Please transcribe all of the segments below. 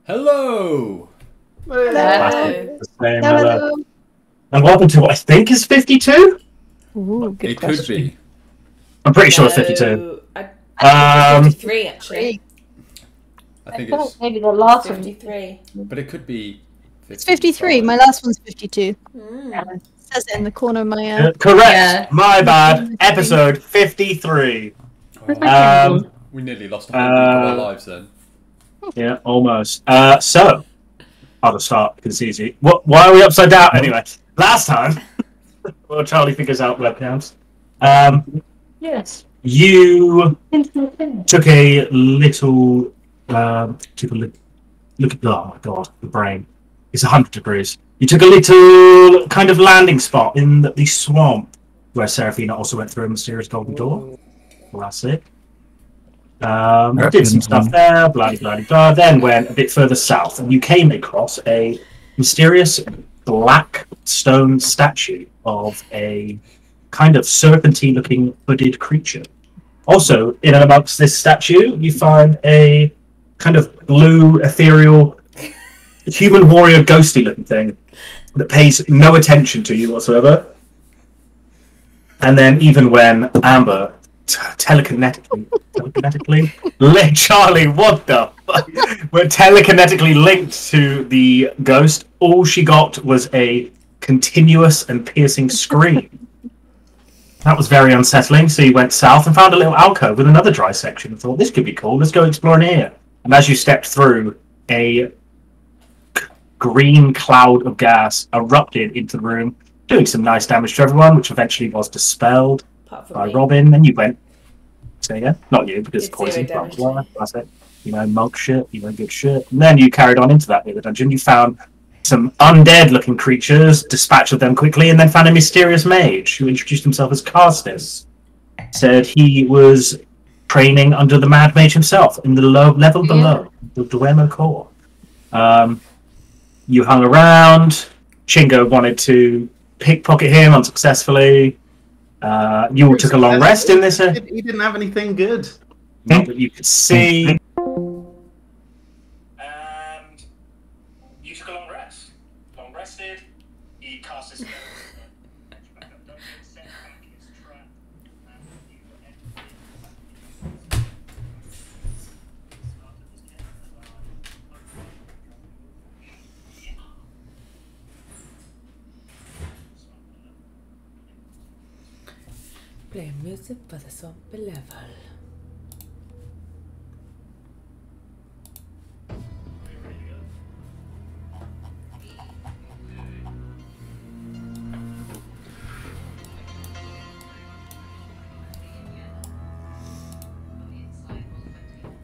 Hello! Hello. Hello. And welcome to what I think is 52? Ooh, good It question. could be. I'm pretty sure it's 52. I think it's 53 actually. I think thought it's... maybe the last one. 53. But it could be... It's 53. My last one's 52. Mm. It says it in the corner of my Correct. Yeah. My bad. Episode 53. We nearly lost a whole week of our lives then. Yeah, almost. So, I'll just start because it's easy. Why are we upside down anyway? Last time, well, Charlie figures out webcams. Yes. You took a little, look at, oh my god, the brain. It's 100 degrees. You took a little kind of landing spot in the swamp where Seraphina also went through a mysterious golden door. Classic. Did some stuff there, blah, blah, blah. Then went a bit further south and you came across a mysterious black stone statue of a kind of serpentine-looking hooded creature. Also, in and amongst this statue, you find a kind of blue, ethereal, human warrior, ghosty-looking thing that pays no attention to you whatsoever. And then, even when Amber telekinetically, Charlie, what the fuck? We're telekinetically linked to the ghost. All she got was a continuous and piercing scream. That was very unsettling, so you went south and found a little alcove with another dry section and thought, this could be cool, let's go explore in here. And as you stepped through, a green cloud of gas erupted into the room, doing some nice damage to everyone, which eventually was dispelled by Robin. And you went, say again? Not you, because It's poison, zero blah, blah, blah. That's it. You know, monk shit, you know, good shit. And then you carried on into that bit of the dungeon. You found some undead-looking creatures, dispatched them quickly, and then found a mysterious mage who introduced himself as Castus. Said he was training under the Mad Mage himself in the level below, the Duemo core. You hung around. Chingo wanted to pickpocket him unsuccessfully. You all took a long rest in this. He didn't have anything good. Not that you could see. And you took a long rest. Long rested. He cast his spell. Play music for the zombie level.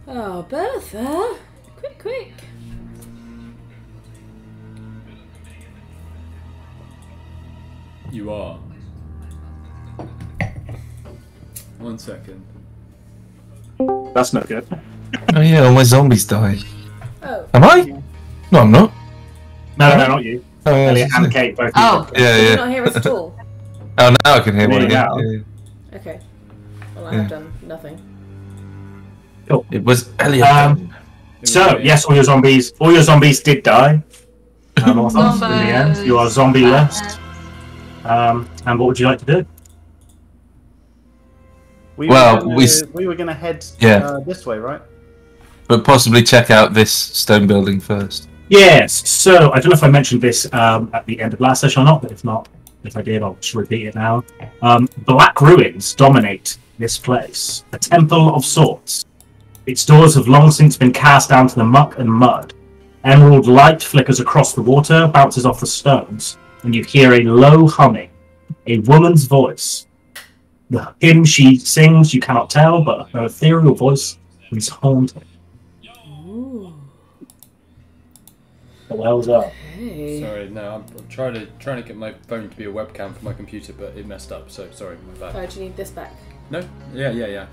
Oh, Bertha! Quick! You are. 1 second. That's not good. Oh yeah, all my zombies died. Oh. Am I? No, I'm not. No, not you. Oh, yeah, Elliot and Kate both. Oh. yeah, Did you yeah. not hear us at all? Oh, now I can hear one Yeah, again. now. Okay. Well, I have done nothing. Cool. It was Elliot. So yes, all your zombies did die. Morthos, in the end, you are zombie-less. And what would you like to do? We Well, were gonna head this way, right? But possibly check out this stone building first. Yes. So I don't know if I mentioned this at the end of last session or not, but if I did, I'll just repeat it now. Black ruins dominate this place, a temple of sorts. Its doors have long since been cast down to the muck and mud. Emerald light flickers across the water, bounces off the stones, and you hear a low humming, a woman's voice. The hymn she sings, you cannot tell, but her ethereal voice is haunting. Ooh. What the hell's up? Hey. Sorry, no, I'm trying to get my phone to be a webcam for my computer, but it messed up, so sorry, my bad. Oh, do you need this back? No? Yeah. Okay.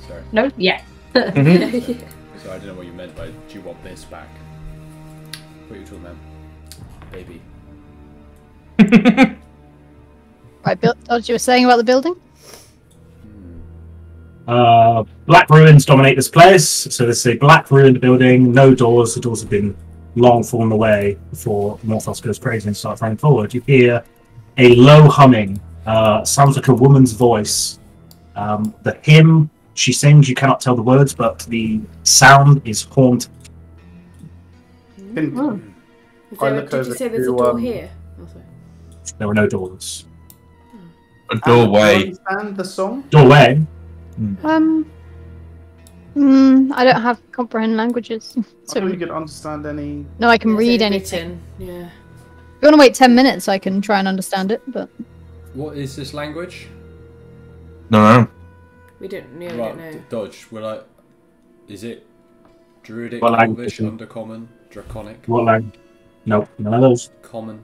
Sorry. No, yeah. So I don't know what you meant by, do you want this back? What are you talking about? Baby. Right, Bill, what you were saying about the building? Black ruins dominate this place. So this is a black ruined building, no doors. The doors have been long fallen away before Morthos goes crazy and starts running forward. You hear a low humming. Sounds like a woman's voice. The hymn she sings, you cannot tell the words, but the sound is haunting. Oh. Did you say there's a door here? Oh, sorry. There were no doors. A doorway. Do you understand the song? Doorway. I don't have comprehend languages. I So thought you could understand any. no, I can Is read it anything. written? Yeah. If you want to wait 10 minutes, I can try and understand it, but What is this language? No. We don't know. Right, Dodge. Is it Druidic, What Elvish, language? Undercommon, Draconic, What language? Nope, none of those. Common?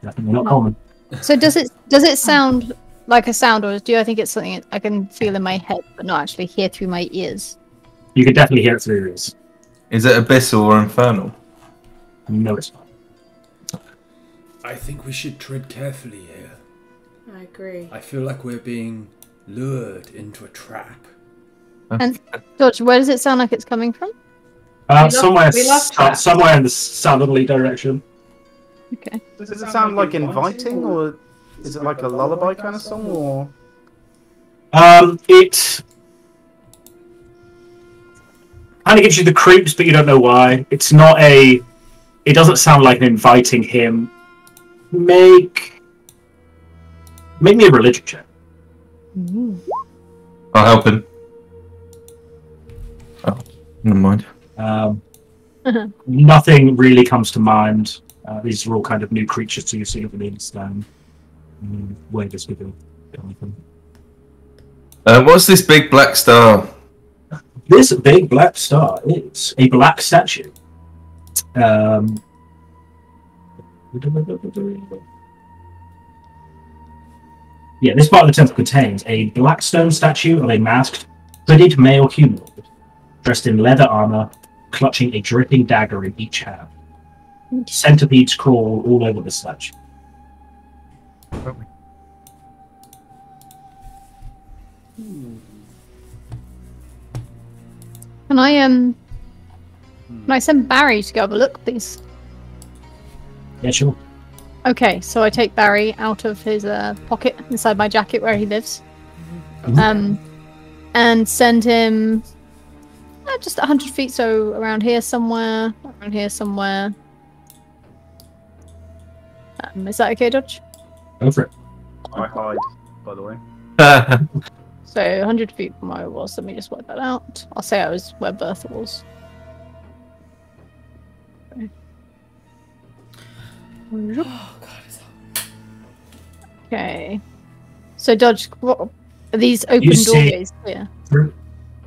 Definitely not common. so does it sound like a sound, or do I think it's something I can feel in my head but not actually hear through my ears? You can definitely hear it through your ears. Is it abyssal or infernal? No, it's not. I think we should tread carefully here. I agree. I feel like we're being lured into a trap. And George, where does it sound like it's coming from? Somewhere we love traps. somewhere in the southerly direction. Okay. Does it sound like inviting, or is it like a lullaby kind of song, or? It kind of gives you the creeps, but you don't know why. It's not a. It doesn't sound like an inviting hymn. Make me a religion check. I'll help him. Oh, never mind. Nothing really comes to mind. These are all kind of new creatures to you, so you don't really understand where this would go. What's this big black star? This big black star is a black statue. Yeah, this part of the temple contains a black stone statue of a masked, hooded male humanoid, dressed in leather armor, clutching a dripping dagger in each hand. Centipedes crawl all over the statue. Can I send Barry to go have a look, please? Yeah, sure. Okay, so I take Barry out of his pocket inside my jacket where he lives, and send him just 100 feet, so around here somewhere. Is that okay, Dodge? Go for it. I hide, by the way. So 100 feet from where I was. Let me just work that out. I'll say I was where Bertha was. Okay. Oh god, it's hot. Okay. So Dodge, what are these open You see- doorways here?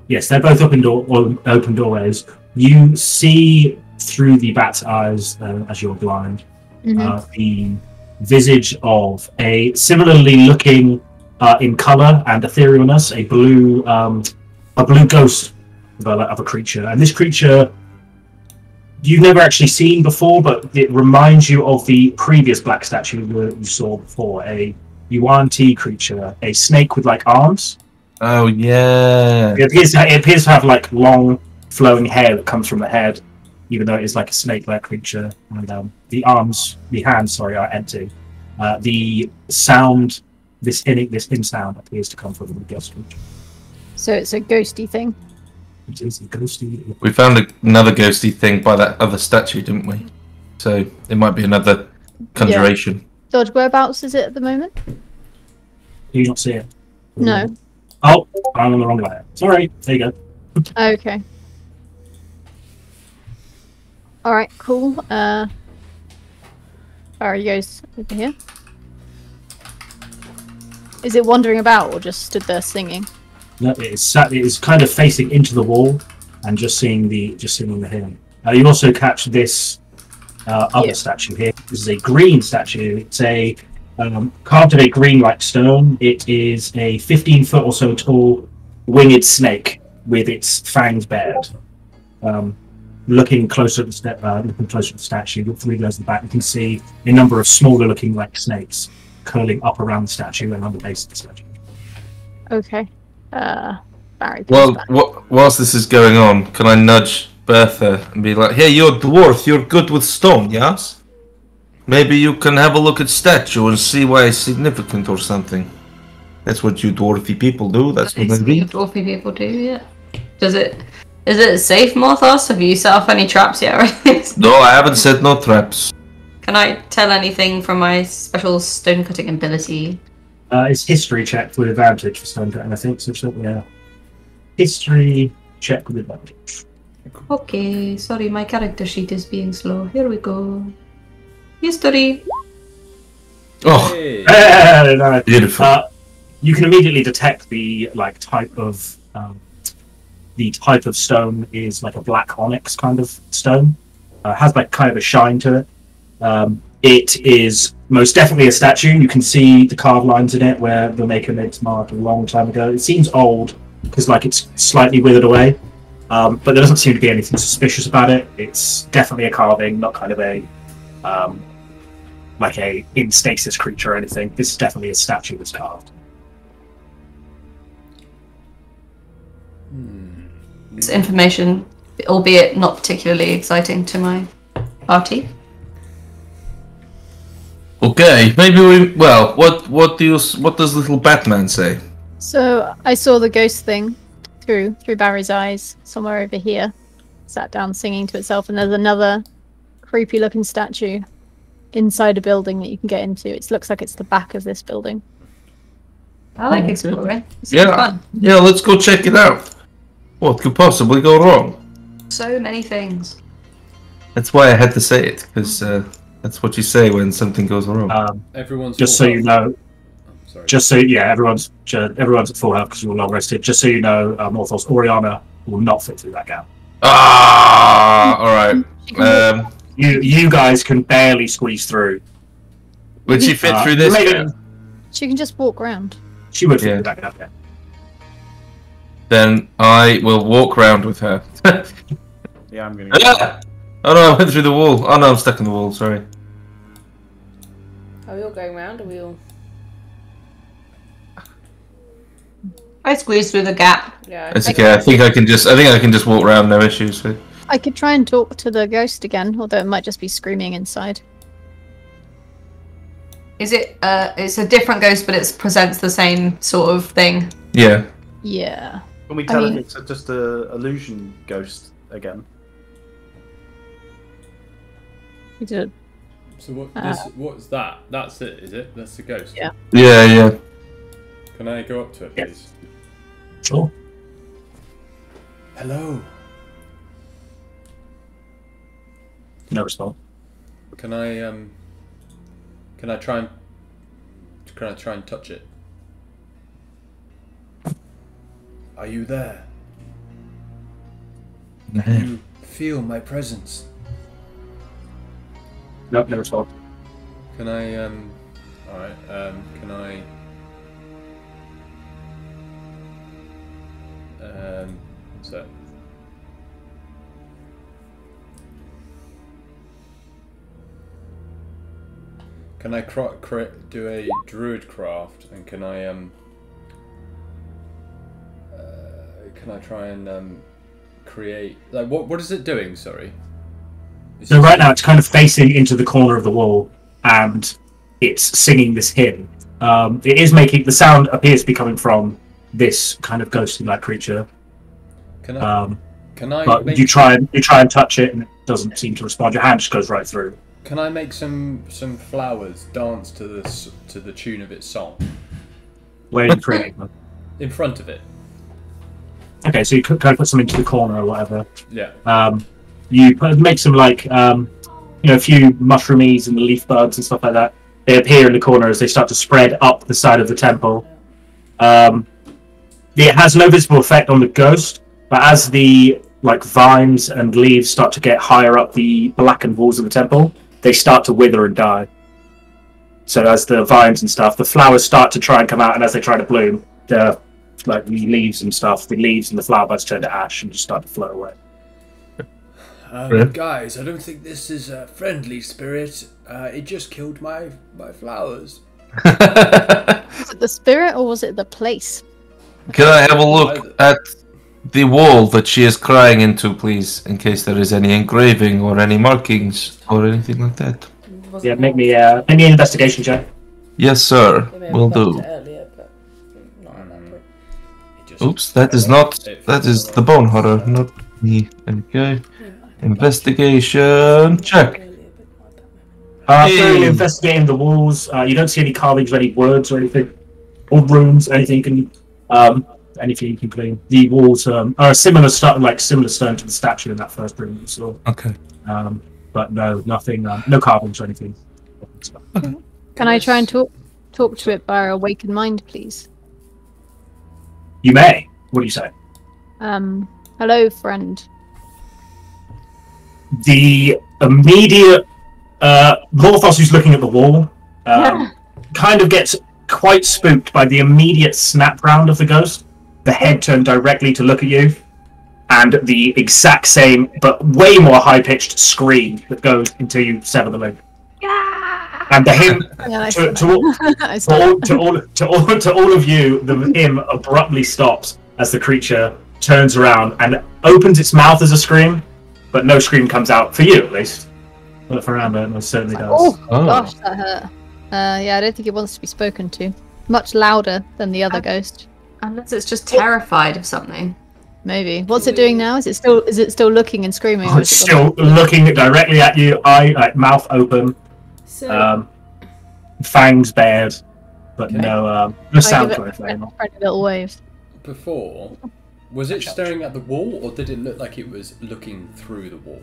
Yes, they're both open doorways. You see through the bat's eyes as you're blind. The visage of a similarly looking in color and etherealness, a blue ghost of a creature. And this creature you've never actually seen before, but it reminds you of the previous black statue that you saw before, a Yuan-Ti creature, a snake with like arms. Oh yeah. It appears to have like long flowing hair that comes from the head, even though it is like a snake-like creature. And the hands, are empty. The sound, this in sound appears to come from the ghost creature. So it's a ghosty thing. It is a ghosty. We found another ghosty thing by that other statue, didn't we? So it might be another conjuration. Dodge, whereabouts is it at the moment? Do you not see it? No. Oh, I'm on the wrong layer. Sorry. There you go. Okay. Alright, cool. Barry goes over here. Is it wandering about or just stood there singing? No, it is kind of facing into the wall and just seeing the hymn. You also catch this other statue here. This is a green statue. It's a carved of a green-like stone. It is a 15-foot or so tall winged snake with its fangs bared. Looking closer at the statue, look 3 layers at the back, you can see a number of smaller-looking like snakes curling up around the statue and on the base of the statue. Okay. Barry. Well, whilst this is going on, can I nudge Bertha and be like, "Hey, you're a dwarf. You're good with stone, yes? Maybe you can have a look at statue and see why it's significant or something. That's what you dwarfy people do. That's what they do. Dwarfy people do, yeah. Is it safe, Morthos? Have you set off any traps yet or anything? No, I haven't set no traps. Can I tell anything from my special stone cutting ability? It's history check with advantage for stone cutting, I think. So yeah, history check with advantage. Okay, sorry, my character sheet is being slow. Here we go. History. Oh, Hey. No. beautiful. You can immediately detect the type of stone is like a black onyx kind of stone. Has like kind of a shine to it. It is most definitely a statue. You can see the carved lines in it where the maker made its mark a long time ago. It seems old because like it's slightly withered away, but there doesn't seem to be anything suspicious about it. It's definitely a carving, not kind of a like a in stasis creature or anything. This is definitely a statue that's carved. It's information, albeit not particularly exciting to my party. Okay, maybe we. Well, what does little Batman say? So I saw the ghost thing through Barry's eyes somewhere over here, sat down singing to itself, and there's another creepy looking statue inside a building that you can get into. It looks like it's the back of this building. I like exploring. It's Yeah, fun. yeah. Let's go check it out. What could possibly go wrong? So many things. That's why I had to say it, because that's what you say when something goes wrong. Everyone's Just so full you health. know, Sorry. just so everyone's at full health because you're long rested. Just so you know, Morthos, Oriana will not fit through that gap. Ah, all right. You guys can barely squeeze through. Would she fit through this? maybe- gap? She can just walk around. She would fit Yeah. through that gap. Yeah. Then I will walk round with her. Yeah, I'm gonna. Ah! Oh no, I went through the wall. Oh no, I'm stuck in the wall. Sorry. Are we all going round? Are we all? I squeezed through the gap. Yeah. It's okay. I think I can just walk around. No issues. So. I could try and talk to the ghost again, although it might just be screaming inside. Is it? It's a different ghost, but it presents the same sort of thing. Yeah. Yeah. Can we tell mean- him it's just a illusion ghost again? We did. So what's that? That's it, is it? That's the ghost? Yeah. Yeah. Yeah. Can I go up to it, please? Sure. Hello. No response. Can I try and touch it? Are you there? Can you feel my presence? No response. Can I alright, can I what's that? Can I do a druid craft, and can I try and create, like, what is it doing? Sorry. So right now it's kind of facing into the corner of the wall, and it's singing this hymn. It is making the sound appears to be coming from this kind of ghostly-like creature. Can I? But you try and touch it, and it doesn't seem to respond. Your hand just goes right through. Can I make some flowers dance to the tune of its song Where are you creating them? in front of it? Okay, so you kind of put some into the corner or whatever. Yeah. You make some like a few mushroomies and leaf buds and stuff like that. They appear in the corner as they start to spread up the side of the temple. It has no visible effect on the ghost, but as the vines and leaves start to get higher up the blackened walls of the temple, they start to wither and die. So as the vines and stuff, the flowers start to try and come out, and as they try to bloom, the leaves and stuff, the leaves and the flower buds turn to ash and just start to float away. Guys, I don't think this is a friendly spirit. It just killed my flowers. Was it the spirit or was it the place? Can I have a look at the wall that she is crying into, please, in case there is any engraving or any markings or anything like that? Yeah, make me an investigation check. Yes, sir. Will do. Oops, that is not. That is the bone horror, not me. Okay. Investigation check. Thoroughly investigating the walls. You don't see any carvings or any words or anything, or runes, anything you can, anything you can clean. The walls are similar stone to the statue in that first room you saw. Okay. But no, nothing. No carvings or anything. Okay. Can I try and talk to it by awakened mind, please? You may. What do you say? Hello, friend. The immediate Morthos, who's looking at the wall, kind of gets quite spooked by the immediate snap round of the ghost. The head turned directly to look at you, and the exact same, but way more high-pitched scream that goes until you sever the limb. And the hymn to all of you, the hymn abruptly stops as the creature turns around and opens its mouth as a scream, but no scream comes out for you, at least. But for Amber, it most certainly does. Oh gosh, that hurt. Yeah, I don't think it wants to be spoken to. Much louder than the other ghost. Unless it's just terrified of something. Maybe. What's it doing now? Is it still looking and screaming? Oh, it's still looking directly at you, mouth open, So, fangs bared, but no sound to it. A little wave. Before, was it staring at the wall, or did it look like it was looking through the wall?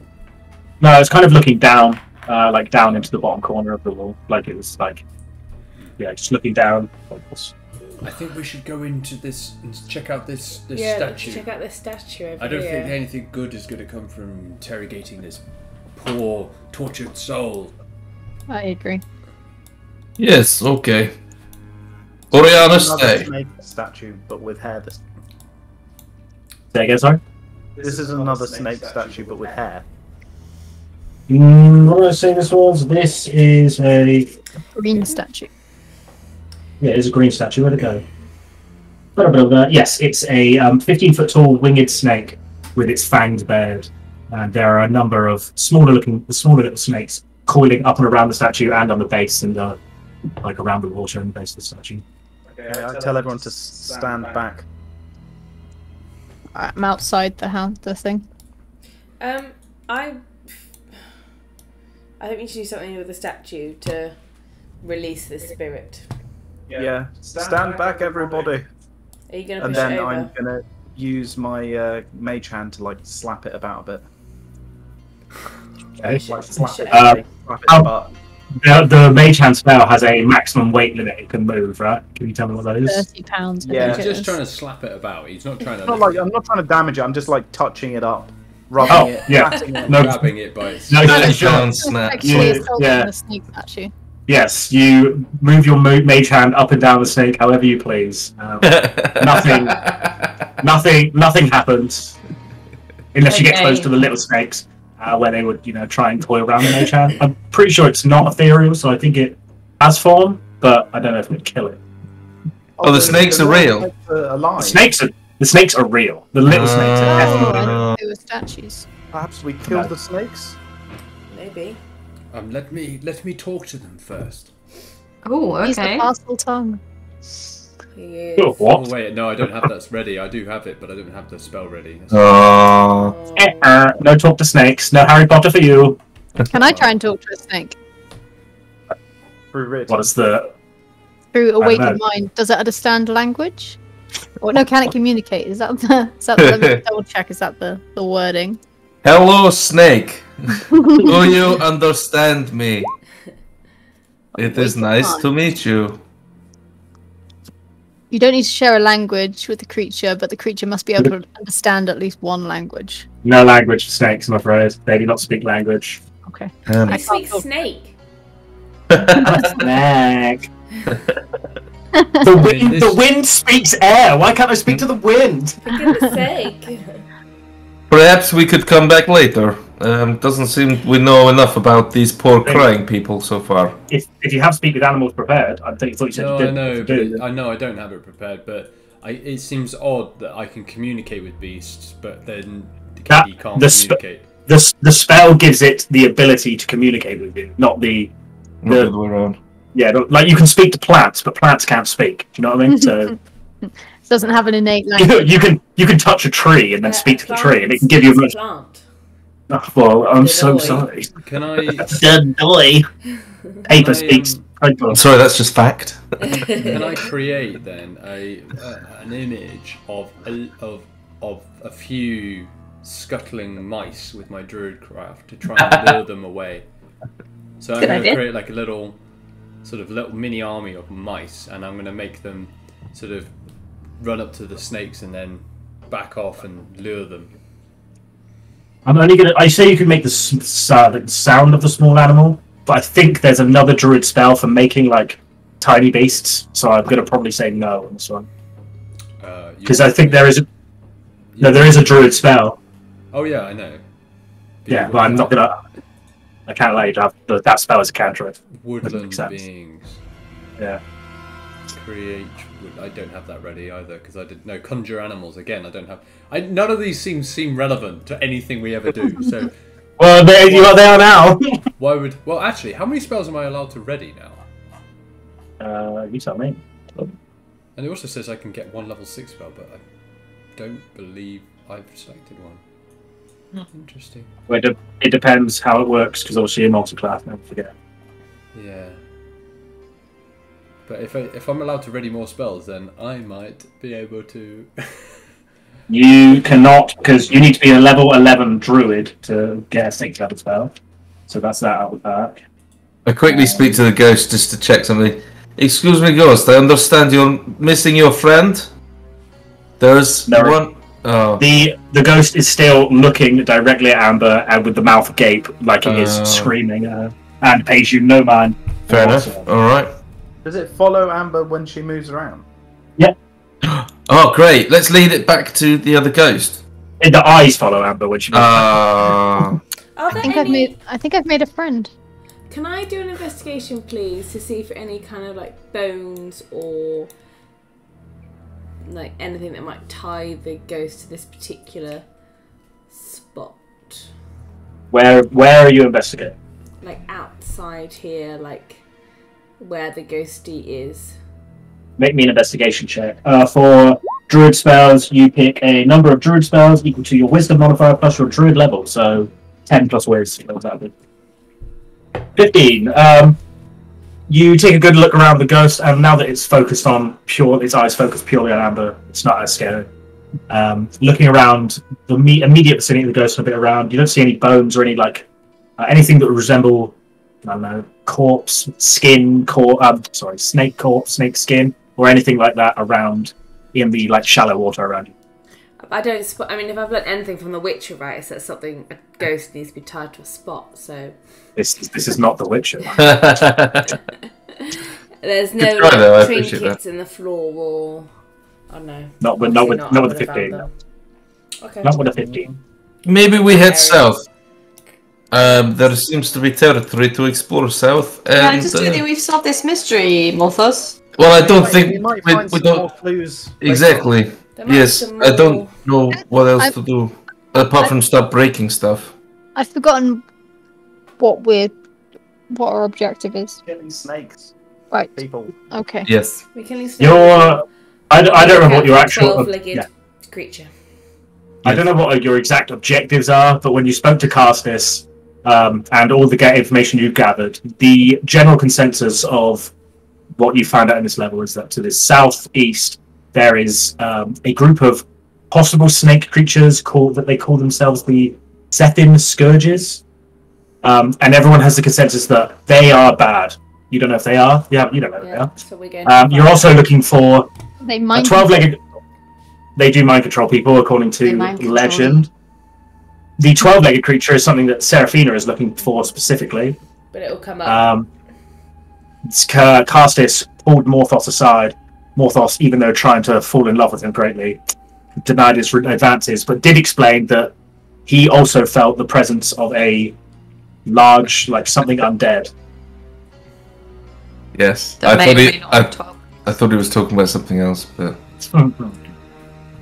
No, it's kind of looking down, down into the bottom corner of the wall, like it was just looking down. I think we should go into this and check out this yeah, statue. check out this statue over I don't here. think anything good is going to come from interrogating this poor, tortured soul. I agree. Yes, okay. Oriana, stay. Snake statue, but with hair. Say again, sorry? This is another snake statue, but with hair. What did I say this was? This is a Green statue. Yeah, it's a green statue. Where'd it go? Yes, it's a 15-foot tall winged snake with its fangs bared, and there are a number of smaller little snakes coiling up and around the statue and on the base and around the water and the base of the statue. Okay, I tell everyone to stand back. I'm outside the thing. I think we should do something with the statue to release this spirit. Yeah, stand back, everybody. Are you going to push And then it over? I'm going to use my mage hand to slap it about a bit. Okay. Slap it. The mage hand spell has a maximum weight limit it can move, right? Can you tell me what that is? 30 pounds. Yeah. He's just trying to slap it about. He's not trying to. I'm not trying to damage it. I'm just touching it up, rubbing it, patting it. Grabbing it by its. Snap. Actually, it's the snake statue. Yes, you move your mage hand up and down the snake however you please. Nothing happens unless you get close to the little snakes, where they would, try and toy around the mage hand. I'm pretty sure it's not ethereal, so I think it has form, but I don't know if it would kill it. Oh, the snakes are real. The snakes are real. The little snakes are definitely. They were statues. Perhaps we killed the snakes. Maybe. Let me talk to them first. Oh, Use the okay. parcel tongue. Oh, what? Oh wait, no, I don't have that ready. I do have it, but I don't have the spell ready. No talk to snakes. No Harry Potter for you. Can I try and talk to a snake? What is the... Through awakened mind. Does it understand language? Or no, can it communicate? Is that let me double check, is that the wording? Hello, snake. Do you understand me? It is nice to meet you. You don't need to share a language with the creature, but the creature must be able to understand at least one language. No language for snakes, I'm afraid. They do not speak language. Okay. I speak snake. Snake. The wind speaks air. Why can't I speak to the wind? For goodness sake. Perhaps we could come back later. Doesn't seem we know enough about these poor crying people so far. If you have speak with animals prepared, I thought you said No, you I did. know, I know I don't have it prepared, but it seems odd that I can communicate with beasts, but then That- he can't the sp- communicate. The spell gives it the ability to communicate with you, not the Not the other way around. yeah. Like you can speak to plants, but plants can't speak. Do you know what I mean? So It doesn't have an innate language. you can touch a tree and then speak to the tree, and it can give you a much. Plant. Oh, well, I'm so Dedoy. sorry. Can I? Dedoy. Paper speaks. I'm sorry, that's just fact. Can I create then an image of a few scuttling mice with my druid craft to try and lure them away? So I'm Good going to idea. create like a little mini army of mice, and I'm going to make them sort of run up to the snakes and then back off and lure them. I say you can make the sound of the small animal, but I think there's another druid spell for making like tiny beasts, so I'm going to probably say no on this one. Because I think there is a druid spell. Oh yeah, I know. Yeah, but I'm not gonna. I can't allow you to have that spell as a cantrip. Woodland sense. beings. Yeah. Create. I don't have that ready either because I didn't know. Conjure animals again. I don't have. None of these seem relevant to anything we ever do. So. Well, they are now. Why would? Well, actually, how many spells am I allowed to ready now? You tell me. And it also says I can get one level 6 spell, but I don't believe I've selected one. Interesting. Well, it depends how it works, because obviously you're multi-class, don't forget. Yeah. But if I'm allowed to ready more spells, then I might be able to. You cannot, because you need to be a level 11 druid to get a 6th level spell. So that's that out of the park. I quickly speak to the ghost just to check something. Excuse me, ghost. I understand you're missing your friend. There's No. one. Oh. The ghost is still looking directly at Amber and with the mouth agape, like he is screaming, and pays you no mind. Fair enough. All right. Does it follow Amber when she moves around? Yeah. Oh, great. Let's lead it back to the other ghost. The eyes follow Amber when she moves. Are I there think any... I've made a friend. Can I do an investigation, please, to see for any kind of like bones or like anything that might tie the ghost to this particular spot? Where are you investigating? Like outside here, like where the ghosty is. Make me an investigation check. For druid spells, you pick a number of druid spells equal to your wisdom modifier plus your druid level. So 10 plus wisdom. 15. You take a good look around the ghost, and now that it's focused on its eyes focused purely on Amber, it's not as scary. Looking around the immediate vicinity of the ghost and a bit around, you don't see any bones or any anything that would resemble, I don't know, corpse skin, snake corpse, snake skin, or anything like that around in the shallow water around you. I don't. I mean, if I've learned anything from The Witcher, right, it's that something a ghost needs to be tied to a spot. So this is not The Witcher. There's no try, though, I trinkets in the floor, or I don't know. Not with the 15. No. Okay. Not with a 15. Maybe we head south. There seems to be territory to explore south. And, I just don't think we've solved this mystery, Morthos. well, I don't think we might find we some more don't clues. exactly. There might be Yes, some I don't more- know what else to do apart from stop breaking stuff. I've forgotten what our objective is. Killing snakes. Right. People. Okay. Yes. We can lose. I don't know what your actual 12-legged creature. I don't know what your exact objectives are, but when you spoke to Castus and all the information you've gathered, the general consensus of what you found out in this level is that to the southeast there is a group of possible snake creatures that they call themselves the Sethin Scourges, and everyone has the consensus that they are bad. You don't know if they are. Yeah, you don't know if they are. So we're going. You're also looking for They a mind 12-legged. They do mind control people, according They to mind control. legend. The 12-legged creature is something that Seraphina is looking for specifically. But it will come up. Castus pulled Morthos aside. Morthos, even though trying to fall in love with him greatly, denied his advances, but did explain that he also felt the presence of a large, something undead. Yes. That I may thought or may not have 12. I thought he was talking about something else, but No,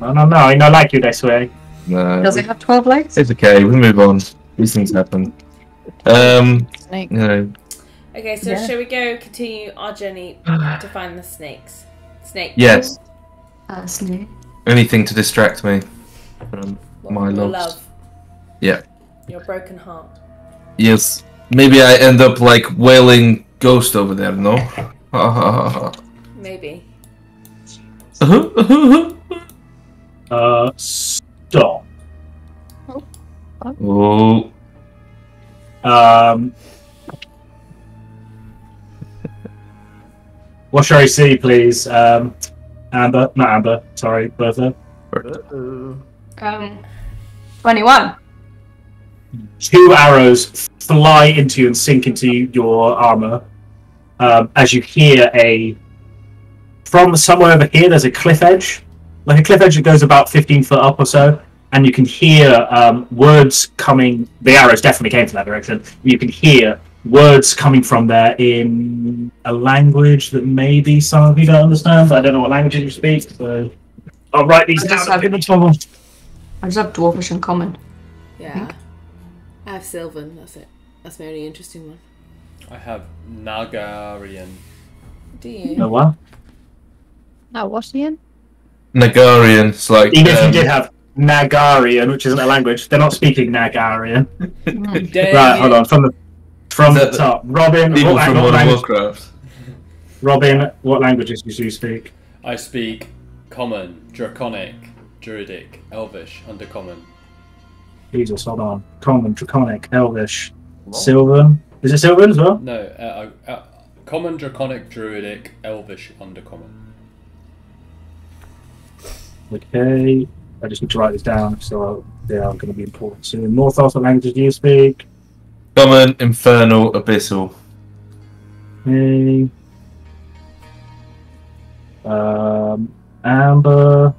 I not like you this way. No, Does it have 12 legs? it's okay. We move on. These things happen. Snake. You know, Okay, so Yeah. shall we go continue our journey to find the snakes? Snake. yes. Snake. Anything to distract me from my Your loves. love. Yeah. Your broken heart. Yes. Maybe I end up like wailing ghost over there. No. Maybe. Stop. Oh. What shall I see, please? Amber, not Amber. Sorry, Bertha. Uh-oh. 21. 2 arrows fly into you and sink into your armor. As you hear from somewhere over here, there's a cliff edge, like a cliff edge that goes about 15 foot up or so, and you can hear words coming. The arrows definitely came from that direction. You can hear words coming from there in a language that maybe some of you don't understand, but I don't know what languages you speak. So I'll write these I just down have- in the top. I just have Dwarfish and Common. Yeah. I have Sylvan, that's it. That's my only interesting one. I have Nagarian. Do you? No what? Now, what, Ian? Nagarian. It's like. Even if you did have Nagarian, which isn't a language, they're not speaking Nagarian. Right, hold on. From the top, Robin. People What, from what World of language, Warcraft. Robin, what languages do you speak? I speak Common, Draconic, Druidic, Elvish, Undercommon. Jesus, hold on. Common, Draconic, Elvish, Sylvan. Is it Sylvan as well? No, Common, Draconic, Druidic, Elvish, Undercommon. Okay. I just need to write this down, so they are going to be important soon. Morthos, what languages do you speak? Common, Infernal, Abyssal. Okay. Amber.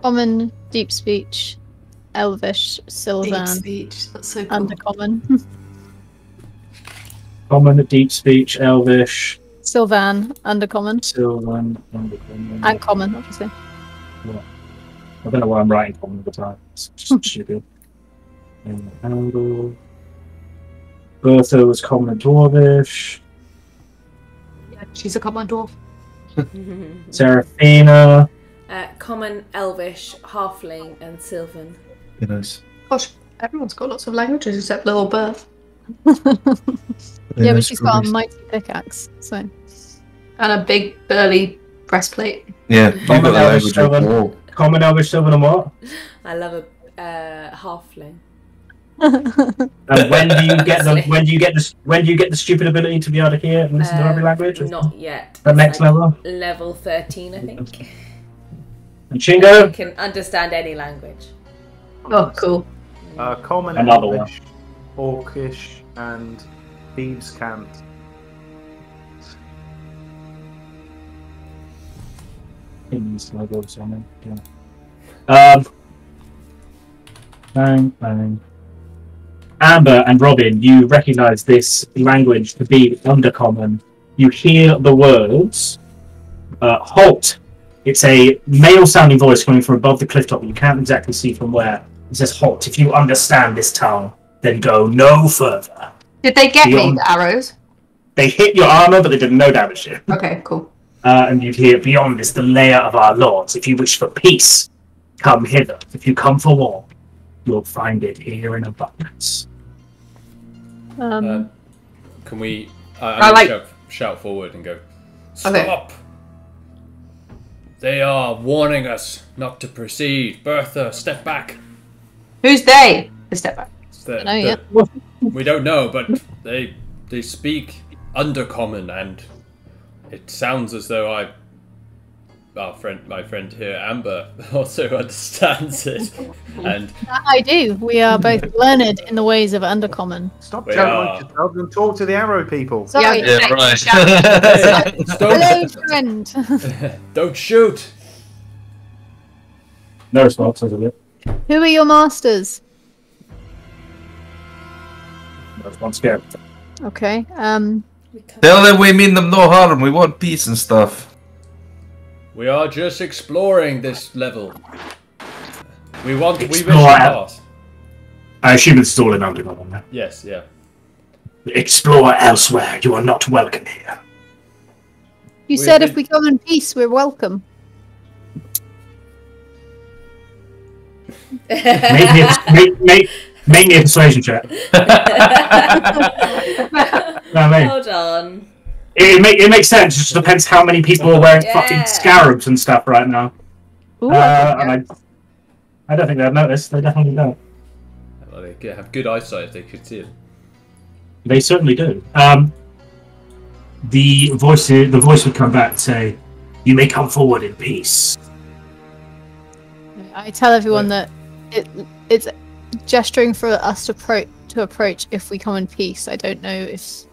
Common, deep speech, Elvish, Sylvan, speech. That's so cool. Undercommon. Common, deep speech, Elvish, Sylvan, Undercommon, Sylvan, Undercommon. and Common, obviously. I don't know why I'm writing common all the time. It's just stupid. Amber. Bertha was common and dwarvish. Yeah, she's a Common Dwarf. Seraphina. Common, Elvish, Halfling, and Sylvan. Yeah, nice. Gosh, everyone's got lots of languages except little Berth. Yeah, but she's got a mighty pickaxe, so. And a big burly breastplate. Yeah, you've got Common, the Elvish, language of Sylvan. all. Common, Elvish, Sylvan, and what? I love a Halfling. And when do you get the stupid ability to be able to hear and listen to every language? Not yet. The It's next like level? Level 13, I think. And I Chingo? can understand any language. Oh, cool. Common, Another one. Elvish, Orcish, and Thieves' Cant. Bang, bang. Amber and Robin, you recognise this language to be Undercommon. You hear the words halt. It's a male-sounding voice coming from above the cliff top, but you can't exactly see from where. It says halt. If you understand this tongue, then go no further. Did they get me, Beyond- the arrows? They hit your armour, but they did no damage to you. Okay, cool. And you'd hear, beyond is the lair of our lords. If you wish for peace, come hither. If you come for war, you'll find it here in abundance. Can we? I I'm like- gonna shout forward and go. Stop! Okay. They are warning us not to proceed. Bertha, step back. Who's they? The step back. We don't know, but they speak Undercommon, and it sounds as though my friend here, Amber, also understands it. And I do. We are both learned in the ways of Undercommon. Stop We shouting are. like yourself and talk to the arrow people. Sorry. Yeah, right. Hello, friend. don't shoot. No response, is it? Who are your masters? No response, go. Okay. Tell them we mean them no harm. We want peace and stuff. We are just exploring this level. We wish to Explore. pass. I assume it's all in Undermountain. Yes, yeah. Explore elsewhere. You are not welcome here. You said if we come in peace, we're welcome. Make me a persuasion check. Hold on. It makes sense. It just depends how many people are wearing fucking scarabs and stuff right now. Ooh, and I don't think they'd notice. They definitely don't. Well, they have good eyesight if they could see it. They certainly do. The voice would come back and say, "You may come forward in peace." I tell everyone that it's gesturing for us to approach if we come in peace. I don't know if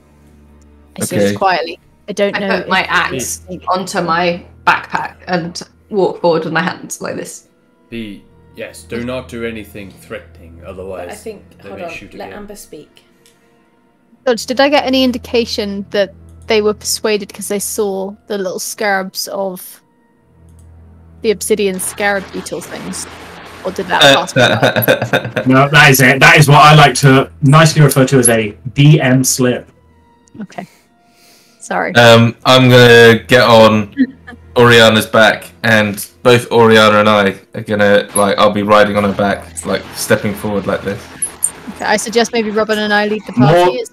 I say this quietly. I don't know. I put my axe onto my backpack and walk forward with my hands like this. Yes, do not do anything threatening, otherwise I think, hold on, let Amber speak. Dodge, did I get any indication that they were persuaded because they saw the little scarabs of the obsidian scarab beetle things? Or did that pass me by? No, that is it. That is what I like to nicely refer to as a DM slip. Okay. Sorry. I'm gonna get on Oriana's back, and both Oriana and I are gonna, I'll be riding on her back, stepping forward like this. Okay, I suggest maybe Robin and I lead the party.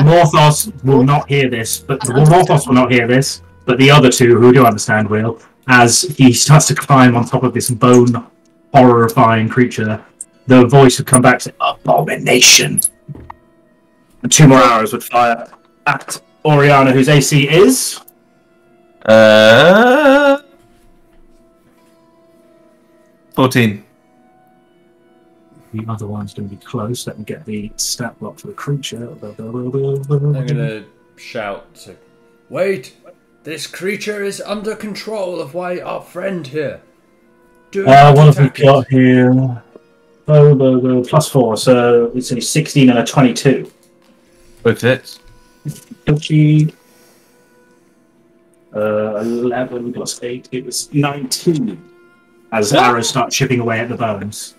Morthos will not hear this, but the other two, who do understand, will, as he starts to climb on top of this bone horrifying creature, the voice would come back to abomination. And 2 more arrows would fire at Oriana, whose AC is 14. The other one's going to be close. Let me get the stat block for the creature. I'm going to shout, "Wait! This creature is under control of our friend here. What have we got here? +4, so it's a 16 and a 22. Both hits. 11 plus 8, it was 19. As arrows start chipping away at the bones.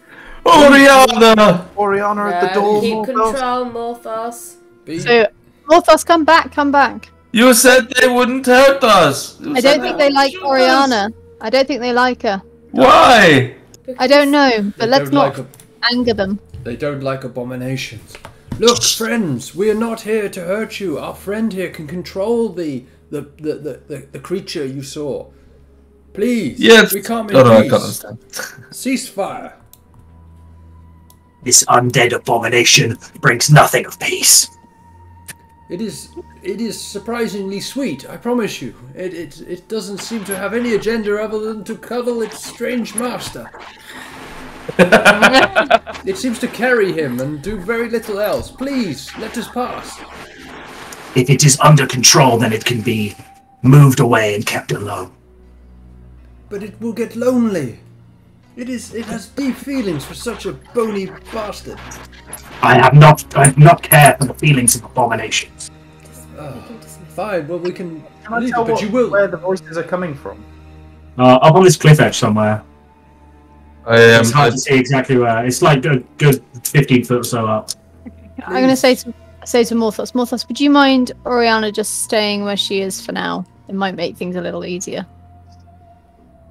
Oriana! Oriana at the door. Keep Morthos. control, Morthos. So, Morthos, come back. You said they wouldn't hurt us! I don't think they like Oriana. I don't think they like her. Why? I don't know, but let's not anger them. They don't like abominations. Look, friends, we are not here to hurt you. Our friend here can control the creature you saw. Please, we can't make peace. I can't understand. Ceasefire. This undead abomination brings nothing of peace. It is surprisingly sweet, I promise you. It doesn't seem to have any agenda other than to cuddle its strange master. It seems to carry him and do very little else. Please, let us pass. If it is under control, then it can be moved away and kept alone. But it will get lonely. It has deep feelings for such a bony bastard. I have not cared for the feelings of abominations. Fine, well we can I leave tell it, but you will. where the voices are coming from? Up on this cliff edge somewhere. It's hard to I, see exactly where. It's like a good 15 foot or so up. I'm going to say to Morthos, Morthos, would you mind Oriana just staying where she is for now? It might make things a little easier.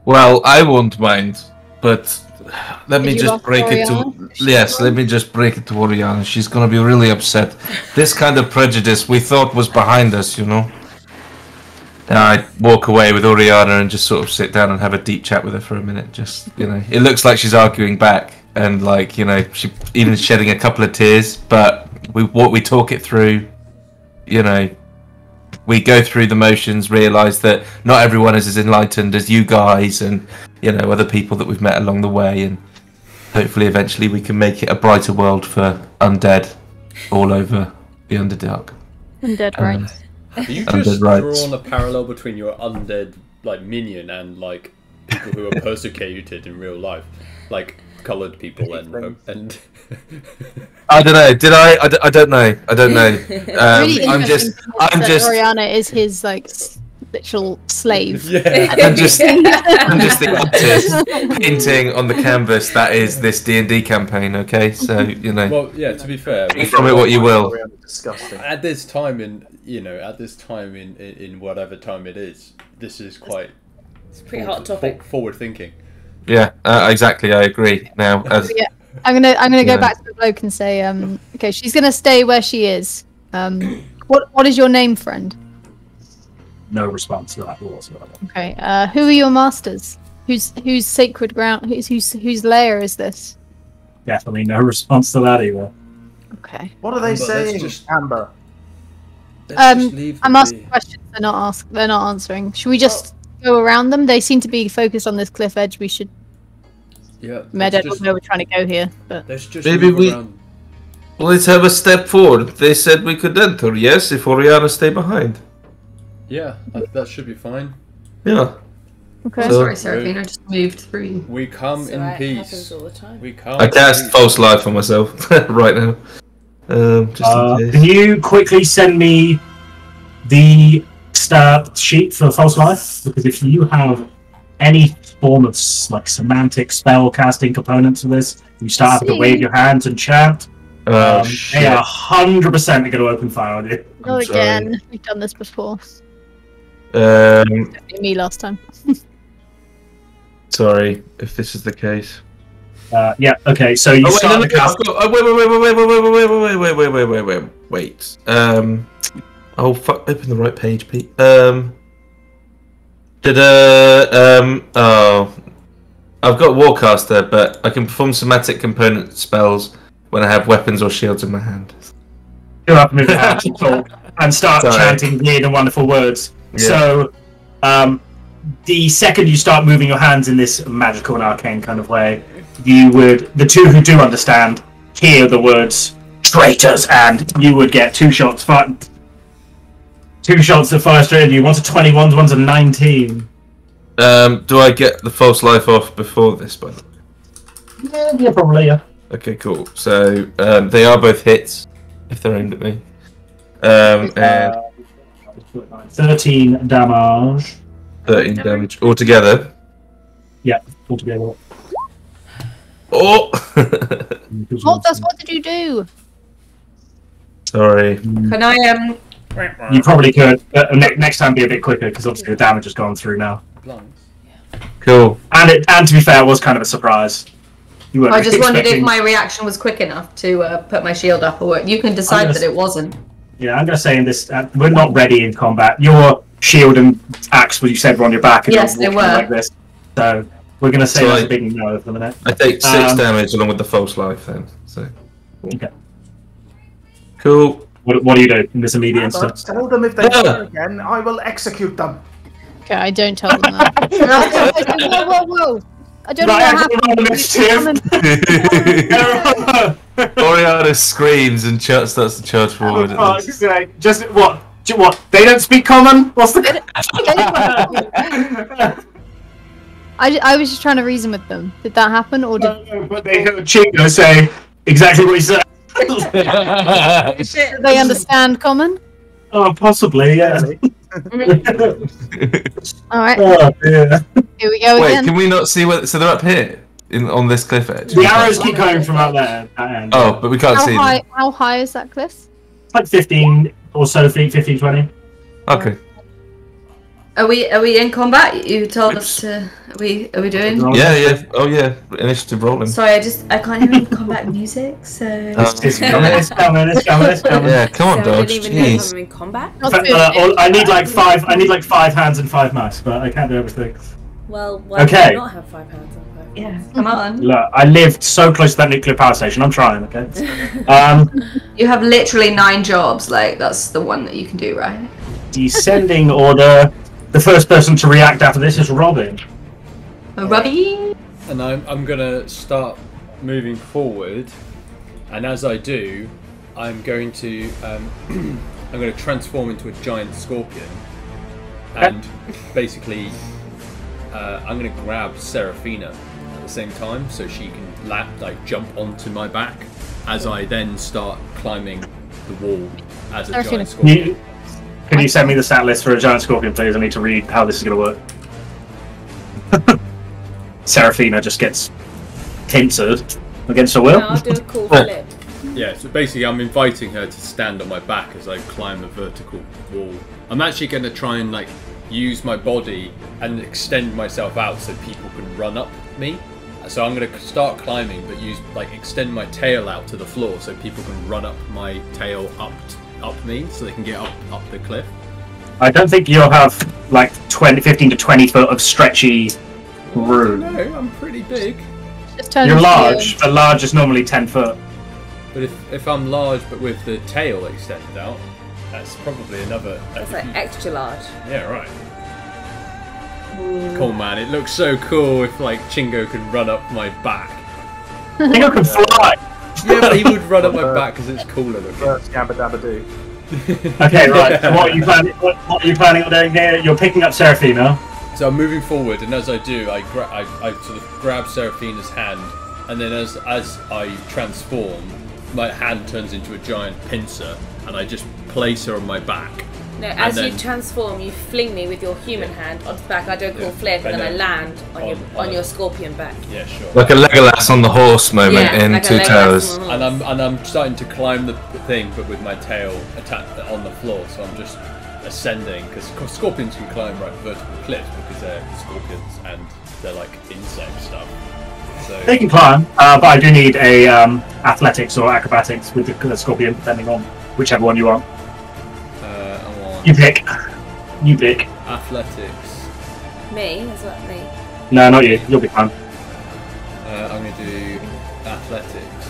well, I won't mind, but let me you just offer break it Oriana? to... Yes, let me just break it to Oriana. She's gonna be really upset. This kind of prejudice we thought was behind us, you know? I walk away with Oriana and just sort of sit down and have a deep chat with her for a minute. Just, it looks like she's arguing back and she even shedding a couple of tears. But we talk it through. We go through the motions, realise that not everyone is as enlightened as you guys, and other people that we've met along the way, and hopefully eventually we can make it a brighter world for undead all over the Underdark. Undead, right? Are you Undead just rights. drawn a parallel between your undead minion and people who are persecuted in real life, like coloured people and I don't know. Did I? I don't know. I don't know. Really I'm interesting just. Oriana is his literal slave. Yeah. I'm just the artist painting on the canvas that is this D&D campaign. Okay, so you know. Well, yeah. To be fair, Take from it what you will. Disgusting. at this time in whatever time it is, this is quite. It's a pretty hot topic. Forward thinking. Yeah, exactly. I agree. Now, as Yeah, I'm gonna go Yeah. back to the bloke and say, okay, she's gonna stay where she is. What is your name, friend? No response to that whatsoever. Okay, who are your masters? Whose sacred ground? Whose lair is this? Definitely no response to that either. Okay. What are they But let's saying, just- Amber? Let's just leave I'm them asking be. questions. They're not answering. Should we just go around them? They seem to be focused on this cliff edge. We should. Yeah. I mean, I don't know where we're trying to go here, but Let's just Maybe move we- around. let's have a step forward. They said we could enter. Yes, if Oriana stay behind. Yeah, that should be fine. Yeah. okay. So- Sorry, Seraphina, I just moved through. We come It's in alright, it happens peace. all the time. We come. I in cast peace. false life on myself right now. Just in Can case. you quickly send me the sheet for false life? Because if you have any form of like semantic spell casting components to this, you start having to wave your hands and chant. Oh They shit! are 100% going to open fire on you. Not I'm sorry. again. We've done this before. Um, Me last time. sorry if this is the case. Yeah. Okay. So you Oh, wait, start no, the cast. wait. Oh fuck! Open the right page, Pete. I've got Warcaster, but I can perform somatic component spells when I have weapons or shields in my hand. Go up and move your hands and talk and start Sorry. chanting weird and wonderful words. Yeah. So, the second you start moving your hands in this magical and arcane kind of way, the two who do understand hear the words traitors, and you would get two shots that fire straight at you. One's a 21, one's a 19. Do I get the false life off before this, by the way? Yeah, probably. Yeah. Okay, cool. So they are both hits if they're aimed at me. And 13 damage. 13 damage altogether. Yeah, altogether. Oh! Morthos, what did you do? Sorry. Can I You probably could. Next time, be a bit quicker because obviously the damage has gone through now. Cool. And to be fair, it was kind of a surprise. You weren't I just wondered if expecting- my reaction was quick enough to put my shield up, or you can decide I'm that gonna- it wasn't. Yeah, I'm going to say in this, we're not ready in combat. Your shield and axe, what you said, were on your back. And Yes, you're they walking were. Like this. So we're going to say So that's I- a big no for the minute. I take 6 Um, damage along with the false life then. So Okay. cool. What do you do in this immediate Amber, instance? tell them if they try again, I will execute them. Okay, I don't tell them that. Whoa. I don't know Right, what everyone happened. initiative. Oriana screams and starts to charge forward. For at fuck's this. sake. Just what? They don't speak common? What's the? I was just trying to reason with them. Did that happen, or did But they heard Chingo say exactly what he said. they understand common? Oh, possibly, yeah. All right, Oh, dear. here we go Wait, again. can we not see what? So they're up here on this cliff edge. The arrows keep going from out there. And Oh, but we can't see them. How high is that cliff? like 15 or so feet, 15, 20. Okay. Are we in combat? You told us to. Are we doing? Yeah. Oh yeah. Initiative rolling. Sorry, I can't hear any combat music, so. It's coming. Yeah. Come on, So we Dodge. didn't even know Jeez. I'm in combat. Not But, good. I need like 5 hands and 5 mice, but I can't do everything. Well, why Okay. do you not have 5 hands on 5? Yeah, come on. Look, I lived so close to that nuclear power station. I'm trying, okay? You have literally 9 jobs. Like that's the one that you can do, right? Descending order. The first person to react after this is Robin. Robbie. And I'm gonna start moving forward, and as I do, I'm going to transform into a giant scorpion, and basically I'm gonna grab Seraphina at the same time, so she can jump onto my back as I then start climbing the wall as a Seraphina. giant scorpion. Can you send me the stat list for a giant scorpion, please? I need to read how this is going to work. Seraphina just gets pincered against her will. No, I'll do a cool flip. Yeah, so basically I'm inviting her to stand on my back as I climb a vertical wall. I'm actually going to try and like use my body and extend myself out so people can run up me. So I'm going to start climbing, but extend my tail out to the floor so people can run up my tail up me, so they can get up the cliff. I don't think you'll have like 15 to 20 foot of stretchy room. No, I'm pretty big. Just turn You're into large, but large is normally 10 foot. But if I'm large but with the tail extended out, that's probably another... That's like extra large. Yeah, right. Cool, man. It looks so cool if like Chingo can run up my back. Chingo can fly! Yeah, but he would run up my back because it's cooler looking. Scabba dabba do. Okay, right. So what are you planning on doing here? You're picking up Seraphina. So I'm moving forward, and as I do, I sort of grab Seraphina's hand, and then as I transform, my hand turns into a giant pincer, and I just place her on my back. No, as you transform, you fling me with your human hand onto the back. I do a cool flip, and then I land on your scorpion back. Yeah, sure. Like a Legolas on the horse moment in like Two Towers. And I'm starting to climb the thing, but with my tail attached on the floor. So I'm just ascending, because scorpions can climb right vertical cliffs because they're scorpions and they're like insect stuff. So They can climb, but I do need a athletics or acrobatics with the scorpion, depending on whichever one you want. You pick. You pick. Athletics. Me? Is that me? No, not you. You'll be fine. I'm going to do athletics.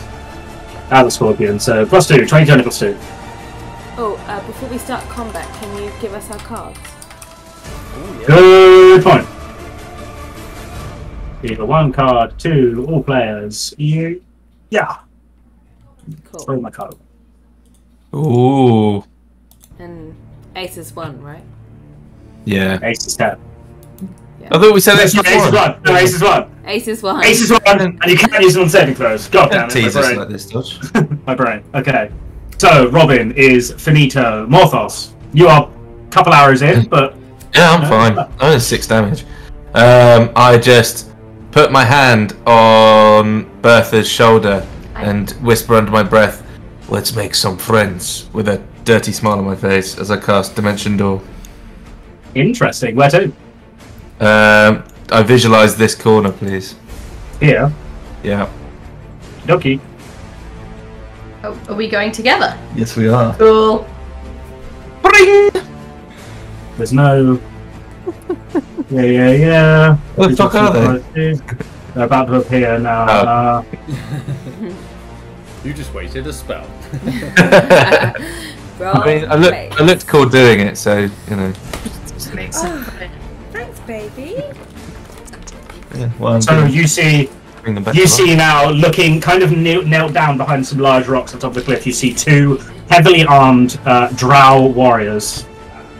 The scorpion. So +2, 20 turn +2. Oh, before we start combat, can you give us our cards? Oh, yeah. Good point. Either one card, 2, all players. Yeah. Cool. Throw my card. Ooh. And ace is 1, right? Yeah. Ace is 10. I thought we said Ace extra is 1. No, ace is 1. Ace is 1. Ace is 1, and you can't use it on saving throws. God damn Don't it, tease my us brain. like this, Dodge. My brain. Okay. So, Robin is finito. Morthos, you are a couple hours in, but... Yeah, I'm fine. I'm only 6 damage. I just put my hand on Bertha's shoulder and whisper under my breath, "Let's make some friends," with a dirty smile on my face as I cast Dimension Door. Interesting. Where to? I visualize this corner, please. Here. Yeah. Doki. Oh, are we going together? Yes, we are. Cool. Bring! There's no... Yeah. Where the fuck are they? They're about to appear now. You just waited a spell. I mean, I looked cool doing it, so, you know. Thanks, baby. Yeah, well, So you see... bring them back You to see now, looking kind of knelt down behind some large rocks on top of the cliff, you see 2 heavily armed drow warriors.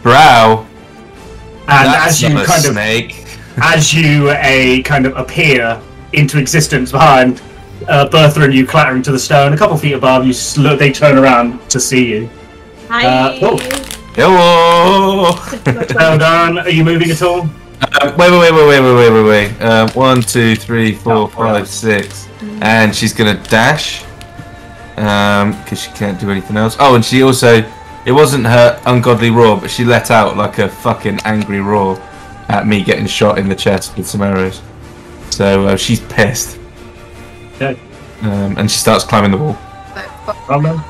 Brow. And That's as you not a kind snake. as you kind of appear into existence behind Bertha and you clattering to the stone, a couple feet above you, they turn around to see you. Hi. Hello. Well done. Are you moving at all? Wait. 1, 2, 3, 4, 5, 6. And she's gonna dash. Because she can't do anything else. Oh, and she also... It wasn't her ungodly roar, but she let out like a fucking angry roar at me getting shot in the chest with some arrows. So she's pissed. Okay. And she starts climbing the wall. Problem.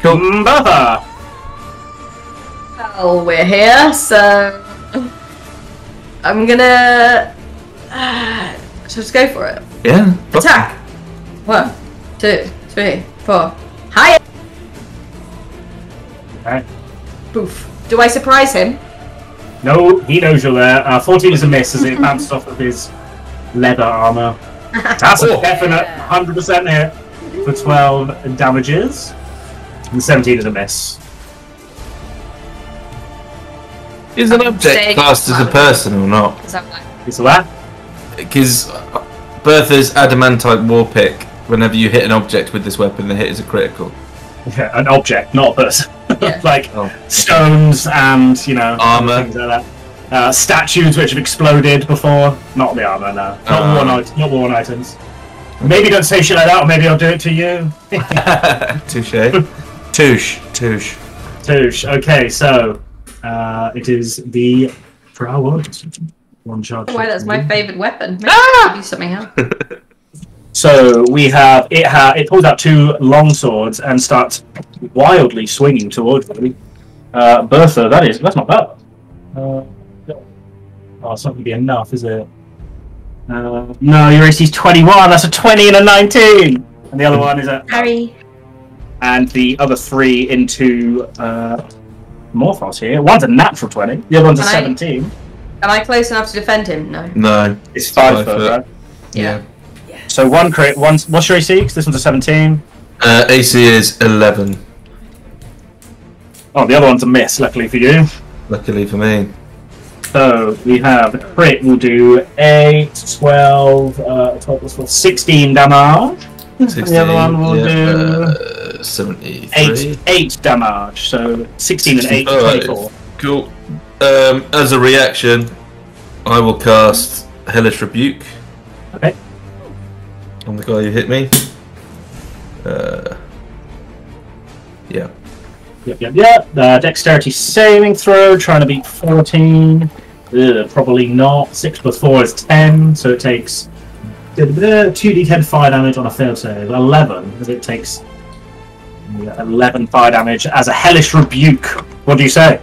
Cool. Bertha! Well, we're here, so I'm gonna just go for it. Yeah. Attack. 1, 2, 3, 4. Hi. Okay. Boof. Do I surprise him? No, he knows you're there. 14 is a miss as it bounced off of his leather armor. That's a definite 100% hit for 12 damages. And 17 is a miss. Is an object classed as a person or not? Is that like... Is that? Because Bertha's adamantite war pick, whenever you hit an object with this weapon, the hit is a critical. Yeah, an object, not a person. like Oh. stones and Armor. things like that. Statues which have exploded before. Not the armor, no. Not worn items. Maybe don't say shit like that, or maybe I'll do it to you. Touche. Touche. Okay, so it is the Drow. One charge. Why, that's my favourite weapon. Maybe I could do something else. So we have it pulls out 2 long swords and starts wildly swinging towards them. Bertha, that's not bad. It's not going to be enough, is it? No, your AC's 21. That's a 20 and a 19. And the other one is a Harry. and the other 3 into Morthos here. One's a natural 20. The other one's a 17. Am I close enough to defend him? No. No. It's 5 foot, right? Yeah. So one crit. What's your AC? 'Cause this one's a 17. AC is 11. Oh, the other one's a miss. Luckily for you. Luckily for me. So we have the crit will do 8, 12, 12 plus 4, 16 damage. 16, The other one will do 73. 8 damage. So 16 and 8, 24. Cool. As a reaction, I will cast Hellish Rebuke. Okay. On the guy who hit me. Yeah. Yep. Dexterity saving throw, trying to beat 14. Probably not. 6 plus 4 is 10, so it takes 2d10 fire damage on a fail save. 11, as it takes 11 fire damage as a Hellish Rebuke. What do you say?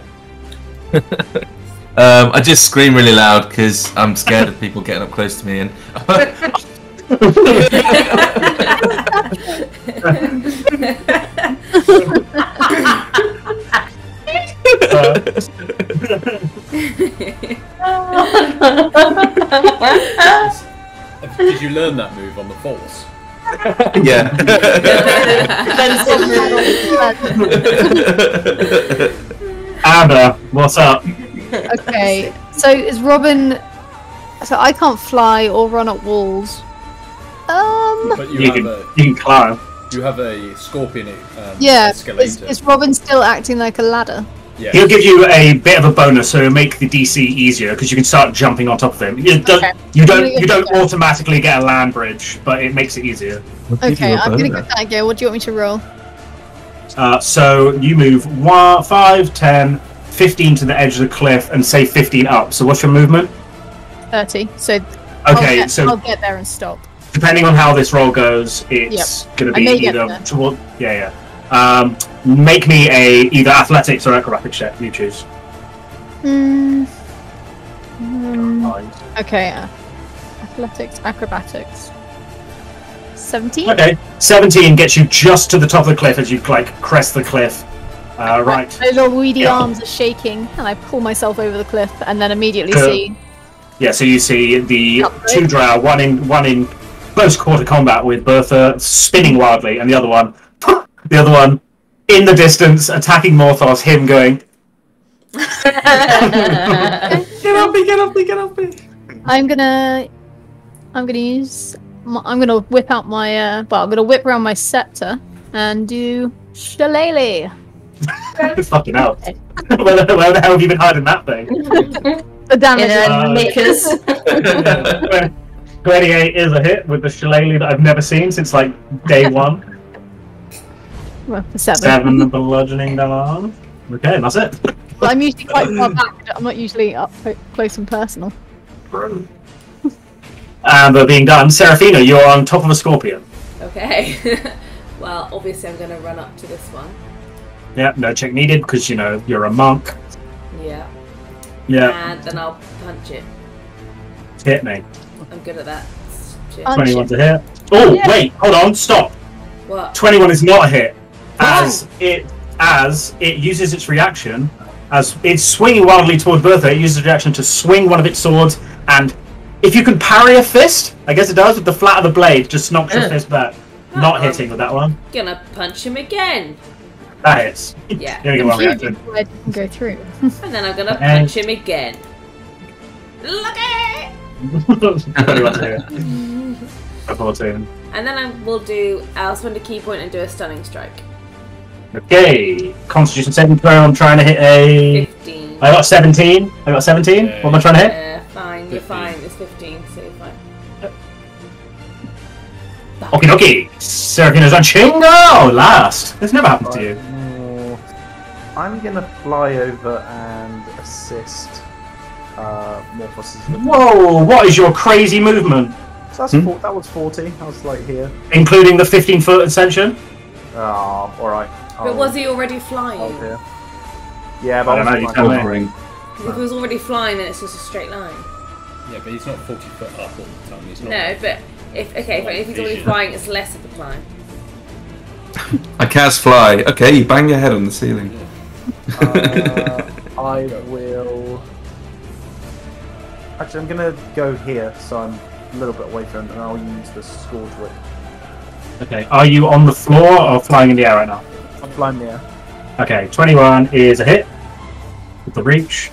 I just scream really loud because I'm scared of people getting up close to me and. Did you learn that move on the Force? Yeah. Anna, what's up? Okay, so is Robin... So I can't fly or run up walls. But you can climb. You have a scorpion Yeah, escalator. is Robin still acting like a ladder? Yeah. He'll give you a bit of a bonus, so it'll make the DC easier because you can start jumping on top of him. You don't automatically get a land bridge, but it makes it easier. Okay, I'm gonna give that a go. What do you want me to roll? So you move 1, 5, 10, 15 to the edge of the cliff, and say 15 up. So what's your movement? 30. So Okay, I'll get there and stop. Depending on how this roll goes, it's going to be either toward. Yeah. Make me either athletics or acrobatics check. You choose. Okay. Athletics, acrobatics. 17. Okay, 17 gets you just to the top of the cliff as you crest the cliff. Right. My little weedy arms are shaking, and I pull myself over the cliff, and then immediately see. Yeah, so you see the 2 drow, one in close quarter combat with Bertha spinning wildly, and the other one in the distance attacking Morthos. Him going, get off me! I'm gonna whip out my I'm gonna whip around my scepter and do shillelagh. Fucking hell! Where the hell have you been hiding that thing? The damage knickers. 28 is a hit with the shillelagh that I've never seen since like day 1. Well, for 7. 7 bludgeoning damage. Okay, that's it. Well, I'm usually quite far back. I'm not usually up close and personal. And being done, Seraphina, you're on top of a scorpion. Okay. Well, obviously I'm going to run up to this one. Yeah, no check needed because you're a monk. Yeah. Yeah. And then I'll punch it. Hit me. I'm good at that. Shit. 21's a hit. Oh, yeah. Wait, hold on, stop. What? 21 is not a hit. As it uses its reaction, as it's swinging wildly toward Bertha, it uses its reaction to swing one of its swords, and if you can parry a fist, I guess it does, with the flat of the blade, just knocks your fist back. Not hitting with that one. Gonna punch him again. That hits. Yeah. You're gonna get one reaction. I didn't go through. And then I'm gonna punch him again. Lucky! 21's a hit. 14. And then I'll spend a key point and do a stunning strike. Okay, Constitution saving throw. I'm trying to hit a. 15. I got 17. I got 17. Yeah. What am I trying to hit? Yeah, fine. You're 15. fine. It's 15, so you're fine. Okie dokie. Seraphina's on Chingo! Last. This never happened to you. I'm gonna fly over and assist Morthos. Whoa, what is your crazy movement? So that's that was 40. I was like here. Including the 15-foot ascension? Oh, alright. But was he already flying? Oh, here. Yeah, but I don't know, you tell me. Because if he was already flying, then it's just a straight line. Yeah, but he's not 40 foot up all the time. He's not. No, but if he's already flying, it's less of a climb. I cast fly. Okay, you bang your head on the ceiling. I will. Actually, I'm gonna go here, so I'm a little bit away from him, and I'll use the Scourge Whip. Okay, are you on the floor or flying in the air right now? I'm flying there. Okay, 21 is a hit with the reach.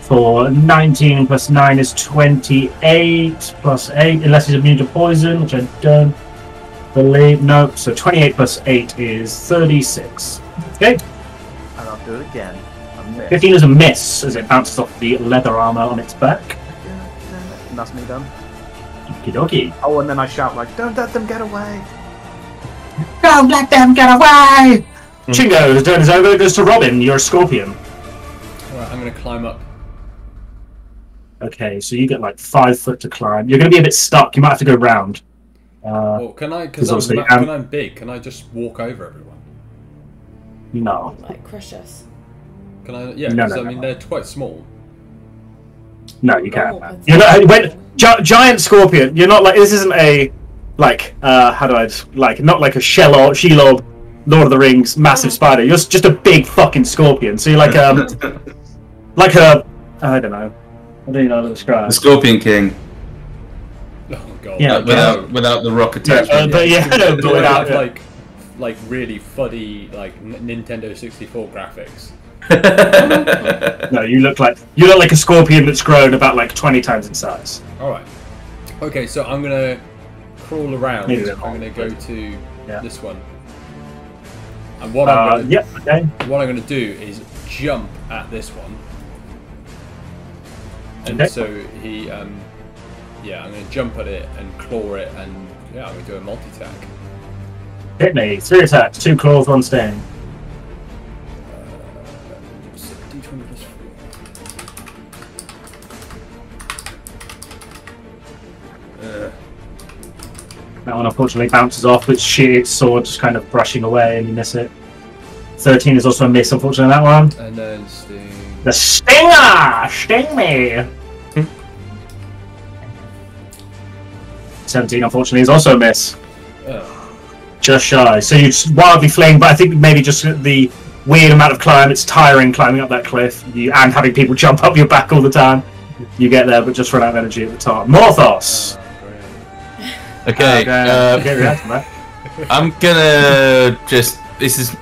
For 19 plus 9 is 28 plus 8, unless he's immune to poison, which I don't believe. No, so 28 plus 8 is 36. Okay. And I'll do it again. I missed. 15 is a miss as it bounces off the leather armor on its back. And that's me done. Okie dokie. Oh, and then I shout like, "Don't let them get away!" Don't let them get away! Chingo, the turn is over. It goes to Robin. You're a scorpion. Alright, I'm gonna climb up. Okay, so you get like 5 foot to climb. You're going to be a bit stuck. You might have to go round. Well, can I? Because obviously, I'm big. Can I just walk over everyone? No. Like crush us. Can I? Yeah, No, because no, I mean no. they're quite small. No, you can't. Oh, Man. You're not. Giant scorpion. You're not like. This isn't a like. How do I like? Not like a Shelob, Lord of the Rings, massive spider. You're just a big fucking scorpion. So you're like like a. I don't know. I don't even know how to describe. The Scorpion King. Oh god. Yeah, without the rock attachment. But yeah, no, but without like really fuddy like Nintendo 64 graphics. No, you look like a scorpion that's grown about like 20 times in size. All right. Okay, so I'm gonna crawl around. Maybe I'm gonna go to this one. And What I'm gonna do is jump at this one. And Okay. so he, I'm gonna jump at it and claw it, and I'm gonna do a multi-attack. Hit me. 3 attacks, 2 claws, 1 sting. So D20 plus 4. That one unfortunately bounces off, with its sword just kind of brushing away, and you miss it. 13 is also a miss, unfortunately, on that one. And then sting. The stinger! Sting me! 17, unfortunately, is also a miss. Just shy. So you wildly fling, but I think maybe just the weird amount of climb, it's tiring climbing up that cliff, and having people jump up your back all the time. You get there, but just run out of energy at the top. Morthos! Okay, I'm gonna just... This is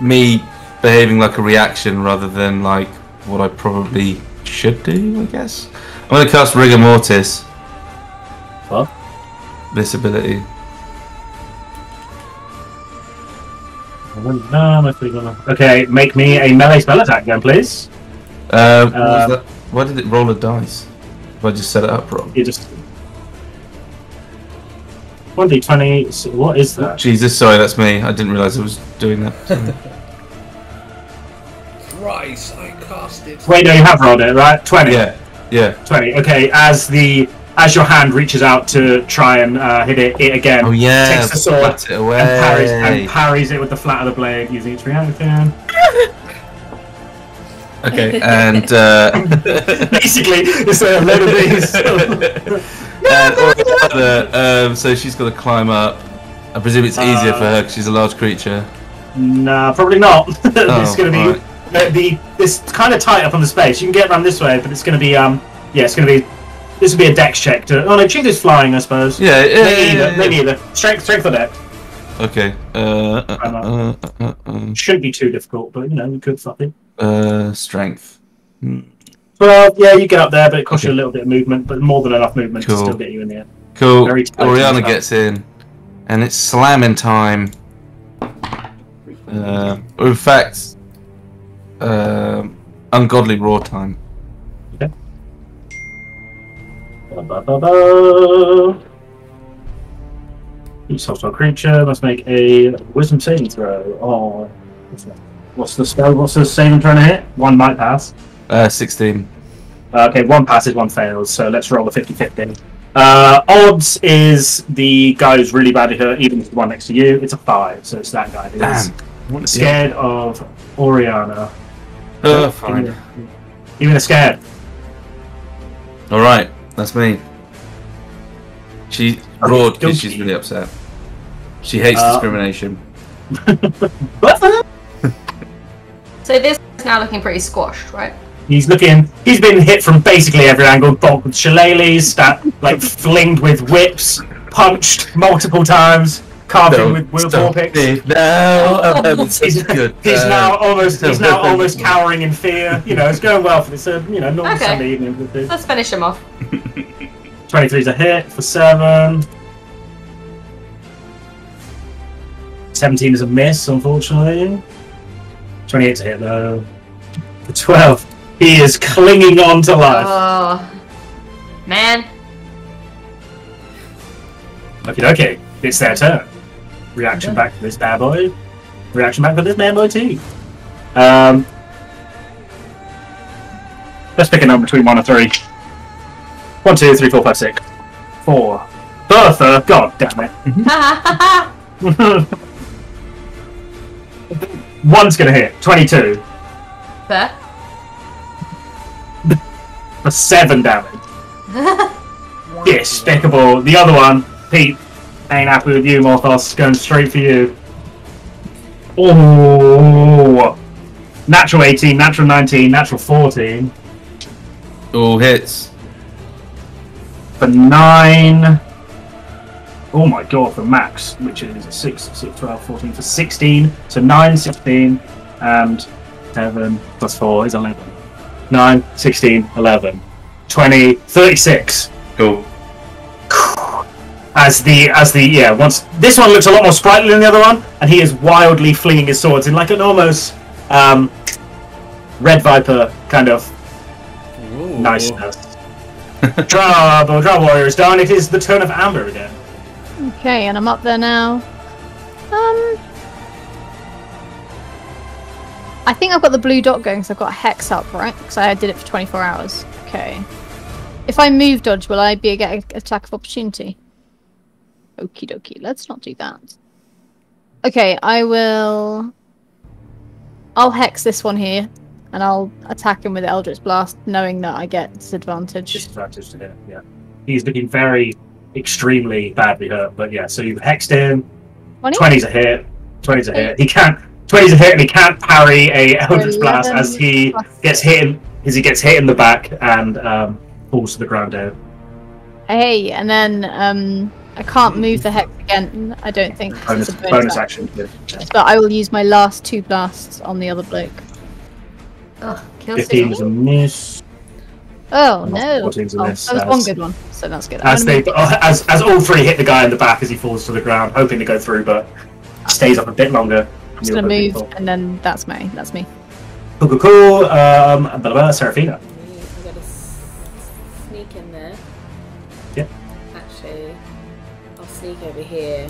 me behaving like a reaction rather than like what I probably should do, I guess. I'm gonna cast Rigor Mortis. What? This ability. Okay, make me a melee spell attack then, please. What was that? Why did it roll a dice? If I just set it up wrong. You just 1d20. What is that? Jesus, sorry, that's me. I didn't realise I was doing that. Thrice I cast it. Wait, no, you have rolled it, right? 20. Yeah. 20. Okay, as your hand reaches out to try and hit it again. Oh yeah. Takes the sword Flat it away. and parries it with the flat of the blade using its reaction. Okay, and basically, it's a load of these. and Oridan, so she's got to climb up. I presume it's easier for her because she's a large creature. Nah, probably not. It's going to be this kind of tight up on the space. You can get around this way, but it's going to be it's going to be. This would be a dex check. Oh no, Chingo's flying, I suppose. Yeah. Maybe either. Strength or dex. Okay. Shouldn't be too difficult, but we could fuck it. Strength. Well, yeah, you get up there, but it costs you a little bit of movement, but more than enough movement to still get you in the air. Cool. Very tight Oriana gets in, and it's slamming time. In fact, ungodly raw time. Okay. Each hostile creature must make a wisdom saving throw. Oh, what's the spell? What's the saving trying to hit? One might pass. 16. Okay, one passes, one fails. So let's roll the 50-50. Odds is the guy who's really badly hurt, even if the one next to you. It's a 5, so it's that guy who's scared of Oriana. Fine. Even scared. Alright, that's me. She roared because she's really upset. She hates discrimination. So this is now looking pretty squashed, right? He's been hit from basically every angle, bonked with shillelaghs, flinged with whips, punched multiple times, carved in with willpower picks. He's now almost cowering in fear. You know, it's going well for this, normal Sunday evening. Let's finish him off. 23's a hit for 7. 17 is a miss, unfortunately. 28's a hit though. For 12. He is clinging on to life. Oh, man. Okay. It's their turn. Reaction back to this bad boy. Reaction back for this bad boy too. Let's pick a number between 1 and 3. 1, 2, 3, 4, 5, 6. 4. Bertha! God damn it. One's gonna hit. 22. Fair. For 7 damage. Despicable. The other one, Pete, ain't happy with you, Morthos. Going straight for you. Oh, natural 18, natural 19, natural 14. All hits. For 9. Oh my god, for max, which is 6, 12, 14, for 16. So 9, 16, and 7 plus 4 is 11. 9, 16, 11, 20, 36. Cool. Once this one looks a lot more sprightly than the other one, and he is wildly flinging his swords in like an almost Red Viper kind of niceness. Draw warrior is done. It is the turn of Amber again. Okay, and I'm up there now. I think I've got the blue dot going, so I've got a hex up, right? Because I did it for 24 hours. Okay. If I move dodge, will I get an attack of opportunity? Okie dokie, let's not do that. Okay, I'll hex this one here, and I'll attack him with Eldritch Blast, knowing that I get disadvantage. Disadvantage to hit, yeah. He's looking extremely badly hurt, but yeah, so you've hexed him. 20's a hit. 20's a hit. 20's a hit, and he can't parry a Eldritch Blast as he gets hit in the back and falls to the ground down. Hey, and then I can't move the hex again, I don't think. Bonus action. Yeah. But I will use my last 2 blasts on the other bloke. Oh, 15 is a miss. Oh no! 14's a miss. That was one good one, so that's good. As all 3 hit the guy in the back as he falls to the ground, hoping to go through, but stays up a bit longer. I'm just gonna move, and then that's me. Cool. Seraphina. I'm gonna sneak in there. Yep. Actually, I'll sneak over here.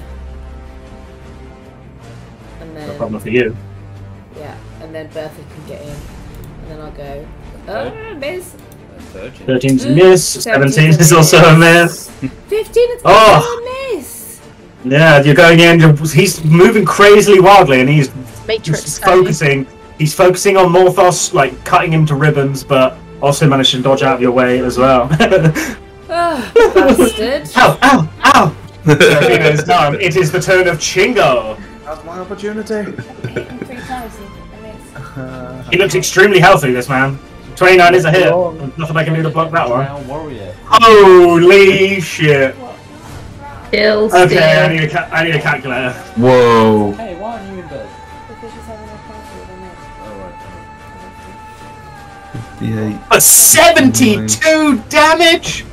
And then... No problem for you. Yeah, and then Bertha can get in. And then I'll go... Oh, miss! 13's a miss. 17 is also a miss. 15 is also a miss! Yeah, you're going in. He's moving crazily wildly, and he's Matrix focusing. He's focusing on Morthos, like cutting him to ribbons, but also managed to dodge out of your way as well. Bastard! Ow! Seraphina's done. It is the turn of Chingo. That's my opportunity. 3,000. He looks extremely healthy, this man. 29 is a hit. Nothing I can do to block that one. Holy shit! Kills. Okay, I need a calculator. Whoa. Hey, why aren't you in bed? Because she's having a party with a mate. 58. But 72 damage!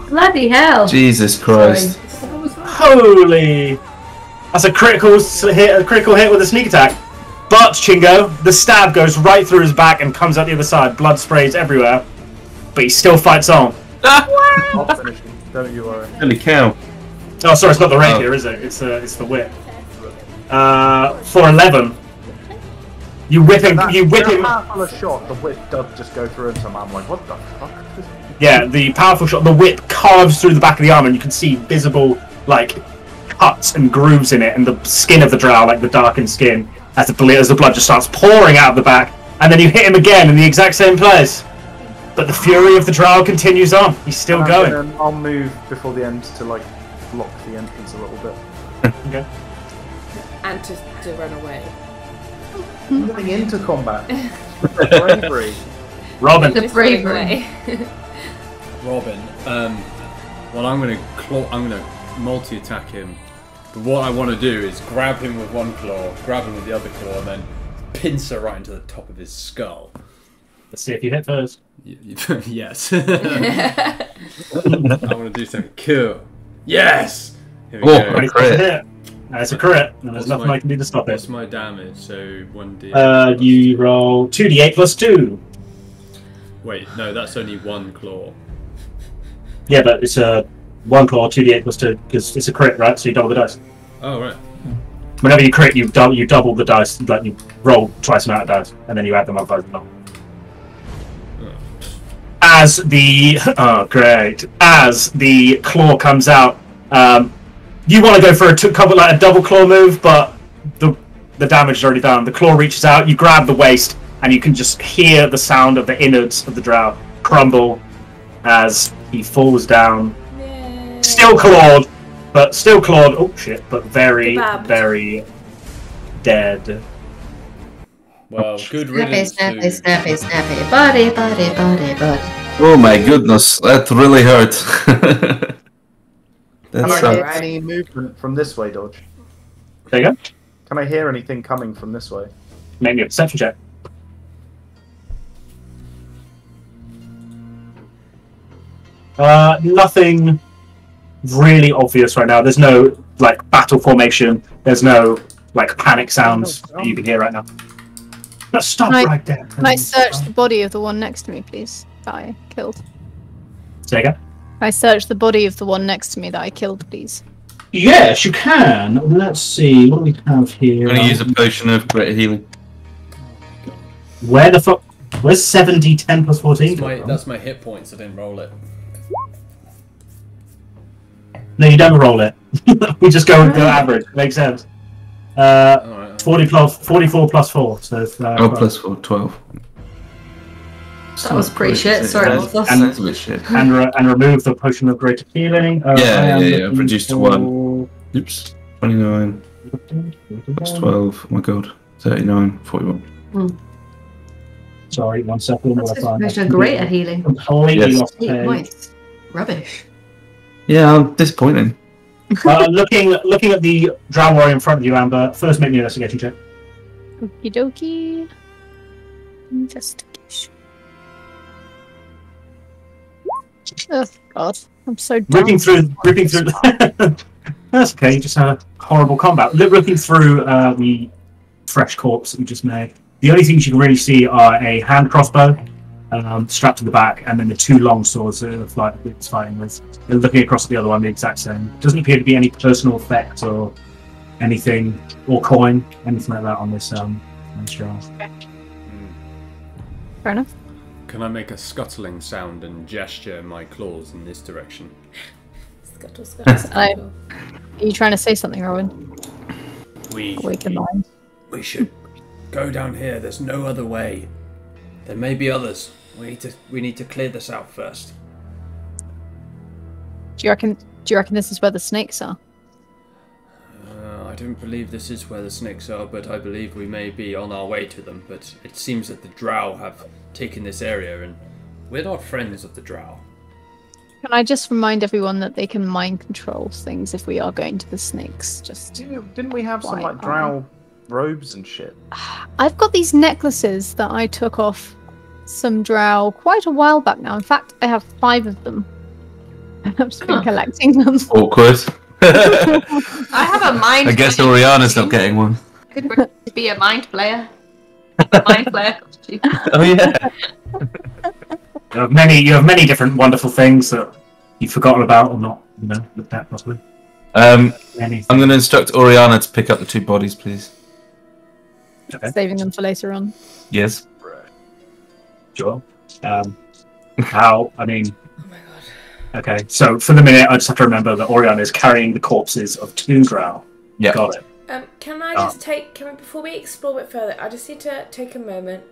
Bloody hell. Jesus Christ. Holy! That's a critical hit with a sneak attack. cuts Chingo. The stab goes right through his back and comes out the other side. Blood sprays everywhere, but he still fights on. I'll finish him. Don't you worry. Holy cow. Oh, sorry, it's not the rapier, is it? It's the whip. For 11. You whip him. You whip him. Powerful a shot. The whip does just go through into him. I'm like, what the fuck? Yeah, the powerful shot. The whip carves through the back of the arm, and you can see visible like cuts and grooves in it, and the skin of the drow, like the darkened skin, as the blood just starts pouring out of the back. And then you hit him again in the exact same place. But the fury of the drow continues on. He's still going. I'll move before the end to like block the entrance a little bit. Okay. And to run away. Moving into combat. Bravery. Robin. The bravery. Robin. Well, I'm gonna multi-attack him. But what I want to do is grab him with one claw, grab him with the other claw, and then pincer right into the top of his skull. Let's see if you hit first. Yes. I want to do something cool. Yes. Here we go. Ready for the hit. That's a crit, and there's nothing I can do to stop What's it. my damage? So 1d. You roll 2d8 plus 2. Wait, no, that's only one claw. Yeah, but it's a 1 claw, 2d8 plus 2, because it's a crit, right? So you double the dice. Oh, right. Whenever you crit, you double the dice, like you roll twice the amount of dice, and then you add them up as well. As the as the claw comes out, you want to go for a double claw move, but the damage is already done. The claw reaches out, you grab the waist, and you can just hear the sound of the innards of the drow crumble as he falls down. Yay. Still clawed. Oh shit! But very, Kebabbed. very dead. Well, good Snappy, riddance snappy, to... snappy, snappy. Body, body, body, body. Oh my goodness, that really hurt. Can That's I hear right. any movement from this way, Dodge? There you go. Can I hear anything coming from this way? Make me a perception check. Nothing really obvious right now. There's no like battle formation. There's no like panic sounds that you can hear right now. No, stop right there. Can I search the body of the one next to me, please? That I killed. Say again? Can I search the body of the one next to me that I killed, please? Yes, you can. Let's see. What do we have here? I'm going to use a potion of greater healing. Where the fuck? Where's 70, 10 plus 14? That's my hit points. I didn't roll it. No, you don't roll it. We just go with the average. Makes sense. Alright. 44 plus 4. So Plus 4, 12. That was pretty shit. Sorry, Morthos. That's a bit shit. and remove the potion of greater healing. Yeah. Reduced to 1. Oops. 29. Plus 12. Oh my god. 39. 41. Sorry, 1 second. What's this potion of greater healing? Completely Yes. lost 8 page. points. Rubbish. Yeah, I'm disappointing. Looking at the drow warrior in front of you, Amber. First, make me an investigation check. Okie dokie. Investigation. Oh god, I'm so dumb. Ripping through. That's okay. You just had a horrible combat. Ripping through the fresh corpse that we just made. The only things you can really see are a hand crossbow strapped to the back, and then the 2 long swords that it's fighting with. And looking across at the other one, the exact same. Doesn't appear to be any personal effect or anything, or coin, anything like that on this drow. Fair enough. Can I make a scuttling sound and gesture my claws in this direction? Scuttle, scuttle, scuttle. Are you trying to say something, Rowan? Awaken mind. We should go down here. There's no other way. There may be others. We need to clear this out first. Do you reckon this is where the snakes are? I don't believe this is where the snakes are, but I believe we may be on our way to them. But it seems that the drow have taken this area, and we're not friends of the drow. Can I just remind everyone that they can mind control things if we are going to the snakes? Didn't we have some Why like drow robes and shit? I've got these necklaces that I took off some drow quite a while back now. In fact, I have 5 of them. I've just been collecting them. Awkward. I have a mind. I guess Oriana's not getting one. Could be a mind player. Mind flare costume. Oh yeah. You have many different wonderful things that you've forgotten about or not, looked at possibly. I'm Many. going to instruct Oriana to pick up the 2 bodies, please. Okay. Saving them for later on. Yes. Sure. How? I mean. Oh my god. Okay. So for the minute, I just have to remember that Oriana is carrying the corpses of 2 drow. Yeah. Got it. Can I just before we explore it further, I just need to take a moment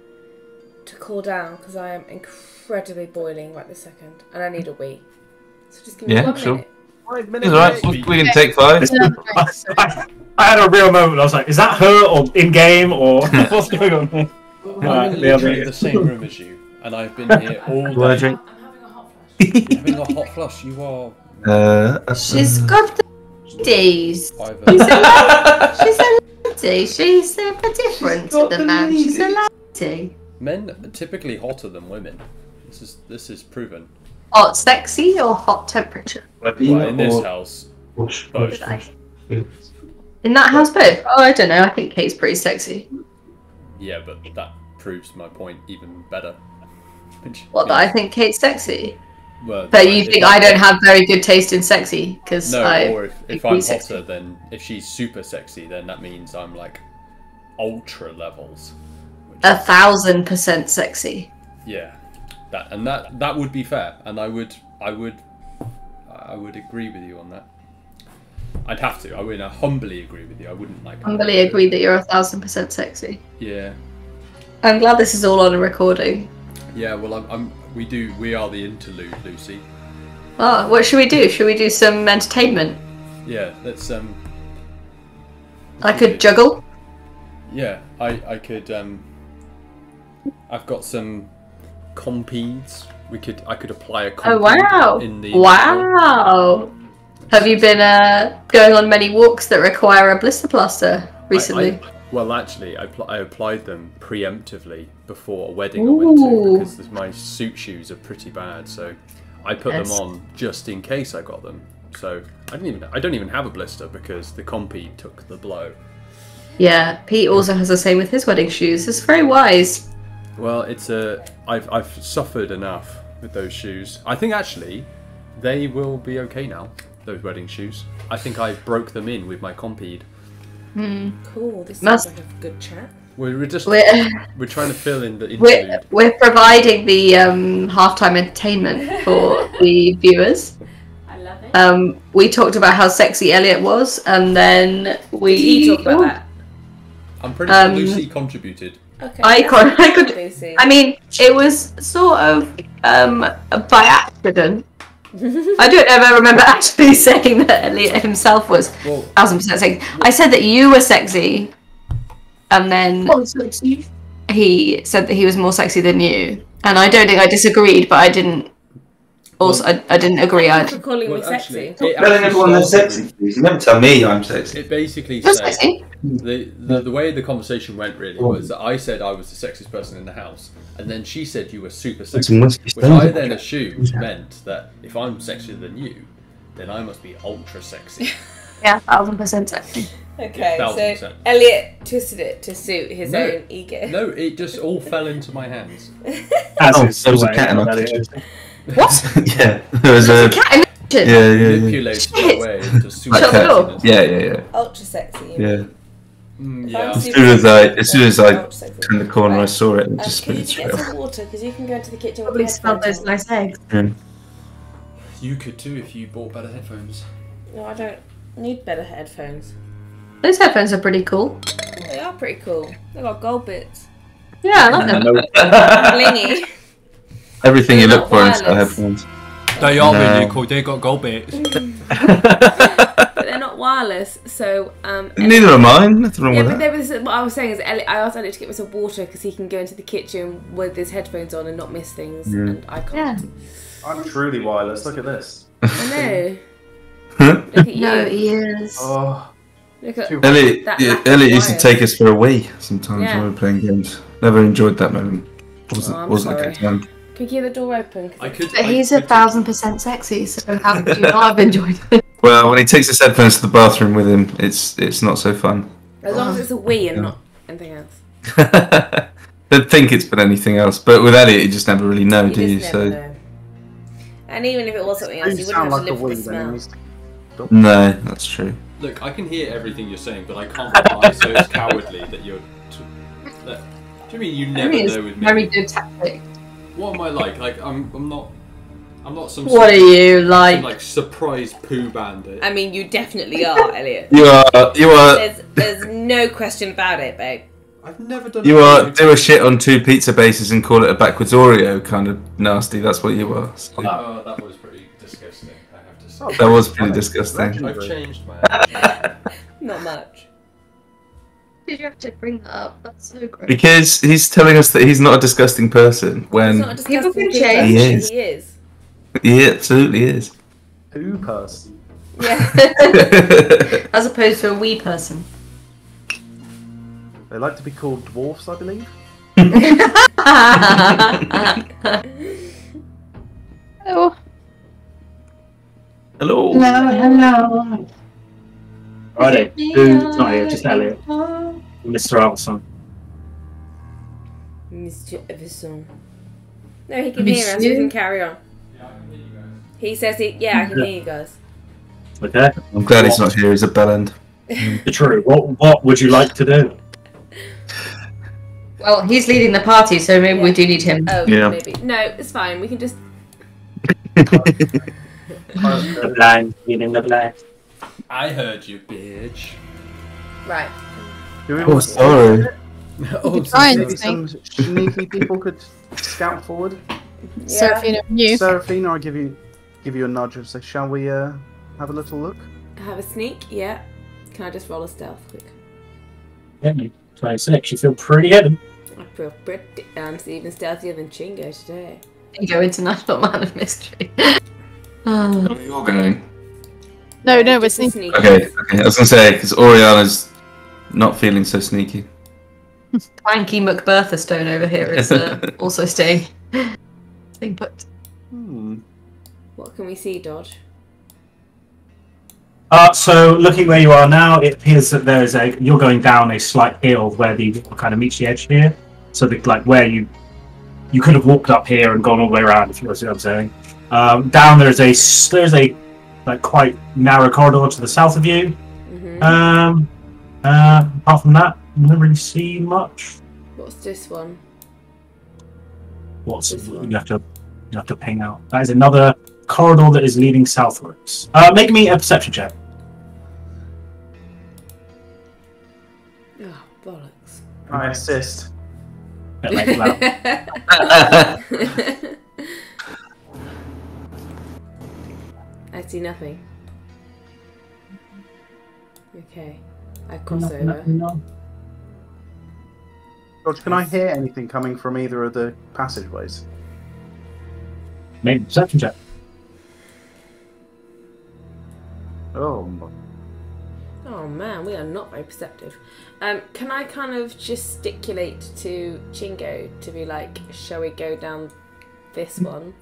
to cool down because I am incredibly boiling right this second, and I need a wee. So just give me 1 sure. minute. 5 minutes. It's alright, we can take 5. I had a real moment. I was like, is that her or in game or what's going on here? I'm in literally the same room as you, and I've been here all day. Drink? I'm having a hot flash. You're having a hot flush. You are. She's got the ladies. I've, She's a lady. She's a bit different to the man. She's a lady. men are typically hotter than women. This is proven. Hot sexy or hot temperature? Well, in this house, both. In that house, both? Oh, I don't know. I think Kate's pretty sexy. Yeah, but that proves my point even better. What, that I think Kate's sexy? Well, But you think I don't have very good taste in sexy? Because no, or if I'm sexy. hotter, then if she's super sexy, then that means I'm like ultra levels. 1,000% sexy. Yeah, that would be fair, and I would agree with you on that. I'd have to. I would humbly agree with you. I wouldn't like. Humbly agree that you're 1,000% sexy. Yeah. I'm glad this is all on a recording. Yeah. Well, we are the interlude, Lucy. Oh, what should we do? Should we do some entertainment? Yeah. Let's I could juggle. Yeah, I could. I've got some compedes. I could apply a compede. Oh wow! In the Wow. Have you been going on many walks that require a blister plaster recently? Well, actually, I applied them preemptively before a wedding I went to because my suit shoes are pretty bad. So I put them on just in case I got them. So I don't even have a blister because the compede took the blow. Yeah, Pete also has the same with his wedding shoes. It's very wise. Well, I've suffered enough with those shoes. I think actually they will be okay now. Those wedding shoes. I think I broke them in with my compede. Cool. This sounds like a good chat. We're trying to fill in the interlude. We're providing the halftime entertainment for the viewers. I love it. We talked about how sexy Elliot was, and then You talk about that. I'm pretty sure Lucy contributed. Okay. I could. Lucy. I mean, it was sort of by accident. I don't ever remember actually saying that Elliot himself was 1,000% sexy. I said that you were sexy, and then he said that he was more sexy than you. And I don't think I disagreed, but I didn't. Also, I didn't agree. Thank you for calling me actually, sexy. Telling everyone they're sexy, please. You never tell me I'm sexy. It basically You're said sexy. the way the conversation went really was that I said I was the sexiest person in the house, and then she said you were super sexy, which I then assumed meant that if I'm sexier than you, then I must be ultra sexy. Yeah, 1,000% sexy. Okay, 1,000%. so Elliot twisted it to suit his own ego. No, it just all fell into my hands. There was a cat in our kitchen. What? Yeah, there was a cat in the kitchen? Yeah. Manipulated my way into super Shut the door. sexiness. Yeah. Ultra sexy. Yeah. Yeah. As soon as I turned the corner, I saw it and it just Can spit you it get straight some water? Because you can go into the kitchen with Probably your smelled headphones those on. nice eggs. off. You could too if you bought better headphones. No, I don't need better headphones. Those headphones are pretty cool. They are pretty cool. They've got gold bits. Yeah, I like them. Blingy. Everything you They're look not for inside wireless. headphones. They are No. really cool. They got gold bits. But they're not wireless, so Neither am I. Nothing wrong yeah, with but that. there was, what I was saying is, I asked Elliot to get me some water because he can go into the kitchen with his headphones on and not miss things, and I can't. Yeah. I'm truly wireless. Look at this. I know. Look at you. No, he is. Oh, Look at Elliot, that lack of Elliot used to wires. take us for a wee sometimes Yeah. when we were playing games. Never enjoyed that moment. I'm Wasn't a sorry. good time. Can you keep the door open? 'Cause I could. But he's 1,000% sexy, so how could you not have enjoyed it? Well, when he takes his headphones to the bathroom with him, it's not so fun. as long as it's a wee and not anything else. They'd think it's been anything else, but with Elliot, you just never really know, You do you? just So never know. And even if it was something else, you wouldn't sound have to like a live with the wee smell. then. no, that's true. Look, I can hear everything you're saying, but I can't reply, so it's cowardly that you're... Do you mean you never know with me? Very good tactic. What am I like? Like, I'm not some What sort are of- you some, like? like, surprise poo bandit. I mean, you definitely are, Elliot. You are. There's no question about it, babe. I've never done You are. anything- Do a shit on 2 pizza bases and call it a backwards Oreo, kind of nasty. That's what you are. So. Oh, that was pretty disgusting, I have to say. That was pretty disgusting. I've changed my attitude. Not much. Did you have to bring that up? That's so great. Because he's telling us that he's not a disgusting person He's when not a People disgusting can change. He is. He is. he absolutely is. Poo person. Yeah. As opposed to a wee person. They like to be called dwarfs, I believe. Oh, Hello. Hello. Righty. Who's not here? Just Elliot. Mr. Alson. Mr. Everson. No, he can hear us. We can carry on. He says he. Yeah, I can hear you guys. Okay. I'm glad he's not here. He's a bellend. True. What would you like to do? Well, he's leading the party, so maybe we do need him. Oh, Yeah. maybe. No, it's fine. We can just. The blind, leading the blind. I heard you, bitch. Right. Do we Oh, want sorry. Oh, try and maybe think. some sneaky people could scout forward? Yeah. Seraphina, you. Seraphina, I give you a nudge and say, shall we have a little look? Have a sneak. Yeah. Can I just roll a stealth quick? Yeah, 26. You feel pretty hidden. I feel pretty. I'm even stealthier than Chingo today. Go International Man of Mystery. Where you're going? No, we're Just a sneaking. sneak. Okay. I was gonna say because Oriana's not feeling so sneaky. Clanky McBertha Stone over here is also staying put. What can we see, Dodge? So looking where you are now, it appears that there is you're going down a slight hill where the kind of meets the edge here. So like where you could have walked up here and gone all the way around, if you see what I'm saying. Down there's a like quite narrow corridor to the south of you. Mm-hmm. Apart from that, you don't really see much. What's this one? What's This one. you have to ping out. That is another corridor that is leading southwards. Make me a perception check. Oh, bollocks. I assist. Bit late, well. I see nothing. Okay. I cross over. No. George, can I hear anything coming from either of the passageways? Make a perception check. Oh, Oh man, we are not very perceptive. Can I kind of gesticulate to Chingo to be like, shall we go down this one?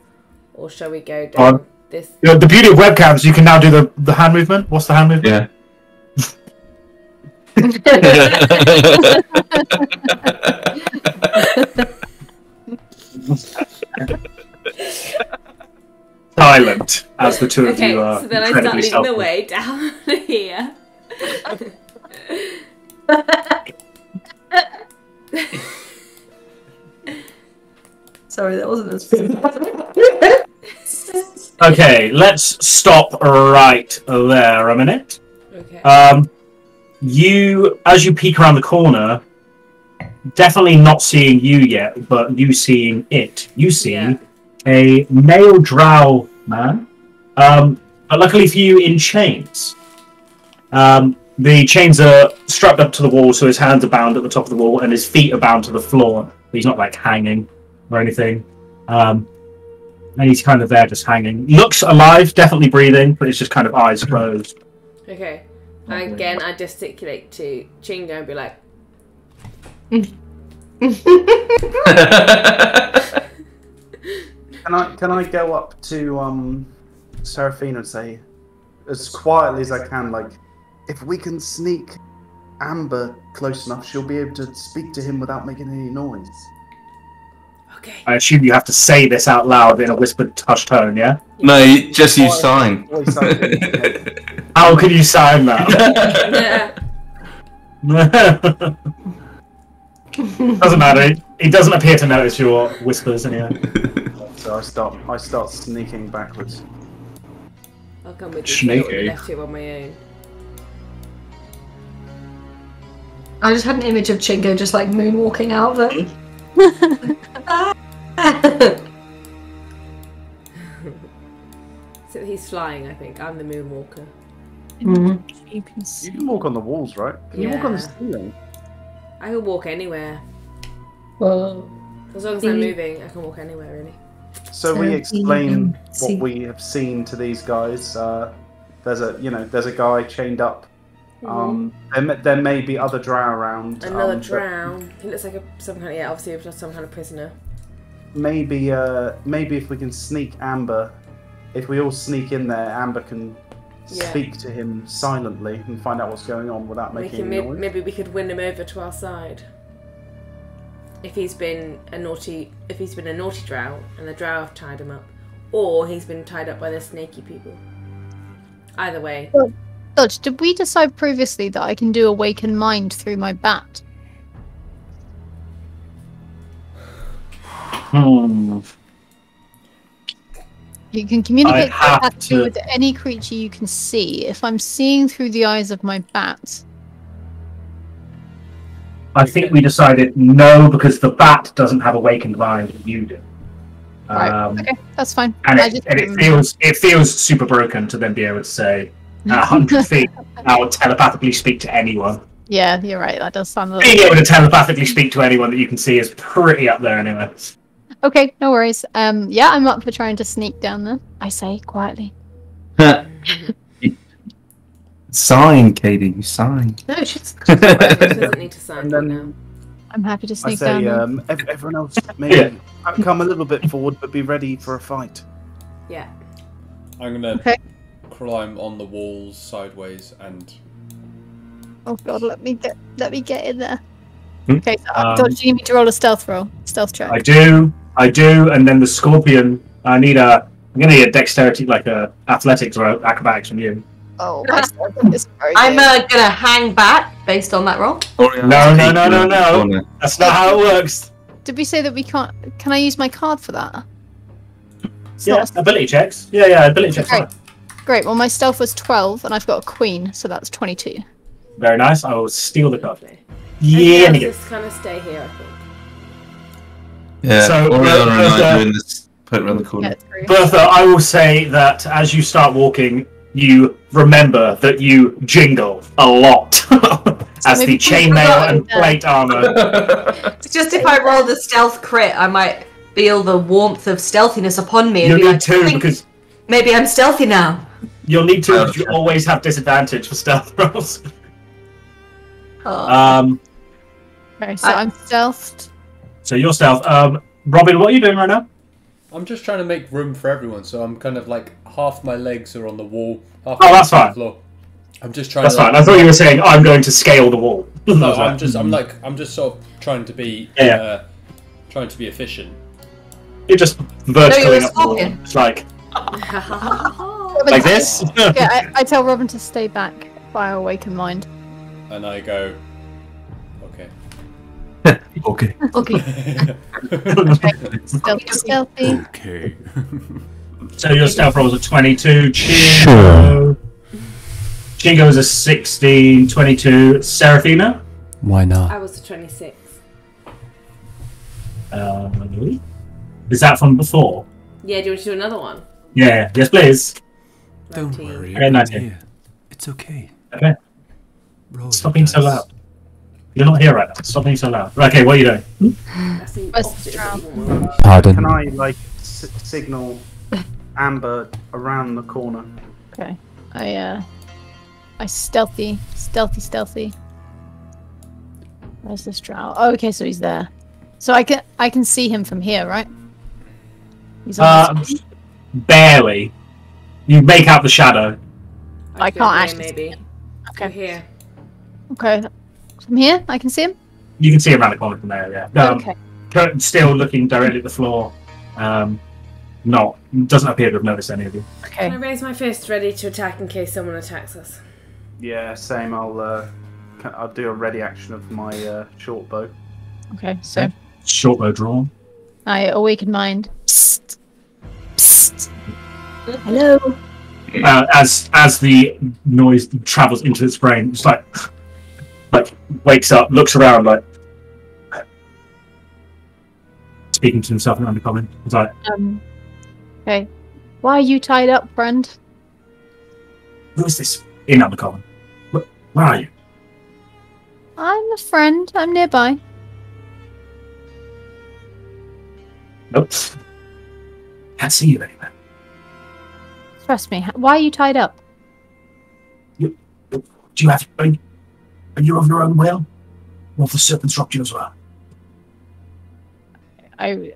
Or shall we go down this? You know, the beauty of webcams, you can now do the hand movement. What's the hand movement? Yeah. Silent as the two of Okay, you are. so then I start incredibly leading the stealthy. way down here. Sorry, that wasn't as Okay, let's stop right there a minute. Okay. As you peek around the corner, definitely not seeing you yet, but you seeing it. You see Yeah. a male drow man, but luckily for you, in chains. The chains are strapped up to the wall, so his hands are bound at the top of the wall, and his feet are bound to the floor. But he's not like hanging or anything. And he's kind of there, just hanging. Looks alive, definitely breathing, but it's just kind of eyes closed. Okay. Again, I gesticulate to Chingo and be like, Can I go up to Seraphina and say, as quietly as I can, like, if we can sneak Amber close enough, she'll be able to speak to him without making any noise. Okay. I assume you have to say this out loud in a whispered, hushed tone, yeah? No, just use sign. How can you sign that? Doesn't matter. He doesn't appear to notice your whispers anyway. So I start sneaking backwards. I'll come with Sneaky. you. Left here on my own. I just had an image of Chingo just like moonwalking out of it. So he's flying, I think. I'm the moonwalker. Mm. You can see. You can walk on the walls, right? Can you walk on the ceiling? I can walk anywhere. Whoa. As long as I'm moving, I can walk anywhere, really. So we explain See. what we have seen to these guys. There's a guy chained up. There may be other drow around. Another drow. He looks like some kind of obviously just some kind of prisoner. Maybe if we can sneak Amber, if we all sneak in there, Amber can speak to him silently and find out what's going on without making any noise. Maybe we could win him over to our side. If he's been a naughty drow and the drow have tied him up, or he's been tied up by the snaky people. Either way. Dodge, did we decide previously that I can do awaken mind through my bat? You can communicate with any creature you can see. If I'm seeing through the eyes of my bat. I think we decided no, because the bat doesn't have awakened mind, you do. Right. Okay, that's fine. And it feels super broken to then be able to say, at 100 feet, I will telepathically speak to anyone. Yeah, you're right. That does sound a little... Being able to telepathically speak to anyone that you can see is pretty up there anyway. Okay, no worries. Yeah, I'm up for trying to sneak down there. I say quietly. Sign, Katie, sign. No, she doesn't need to sign right now. I'm happy to sneak I say, down there. everyone else, maybe come a little bit forward, but be ready for a fight. Yeah. I'm gonna climb on the walls sideways and. Oh god, let me get in there. Okay, so do you need me to roll a stealth check? I do, and then the scorpion. I'm gonna need a dexterity, like a athletics or acrobatics from you. Oh, I'm gonna hang back based on that roll. No. That's not how it works. Did we say that we can't? Can I use my card for that? Ability checks. Yeah, ability checks. Great. Well, my stealth was 12, and I've got a queen, so that's 22. Very nice. I will steal the card. Yeah, just kind of stay here, I think. Yeah. So, Oridan and I are doing this. Put around the corner. Bertha, I will say that as you start walking, you remember that you jingle a lot as the chainmail and plate armor. It's just if I roll the stealth crit, I might feel the warmth of stealthiness upon me. You'll need to, because maybe I'm stealthy now. You'll need to, because you always have disadvantage for stealth rolls. Okay, so I'm stealthed. So you're stealth. Robin, what are you doing right now? I'm just trying to make room for everyone, so I'm kind of like half my legs are on the wall, half that's on fine. the floor. I'm just trying. That's fine. I thought you were saying I'm going to scale the wall. No, I'm just sort of trying to be efficient. You're just vertically up the wall. It's like this. Yeah, I tell Robin to stay back by awaken mind. And I go, okay. Okay. Stealthy. Okay. So your stealth rolls are 22. Chingo. Chingo is a 16. 22. Seraphina. Why not? I was a 26. Is that from before? Yeah, do you want to do another one? Yeah. Yes, please. Don't worry. Okay, 19. It's okay. Okay. Stop being so loud. You're not here right now. Stop being so loud. Okay, what are you doing? Pardon. Can I signal Amber around the corner? Okay. I stealthy. Where's this drow? Oh, okay, so he's there. So I can see him from here, right? He's barely. You make out the shadow. I can't actually. Maybe. Okay. Here. Okay. From here, I can see him. You can see him around the corner from there. Yeah. Okay. still looking directly at the floor. Doesn't appear to have noticed any of you. Okay. Can I raise my fist ready to attack in case someone attacks us? Yeah, same. I'll do a ready action of my short bow. Okay, so Short bow drawn. I awaken mind. Psst. Psst. Hello. As the noise travels into its brain, it's like wakes up, looks around, like speaking to himself in undercommon. It's like, Okay. Why are you tied up, friend? who is this in undercommon? Where are you? I'm a friend. I'm nearby. Nope. Can't see you anywhere. Trust me. Why are you tied up? Do you have? Are you of your own will? Or the serpents dropped you as well? I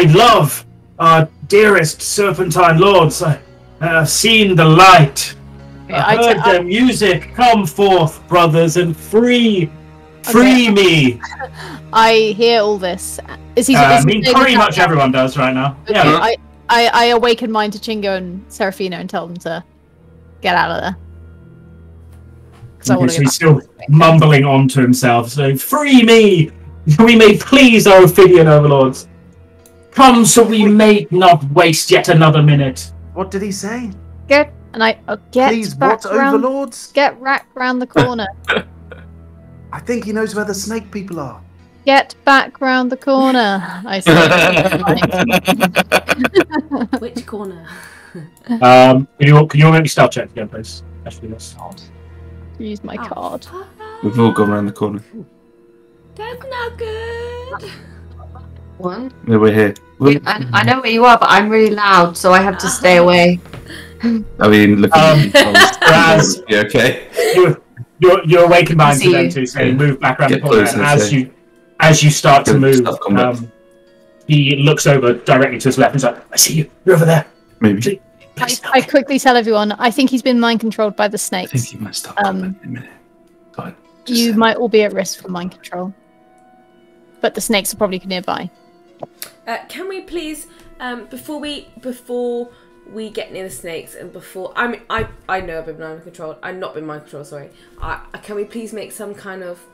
love our dearest serpentine lords. I have seen the light. I heard their music. Come forth, brothers, and free me. I hear all this. Pretty much everyone does right now. Okay, Yeah. I awaken mine to Chingo and Seraphina and tell them to get out of there. Okay, so he's still mumbling on to himself. So, free me! We may please our Ophidian overlords. Come, so we may not waste yet another minute. What did he say? Get Please, back what round, overlords? Get back round the corner. I think he knows where the snake people are. Get back round the corner. I said. Which corner? Can you all make me stealth check again, please? Actually, that's hard. Use my card. We've all gone around the corner. That's not good. One. Yeah, we're here. I know where you are, but I'm really loud, so I have to stay away. I mean, look at you okay? You're awakened mind to them too, so you move back around the corner, and as you start to move, he looks over directly to his left and he's like, I see you, you're over there. Maybe. I quickly tell everyone, I think he's been mind controlled by the snakes. I think he might start combat in a minute. Fine. You might all be at risk for mind control. But the snakes are probably nearby. Can we please, before we get near the snakes and before I know I've been mind controlled. I've not been mind controlled. Sorry. Can we please make some kind of?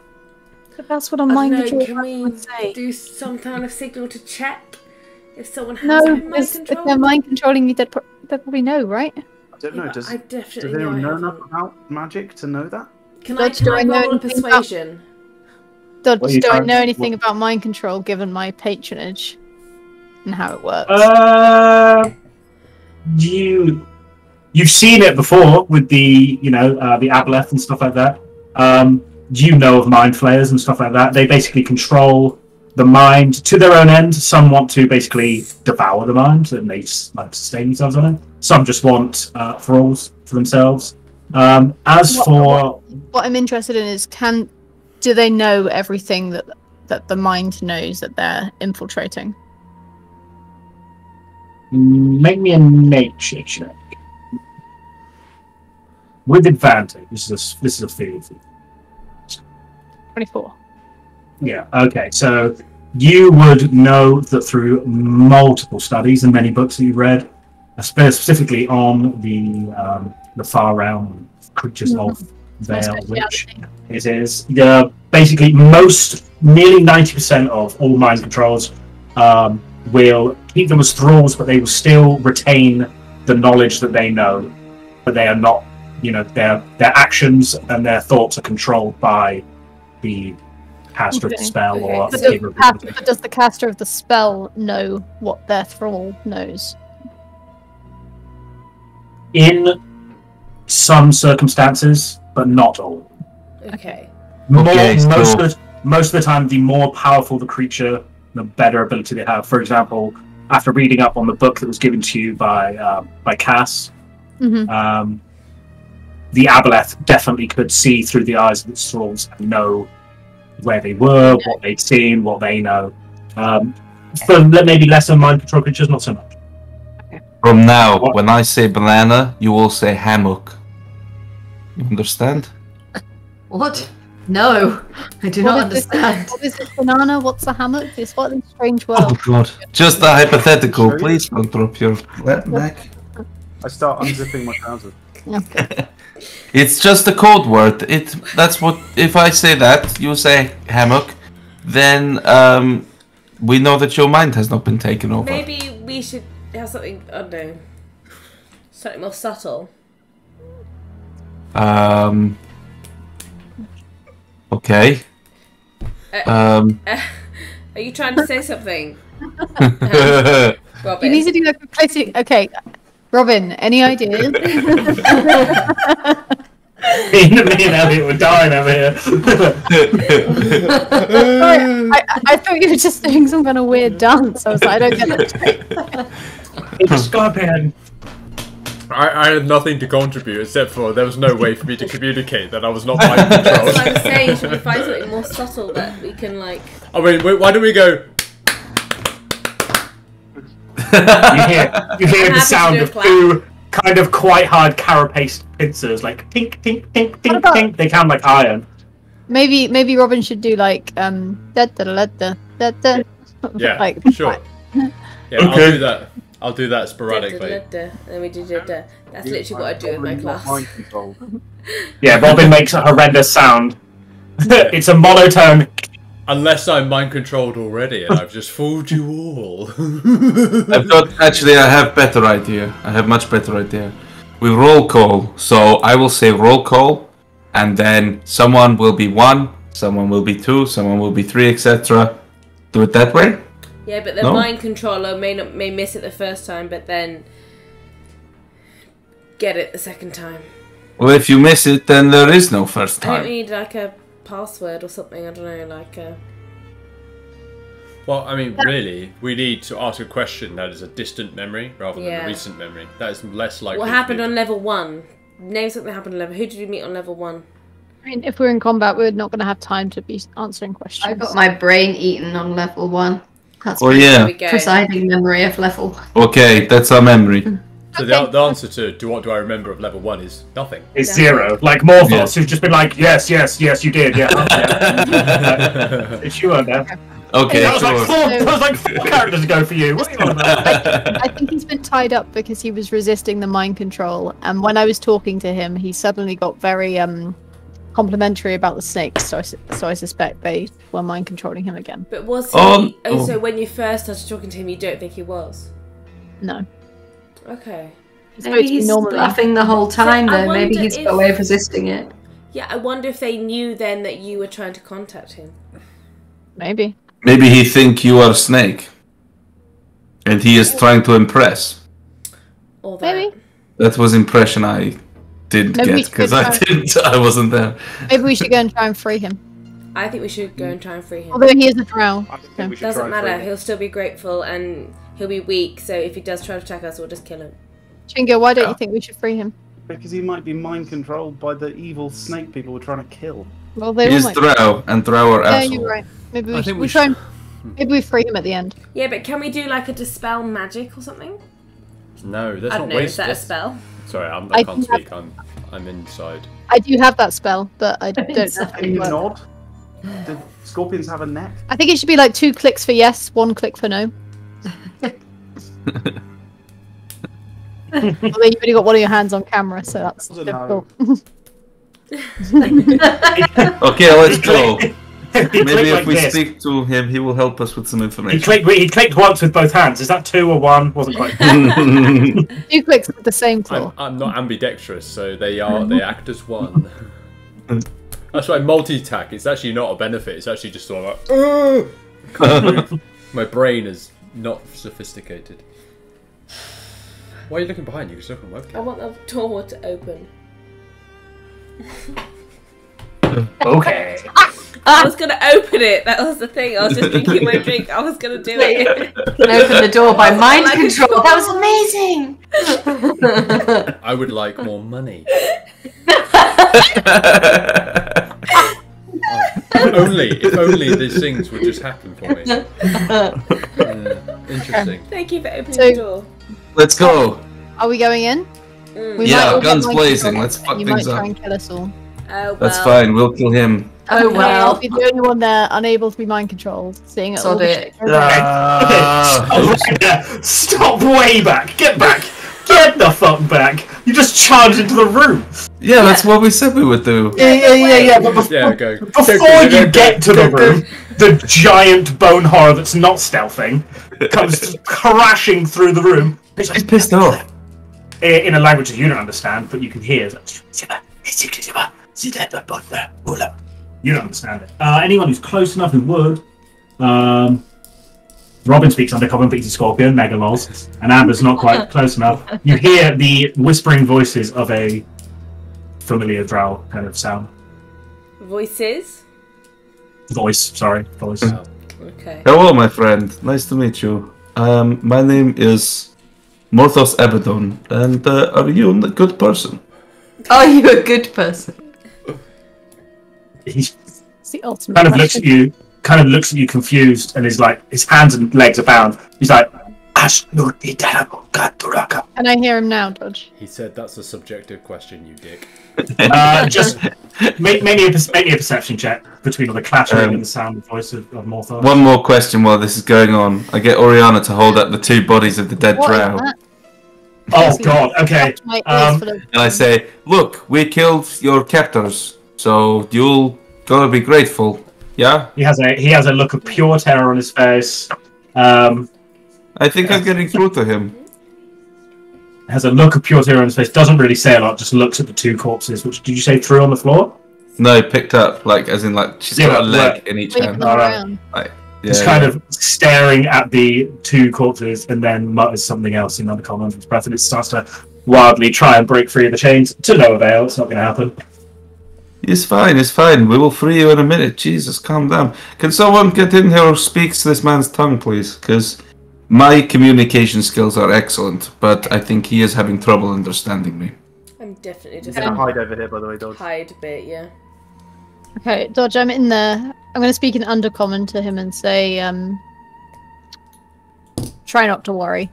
But that's what a mind control Can we would say. do some kind of signal to check if someone has No, been mind if controlled? they're mind controlling you, they'd probably know, right? I don't know. I definitely does anyone know know enough about magic to know that? Can I roll a persuasion? Dodge, do I know anything about mind control given my patronage and how it works? You've seen it before with the the Aboleth and stuff like that. You know of mind flayers and stuff like that. They basically control the mind to their own end. Some want to basically devour the mind and they just like sustain themselves on it. Some just want thralls for themselves. What I'm interested in is do they know everything that the mind knows that they're infiltrating? Make me a nature check with advantage. This is a field. 24. Yeah. Okay. So you would know that through multiple studies and many books that you've read, specifically on the far realm creatures of Vale, which it is basically nearly 90% of all mind controls will keep them as thralls, but they will still retain the knowledge that they know, but they are not. Their actions and their thoughts are controlled by the caster of the spell. But does the caster of the spell know what their thrall knows? In some circumstances, but not all. Okay. Most of the time, the more powerful the creature, the better ability they have. For example, after reading up on the book that was given to you by Cass, the Aboleth definitely could see through the eyes of its thralls and know where they were, what they'd seen, what they know. For maybe lesser mind control creatures, not so much. From now, when I say banana, you all say hammock. You understand? What? No, I do not understand. What is this banana? What's a hammock? It's what a strange Oh world. god. Just a hypothetical. Please don't drop your neck. I start unzipping my trousers. Okay. It's just a code word. That's what. If I say that, you say hammock, then we know that your mind has not been taken over. Maybe we should have something. I don't know. Something more subtle. Okay. Are you trying to say something? Robin. You need to do like a classic. Okay, Robin. Any ideas? Me and Elliot were dying over here. Sorry, I thought you were just doing some kind of weird dance. I was like, I don't get it. It's Scorpion. I had nothing to contribute except for there was no way for me to communicate that I was not mind controlled. That's what I'm saying. Should we find something more subtle that we can like? I mean, why don't we go? You hear the sound of two kind of quite hard carapace pincers, like tink, tink, tink, tink, tink. They sound like iron. Maybe Robin should do like da da da da da da. Yeah, like, sure. Yeah, Okay. I'll do that. I'll do that sporadically. And then we do da. That's literally what I do in my class. Mind control. Yeah, Robin makes a horrendous sound. It's a monotone. Unless I'm mind controlled already and I've just fooled you all. I have better idea. I have much better idea. We roll call, so I will say roll call, and then someone will be 1, someone will be 2, someone will be 3, etc. Do it that way? Yeah, but the mind controller may miss it the first time, but then get it the second time. Well, if you miss it, then there is no first I don't time. need like a password or something. I don't know, like a. Well, I mean, really, we need to ask a question that is a distant memory rather than a recent memory. That is less likely. What happened on level 1? Name something that happened on level. Who did you meet on level 1? I mean, if we're in combat, we're not going to have time to be answering questions. I got my brain eaten on level 1. That's Oh yeah. presiding memory of level 1. Okay, that's our memory. So the answer to what do I remember of level 1 is nothing. It's 0. Like Morthos, who's just been like, yes, you did, yeah. It's you on there. Okay, That sure. was like 4 characters ago for you. What are you on about? I think he's been tied up because he was resisting the mind control, and when I was talking to him, he suddenly got very complimentary about the snakes. So I suspect they were mind controlling him again. But was he? So when you first started talking to him, you don't think he was? No. Okay. Maybe he's laughing the whole time, So I though. Maybe wonder he's if- got away with resisting it. Yeah, I wonder if they knew then that you were trying to contact him. Maybe. Maybe he think you are a snake. And he is trying to impress. Or that. Maybe. That was impression I didn't Maybe we get, because should I wasn't there. Maybe we should go and try and free him. I think we should go and try and free him. Although he is a drow. I think we should Doesn't try and matter. free him. He'll still be grateful and he'll be weak. So if he does try to attack us, we'll just kill him. Chingo, why don't you think we should free him? Because he might be mind controlled by the evil snake people we're trying to kill. Well, they all He's might. drow, and drow are Yeah, assholes. you're right. Maybe I we think should. we Try should- and, maybe we free him at the end. Yeah, but can we do like a dispel magic or something? No, that's I not don't know. Is that a wasted. spell? Sorry, I I can't do have- speak. I'm inside. I do have that spell, but I don't know if Can it you works. nod? Do scorpions have a neck? I think it should be like 2 clicks for yes, 1 click for no. Although you've only got one of your hands on camera, so that's Doesn't difficult. Okay, let's go. He Maybe clicked if like we this. speak to him, he will help us with some He information. clicked once with both hands. Is that 2 or 1? Wasn't quite. 2 clicks with the same claw. I'm not ambidextrous, so they act as one. That's why multi-tack. It's actually not a benefit. It's actually just sort of like, my brain is not sophisticated. Why are you looking behind you? You're looking I webcam. want the door to open. Okay. I was gonna open it. That was the thing. I was just drinking my drink. I was gonna do it. Can open the door by mind Like control. control. That was amazing. I would like more money. If only these things would just happen for me. Interesting. Thank you for opening So- the door. Let's go. Are we going in? We Yeah, might all get guns mind blazing, control, let's and fuck you things might try up. and kill us all. Oh, well. That's fine. We'll kill him. Oh wow. I'll be the only one there, unable to be mind controlled, seeing it all. Sod it. Okay. Stop way back. Get back. Get the fuck back. You just charged into the room. Yeah, that's what we said we would do. Yeah. But before you get to the room, the giant bone horror that's not stealthing comes crashing through the room. He's pissed off. In a language that you don't understand, but you can hear. You don't understand it. Anyone who's close enough who would. Robin speaks Undercommon, but he's a scorpion, mega lols, and Amber's not quite close enough. You hear the whispering voices of a familiar drow kind of sound. Voice. Oh, Okay. Hello, my friend. Nice to meet you. My name is Morthos Abaddon, and are you a good person? Are you a good person? He It's the ultimate. kind of looks at you, confused, and is like, his hands and legs are bound. He's like, Can I hear him now, Dodge? He said that's a subjective question, you dick. just make me a perception check between all the clattering and the sound and voice of Morthos. One more question while this is going on. I get Oriana to hold up the 2 bodies of the dead What is drow. that? Oh god, okay. My ears full of- And I say, look, we killed your captors, so you'll gotta be grateful. Yeah? He has a look of pure terror on his face. I think I'm getting through to him. Has a look of pure terror on his face. Doesn't really say a lot. Just looks at the 2 corpses. Which did you say threw on the floor? No, picked up, like, as in, like, she's got a leg in each Waving hand. them around. Just kind of staring at the 2 corpses and then mutters something else in Undercommon under his breath, and it starts to wildly try and break free of the chains. To no avail. It's not going to happen. It's fine, it's fine. We will free you in a minute. Jesus, calm down. Can someone get in here who speaks this man's tongue, please? Because my communication skills are excellent, but I think he is having trouble understanding me. I'm definitely just Gonna hide over here, by the way, Dodge. hide a bit, yeah. Okay, Dodge, I'm in there. I'm going to speak in Undercommon to him and say, try not to worry.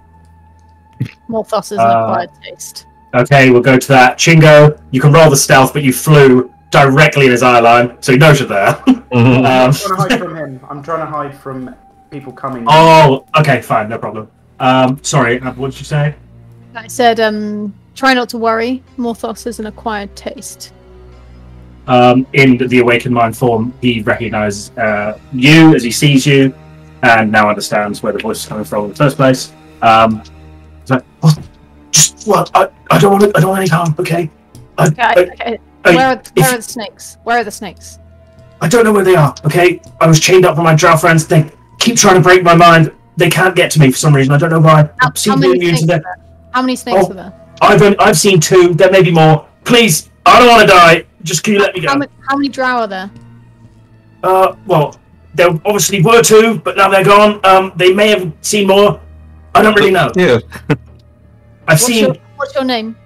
Morthos is an acquired taste. Okay, we'll go to that. Chingo, you can roll the stealth, but you flew directly in his eye line, so he knows you're there. I'm trying to hide from him. I'm trying to hide from people coming. Oh, okay, fine, no problem. Sorry, what did you say? I said, try not to worry. Morthos is an acquired taste. In the Awakened Mind form, he recognises you as he sees you, and now understands where the voice is coming from in the first place. He's like, oh, just what? I don't want any harm. Okay. Okay. Where are the snakes? Where are the snakes? I don't know where they are. Okay. I was chained up with my drow friends. They keep trying to break my mind. They can't get to me for some reason. I don't know why. How many snakes are there? I've seen 2. There may be more. Please, I don't want to die. Just can you let me go? How many drow are there? Well, there obviously were 2, but now they're gone. They may have seen more. I don't really know. Yeah. I've seen. What's your name?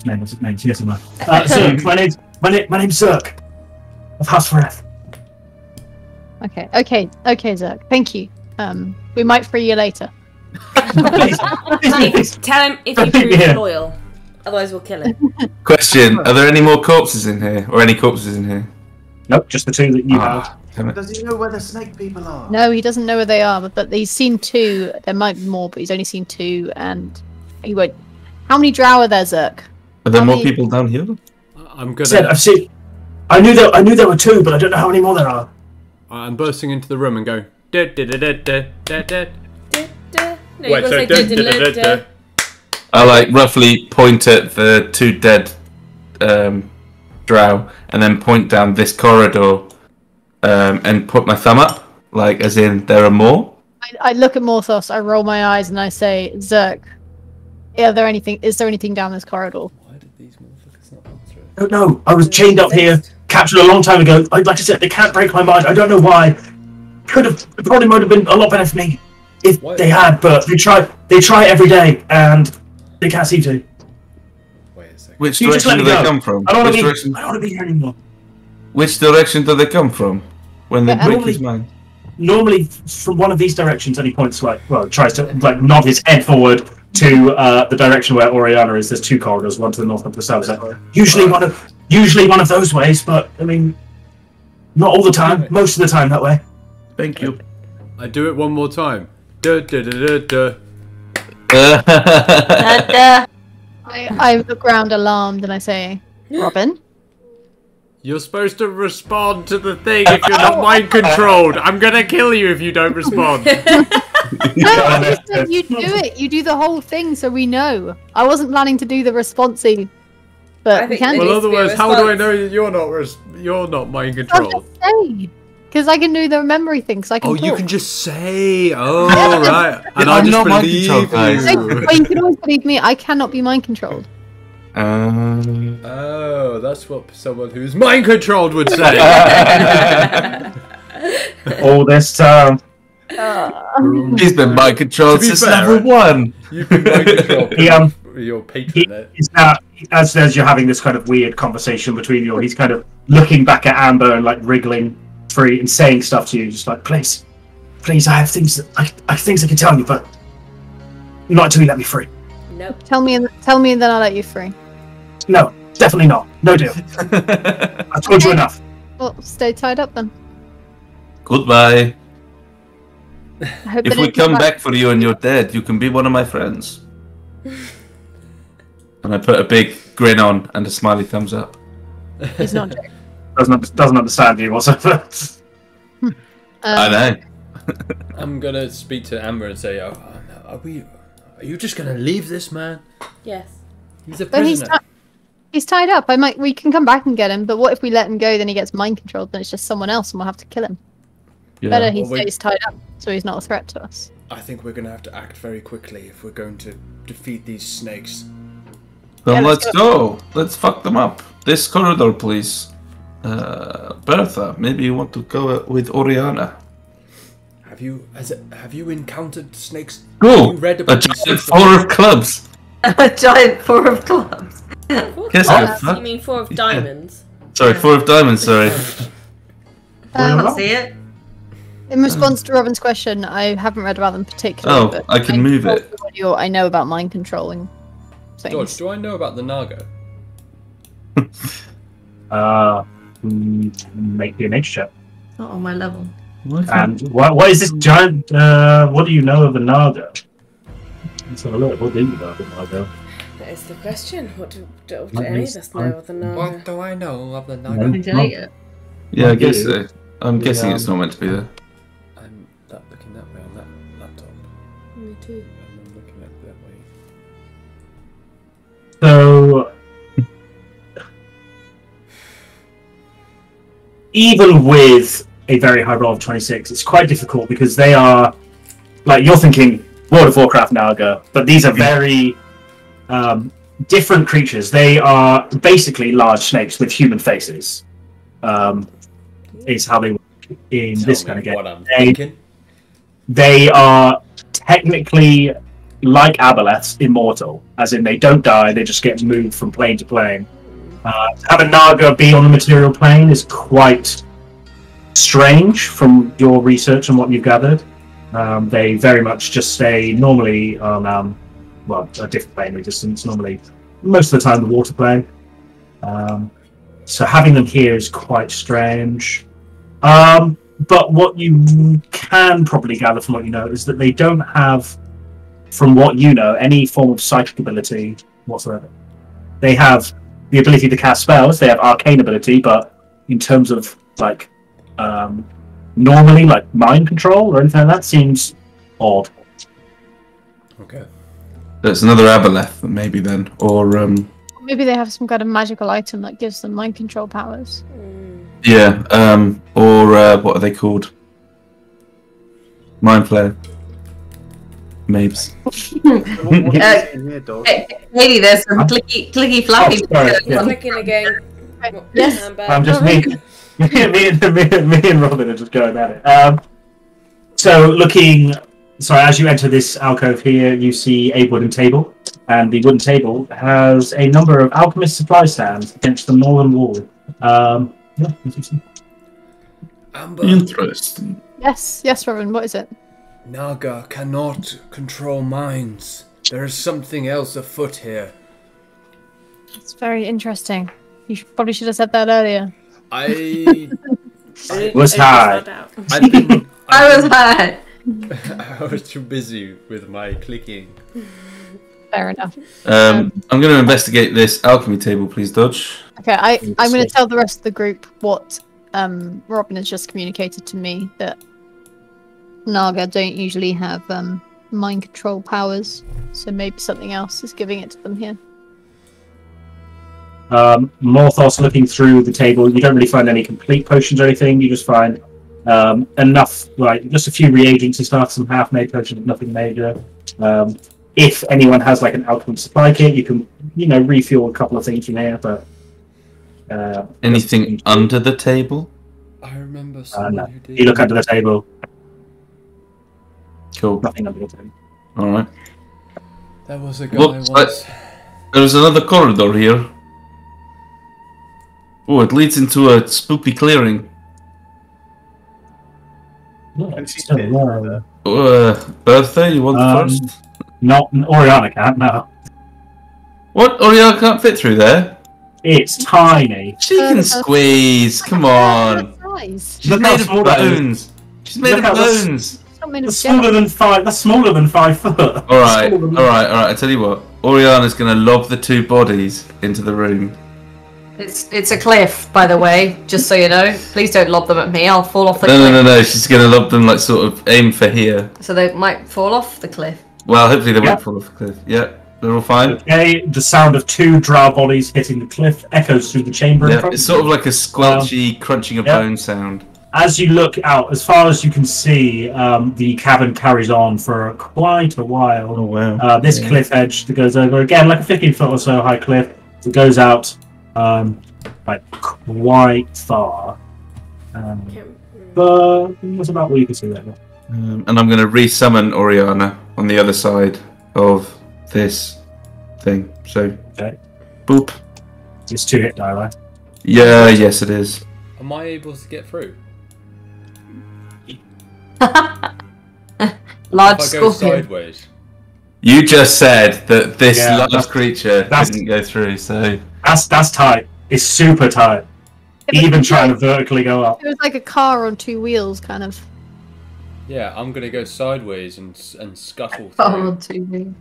What's his name? Yes, Zerk. My name's Zerk of Hasfareth. Okay, Zerk. Thank you. We might free you later. Please. Tell him if you prove loyal. Otherwise we'll kill him. Question, are there any more corpses in here? Or any corpses in here? Nope, just the 2 that you have. Damn it. Does he know where the snake people are? No, he doesn't know where they are, but he's seen 2. There might be more, but he's only seen 2, and he won't. How many drow are there, Zerk? Are there more people down here? I'm gonna. I've seen. I knew there were 2, but I don't know how many more there are. I'm bursting into the room and going. Dead. No, you're gonna say da. I like roughly point at the 2 dead drow and then point down this corridor and put my thumb up, like as in there are more. I look at Morthos, I roll my eyes, and I say, Zerk, is there anything down this corridor? Why did these motherfuckers not answer it? I don't know. I was chained up here, captured a long time ago. Like I said, they can't break my mind. I don't know why. It probably might have been a lot better for me if they had, but they try every day, and they can't seem to. Wait a second. Which So you just direction let do me they go. come from? I don't Which want direction, to be here anymore. which direction do they come from? When they break normally- his mind? Normally, from one of these directions, and he points tries to nod his head forward to the direction where Oriana is. There's 2 corridors, one to the north and to the south. Usually usually one of those ways, but I mean, not all the time. Most of the time that way. Thank you. I do it one more time. Duh, duh, duh, duh, duh. I look round alarmed and I say, Robin? You're supposed to respond to the thing if you're not mind controlled. I'm gonna kill you if you don't respond. No, I just said you do it. You do the whole thing so we know. I wasn't planning to do the responsey, but we can do Well, it. otherwise, how do I know you're not mind controlled? Because I can do the memory thing, so I can Oh, talk. you can just say. Oh, right. And I'm I just not mind believe controlled, guys. you. Well, you can always believe me. I cannot be mind controlled. Oh, that's what someone who's mind controlled would say. All this time. He's been mind controlled since level 1. You've been mind controlled. Your patron. He's now, as you're having this kind of weird conversation between you, he's kind of looking back at Amber and like wriggling free and saying stuff to you, just like, please, I have things that I things I can tell you, but not until you let me free. Nope. Tell me, and then I'll let you free. No, definitely not. No deal. I've told you enough. Well, stay tied up then. Goodbye. I hope If they we don't come come back for you and you're dead, you can be one of my friends. And I put a big grin on and a smiley thumbs up. He's not joking. Doesn't understand you whatsoever. I know. I'm gonna speak to Amber and say, "Oh, are you just gonna leave this man? Yes. He's a But prisoner." he's tied up. We can come back and get him, but what if we let him go, then he gets mind controlled, then it's just someone else and we'll have to kill him. Yeah. Better he Well, stays tied up, so he's not a threat to us. I think we're gonna have to act very quickly if we're going to defeat these snakes. Then Yeah, let's let's go. Let's fuck them up. This corridor, please. Bertha, maybe you want to go with Oriana. Have you encountered snakes? Go! Have you read A about these giant snakes? 4 of clubs. A giant 4 of clubs. Guess You mean 4 of diamonds? Sorry, 4 of diamonds, sorry. Can't see it. In response to Robin's question, I haven't read about them particularly. Oh, but I can move it. I know about mind controlling things. George, do I know about the Naga? Make the nature check. Not on my level. And what is this giant? What do you know of the Naga? Let's have a look. What do you know of the Naga? That is the question. What do any of us know of the Naga? What do I know of the I Naga? can delete it. Yeah, I guess so. I'm guessing it's not meant to be there. I'm looking that way on that laptop. Me too. And I'm looking at that way. So, even with a very high roll of 26, it's quite difficult because they are, like, you're thinking World of Warcraft Naga, but these are very different creatures. They are basically large snakes with human faces. Is how they work in this kind of game. What I'm thinking. They are technically like aboleths, immortal, as in they don't die, they just get moved from plane to plane. To have a Naga be on the material plane is quite strange from your research and what you've gathered. They very much just stay normally on a different planetary distance, normally most of the time the water plane. So having them here is quite strange. But what you can probably gather from what you know is that they don't have, from what you know, any form of psychic ability whatsoever. They have the ability to cast spells, they have arcane ability, but in terms of like normally like mind control or anything like that seems odd. Okay. There's another aboleth, maybe then, or Maybe they have some kind of magical item that gives them mind control powers. yeah, or what are they called? Mind flare. Mabes. Maybe there's some clicky flappy. Yeah. Clicking again. Yes. I'm just me and Robin are just going at it. So looking, as you enter this alcove here, you see a wooden table, and the wooden table has a number of alchemist supply stands against the northern wall. Yeah, as you see. Amber, Interesting. Yes, Robin, what is it? Naga cannot control minds. There is something else afoot here. It's very interesting. You probably should have said that earlier. I was high. I was high. I was too busy with my clicking. Fair enough. I'm going to investigate this alchemy table, please, Dodge. Okay, I'm going to tell the rest of the group what Robin has just communicated to me, that Naga don't usually have mind control powers, so maybe something else is giving it to them here. Morthos looking through the table, you don't really find any complete potions or anything, you just find enough, like just a few reagents and stuff, some half-made potions, nothing major. If anyone has like an alchemy supply kit, you can, refuel a couple of things from here, but... anything under the table? I remember someone no. who did. You look under the table. Cool. Nothing under the table. Alright. There was a guy Looks once. There's another corridor here. Oh, it leads into a spooky clearing. And she's been there. Bertha, you want first? Not Oriana can't, no. What? Oriana can't fit through there? It's tiny. She can squeeze, come on. Nice. She's Look made how of small that is. bones. She's made Look of how this- bones. It's not made of That's smaller gel. than 5. That's smaller than 5 foot. Alright, I tell you what. Oriana's gonna lob the two bodies into the room. It's a cliff, by the way, just so you know. Please don't lob them at me, I'll fall off the cliff. No, she's gonna lob them, like, sort of aim for here. So they might fall off the cliff. Well, hopefully they Yeah. won't fall off the cliff. Yeah, they're all fine. Okay, the sound of 2 drow bodies hitting the cliff echoes through the chamber. in Yeah, front it's of sort of you. like a squelchy, crunching of Yeah. bone sound. As you look out, as far as you can see, the cavern carries on for quite a while. Oh, wow. This cliff edge that goes over, again, like a 15-foot or so high cliff, that goes out like quite far. But that's about what you can see there. And I'm going to re-summon Oriana on the other side of this thing. So, Okay. boop. It's 2 hit die, right? Yeah, yes it is. Am I able to get through? Large If I go scorpion. sideways. You just said that this Yeah, large creature that's- didn't go through, so... That's tight. It's super tight. Even trying to vertically go up. It was like a car on 2 wheels, kind of. Yeah, I'm gonna go sideways and scuttle Oh, through. TV.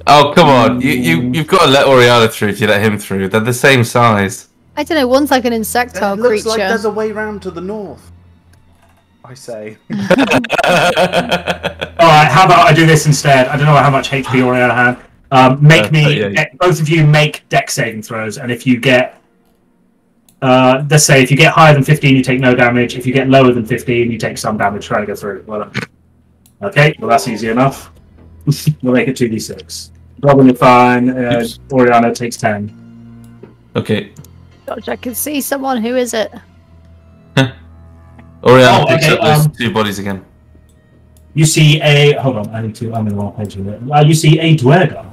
Oh, come on. You've got to let Oriana through if you let him through. They're the same size. I don't know, one's like an insectile It looks creature. like there's a way round to the north. I say. Alright, how about I do this instead? I don't know how much HP Oriana had. Both of you make dex saving throws, and if you get, let's say if you get higher than 15, you take no damage. If you get lower than 15, you take some damage trying to go through. Well, okay, well that's easy enough. We'll make it 2d6. Robin, you're fine. Oriana takes 10. Okay. Gosh, I can see someone. Who is it? Oriana Oh, picks okay, up those two bodies again. You see a... Hold on, I'm in the wrong page of it. You see a Dwerga.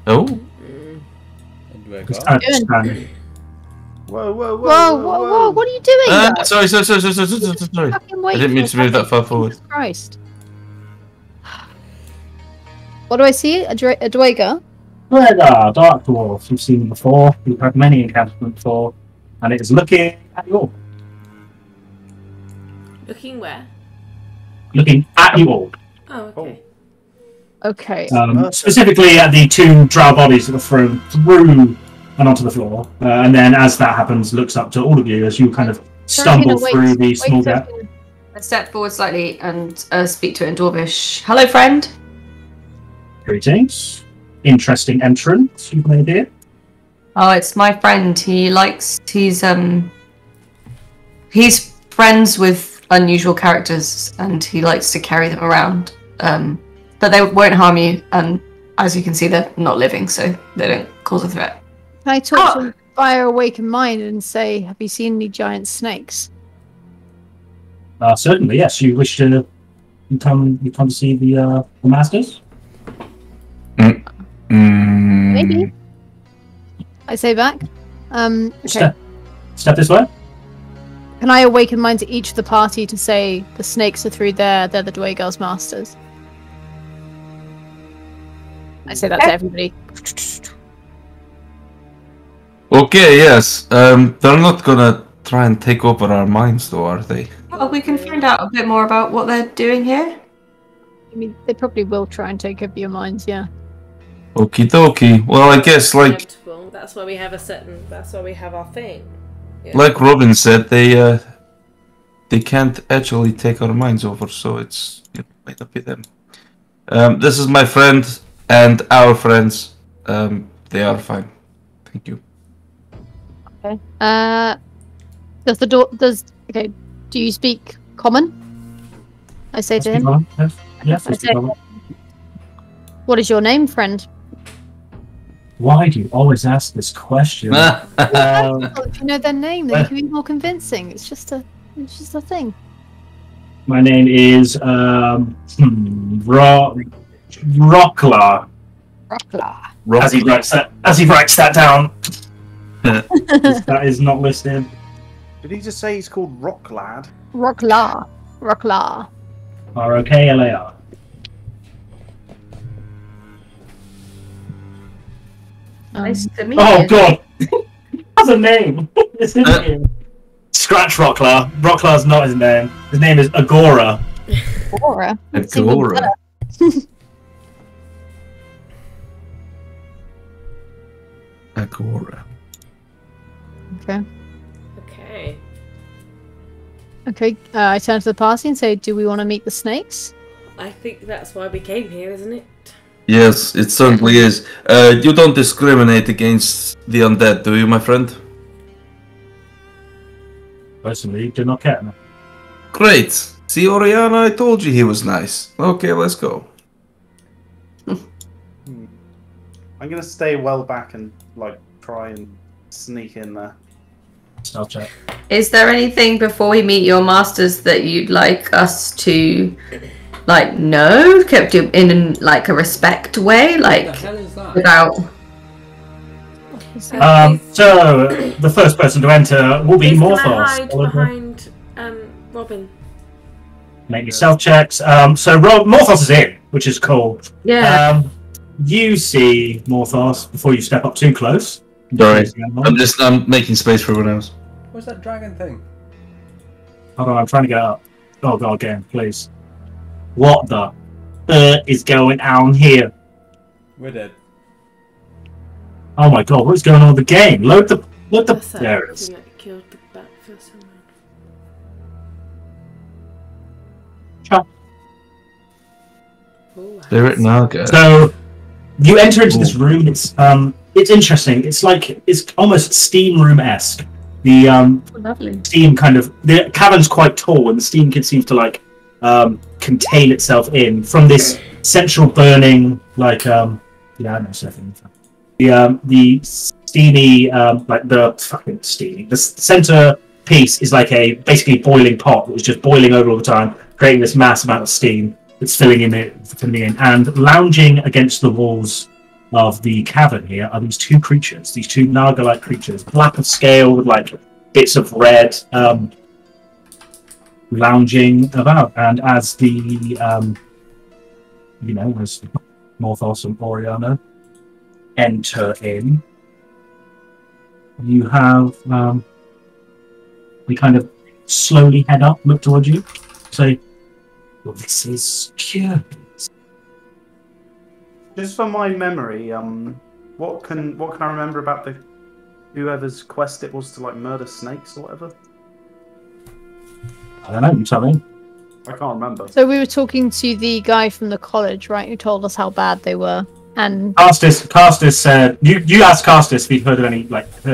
Oh? And where It's go? kind of standing. Whoa, whoa, whoa, Whoa! What are you doing? guys? Sorry. Fucking wait I didn't mean for to move that second. far forward. Jesus Christ. What do I see? A Dwerga? Dwerga, Dark Dwarf. You've seen before. You've had many encounters before. And it is looking at you all. Looking where? Looking at you all. Oh, okay. Okay. Specifically at the 2 drow bodies that were thrown through and onto the floor. And then as that happens, looks up to all of you as you kind of stumble Seraphina, through the small gap. Seraphina. I step forward slightly and speak to it in Dwarvish. Hello, friend. Greetings. Interesting entrance, you've made here. Oh, it's my friend. He's friends with unusual characters, and he likes to carry them around. But they won't harm you, and as you can see, they're not living, so they don't cause a threat. Can I talk to Fire Awakened Mind and say, have you seen any giant snakes? Certainly, yes. You wish to come to see the masters? Maybe. I say back. Okay. Step this way. Can I awaken mind to each of the party to say the snakes are through there, they're the Dwerga's masters? I say that to everybody. Okay, yes. They're not gonna try and take over our minds, though, are they? Well, we can find out a bit more about what they're doing here. I mean, they probably will try and take over your minds, yeah. Okie dokie. Well, I guess, like... Inevitable. That's why we have that's why we have our thing. Yeah. Like Robin said, they can't actually take our minds over, so it might not be them. This is my friend and our friends. They are fine. Thank you. Okay. Okay, do you speak common? I say to him. Yes, I say, what is your name, friend? Why do you always ask this question? Well, if you know their name, then you can be more convincing. It's just a thing. My name is Rocklar. Rocklar. As he writes that down. That is not listed. Did he just say he's called Rock Lad? Rocklar. Rocklar. Roklar. Nice to meet Oh you. god! That's a name! It's his name. Scratch Rocklar. Rocklar's not his name. His name is Agora. Agora. Agora. Agora. Okay. Okay. Okay. I turn to the party and say, "Do we want to meet the snakes?" I think that's why we came here, isn't it? Yes, it certainly is. You don't discriminate against the undead, do you, my friend? Personally, do not care. Great. See, Oriana, I told you he was nice. Okay, let's go. I'm gonna stay well back and try and sneak in there. I'll check. Is there anything before we meet your masters that you'd like us to know? Kept in a respect way? What the hell is that? Without So the first person to enter will be Who's gonna Morthos. hide behind Robin? Make yourself checks. So Morthos is in, which is cool. yeah. You see Morthos before you step up too close. Sorry. I'm making space for everyone else. What's that dragon thing? Hold on, I'm trying to get up. Oh god, game, please. What the is going on here? We're dead. Oh my god, what is going on with the game? Load the That's that there it is. thing that killed the bat first time round. Chop. Ooh, Spirit Naga. So you enter into this room. It's interesting. It's almost steam room-esque. The Lovely. steam the cavern's quite tall, and the steam seems to contain itself in from this central burning I know something. The steamy the center piece is like a basically boiling pot that was just boiling over all the time, creating this mass amount of steam that's filling in, and lounging against the walls of the cavern here are these two creatures, these two Naga-like creatures, black of scale with bits of red, lounging about. And as the as Morthos and Oriana enter in, you have we kind of slowly head up, look towards you, say, "Well, this is secure." Just for my memory, what can I remember about whoever's quest it was to murder snakes or whatever? I don't know, you tell me. I can't remember. So we were talking to the guy from the college, right? Who told us how bad they were, and Castus said you asked Castus if he'd heard of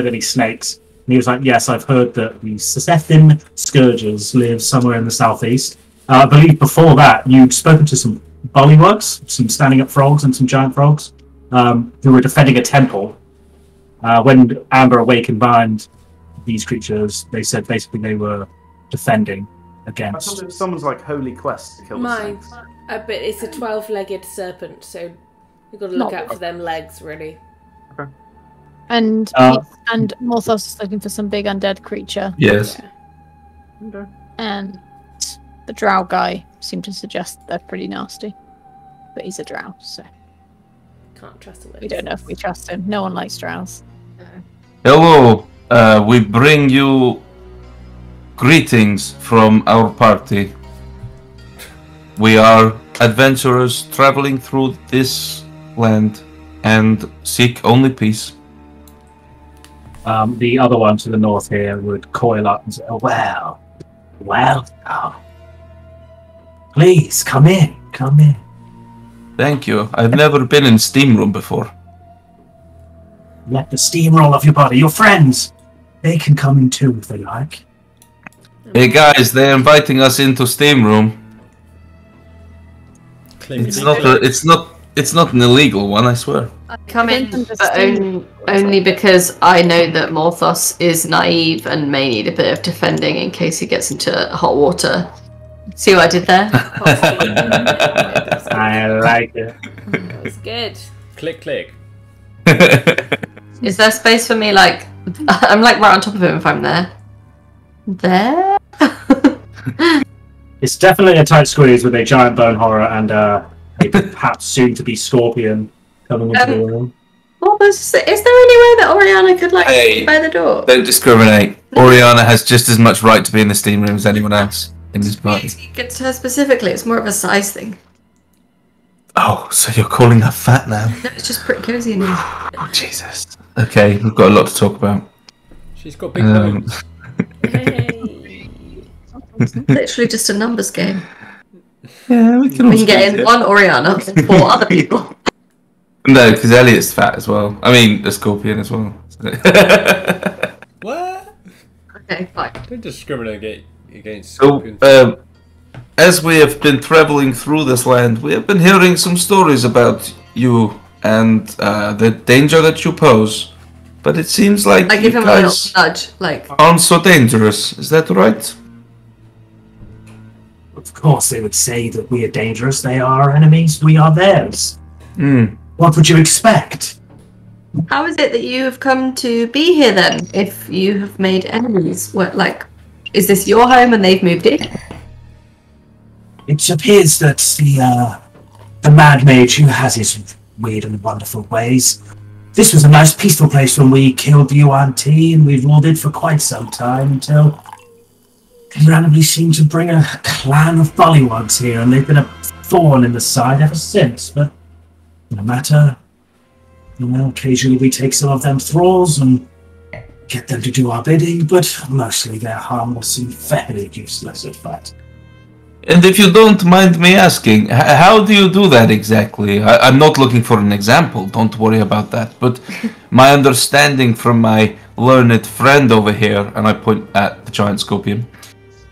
any snakes, and he was like, "Yes, I've heard that the Seraphina scourgers live somewhere in the southeast." I believe before that you'd spoken to some bullywugs, some standing up frogs and some giant frogs, who were defending a temple. When Amber awakened behind these creatures, they said basically they were defending I against. thought it was someone's holy quest to kill the Mine. snakes. But it's a 12-legged serpent, so you've got to look out for them legs, really. and Morthos is looking for some big undead creature, Yes. Yeah. Okay. and the drow guy seemed to suggest they're pretty nasty, but he's a drow, so Can't trust a we don't know if we trust him. No one likes drows. Hello, we bring you greetings from our party. We are adventurers traveling through this land and seek only peace. The other one to the north here would coil up and say, oh, well, please, come in. Thank you. I've never been in steam room before. Let the steam roll off your body. Your friends, they can come in too if they like. Hey guys, they're inviting us into steam room. It's not an illegal one, I swear. I come in, but only because I know that Morthos is naive and may need a bit of defending in case he gets into hot water. See what I did there? I like it. That was good. Click. Is there space for me, like... I'm like right on top of him if I'm there. There? It's definitely a tight squeeze with a giant bone horror and a perhaps soon-to-be scorpion coming into the room. Well, is there any way that Oriana could, like, Hey, by the door? Don't discriminate. Oriana has just as much right to be in the steam room as anyone else in this party. It's her specifically, it's more of a size thing. Oh, so you're calling her fat now? No, it's just pretty cozy in here. Oh, Jesus. Okay, we've got a lot to talk about. She's got big bones. Hey. It's literally just a numbers game. Yeah, we can get in one Oriana and 4 other people. No, because Elliot's fat as well. I mean, the scorpion as well. What? Okay, fine. Don't discriminate against So, scorpions. as we have been traveling through this land, we have been hearing some stories about you and the danger that you pose. But it seems like I give you him a little guys nudge, like... aren't so dangerous. Is that right? Of course, they would say that we are dangerous. They are our enemies. We are theirs. What would you expect? How is it that you have come to be here then, if you have made enemies? What, like, is this your home and they've moved in? It appears that the Mad Mage, who has his weird and wonderful ways, this was a nice peaceful place when we killed the UNT, and we ruled it for quite some time until they randomly seemed to bring a clan of Bullywugs here, and they've been a thorn in the side ever since. But no matter, occasionally we take some of them thralls and get them to do our bidding, but mostly they're harmless and fairly useless, in fact. And if you don't mind me asking, how do you do that exactly? I'm not looking for an example, don't worry about that. But my understanding from my learned friend over here, and I point at the giant scorpion,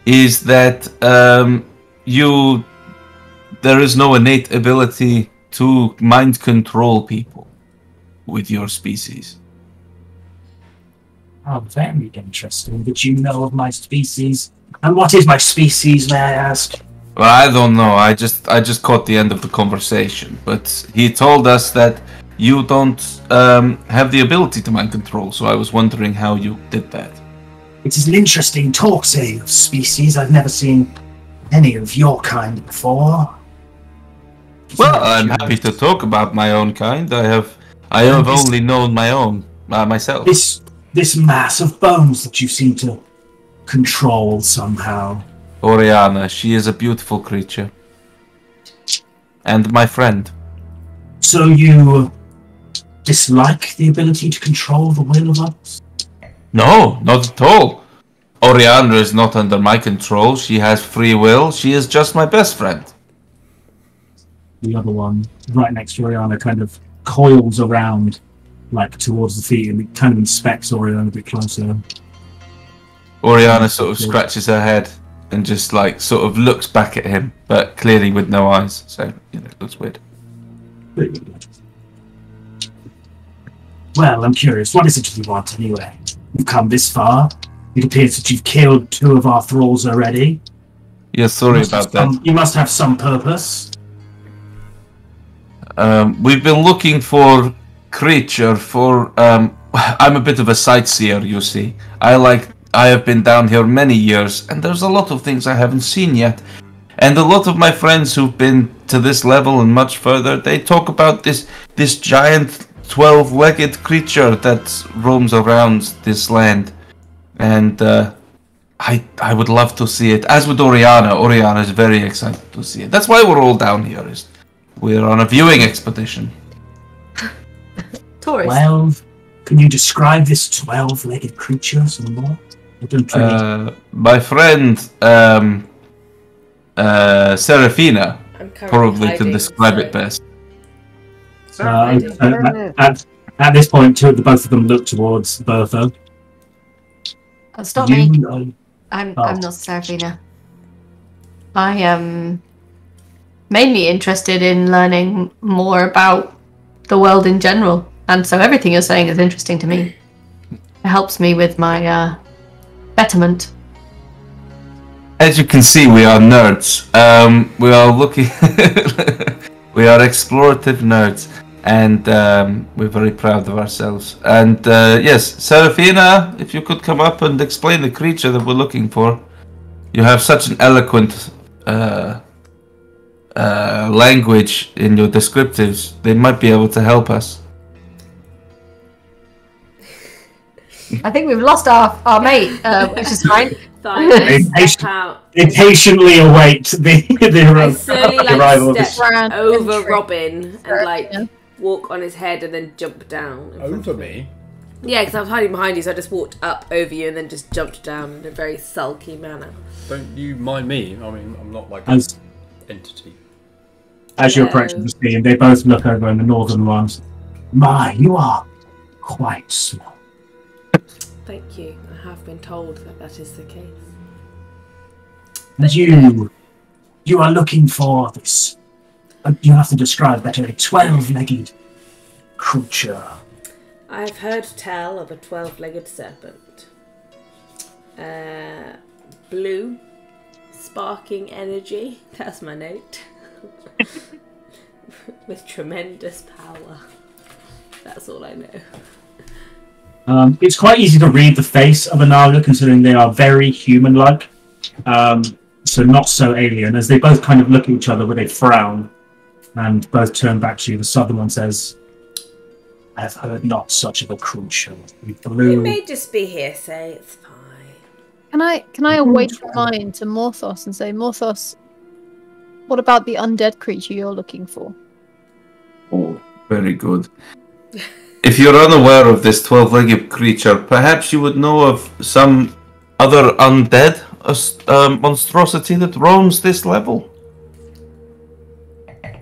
is that there is no innate ability to mind control people with your species. Oh, very interesting that you know of my species. And what is my species, may I ask? Well, I don't know. I just caught the end of the conversation. But he told us that you don't have the ability to mind control, so I was wondering how you did that. It is an interesting talk, saying of species. I've never seen any of your kind before. Well, I'm happy to talk about my own kind. I have only known my own myself. This mass of bones that you seem to control somehow. Oriana, she is a beautiful creature. And my friend. So you dislike the ability to control the will of others? No, not at all. Oriana is not under my control. She has free will. She is just my best friend. The other one, right next to Oriana, kind of coils around, like towards the feet, and it kind of inspects Oriana a bit closer. Oriana sort of scratches her head and just like sort of looks back at him, but clearly with no eyes. So, it looks weird. Well, I'm curious. What is it you want anyway? You've come this far. It appears that you've killed 2 of our thralls already. Yeah, sorry about that. You must have some purpose. We've been looking for creature for... I'm a bit of a sightseer, you see. I have been down here many years, and there's a lot of things I haven't seen yet. And a lot of my friends who've been to this level and much further, they talk about this giant 12-legged creature that roams around this land, and I would love to see it. As with Oriana, Oriana is very excited to see it. That's why we're all down here. We're on a viewing expedition. Tourist. 12. Can you describe this 12-legged creature some more? I don't really... My friend Seraphina probably can describe it best. At this point, both of them look towards Bertha. Stop me. I'm not Seraphina. I am mainly interested in learning more about the world in general, and so everything you're saying is interesting to me. It helps me with my betterment. As you can see, we are nerds. We are looking. We are explorative nerds, and we're very proud of ourselves. And yes, Seraphina, if you could come up and explain the creature that we're looking for. You have such an eloquent language in your descriptives. They might be able to help us. I think we've lost our mate, which is fine. They patiently await the arrival of step over Robin and walk on his head and then jump down. Over me? Yeah, because I was hiding behind you, so I just walked up over you and then just jumped down in a very sulky manner. Don't you mind me? I mean, I'm not like an entity. As you approach the scene, they both look over in the northern ones. My, you are quite small. Thank you. I have been told that is the case. And you are looking for this. You have to describe better a 12-legged creature. I've heard tell of a 12-legged serpent. Blue, sparking energy. That's my note. With tremendous power. That's all I know. It's quite easy to read the face of a Naga, considering they are very human-like. So not so alien, as they both kind of look at each other with a frown, and both turn back to you. The southern one says, I have heard not such of a creature. It may just be hearsay, it's fine. Can I awaken mine to Morthos and say, Morthos, what about the undead creature you're looking for? Oh, very good. If you're unaware of this 12-legged creature, perhaps you would know of some other undead monstrosity that roams this level?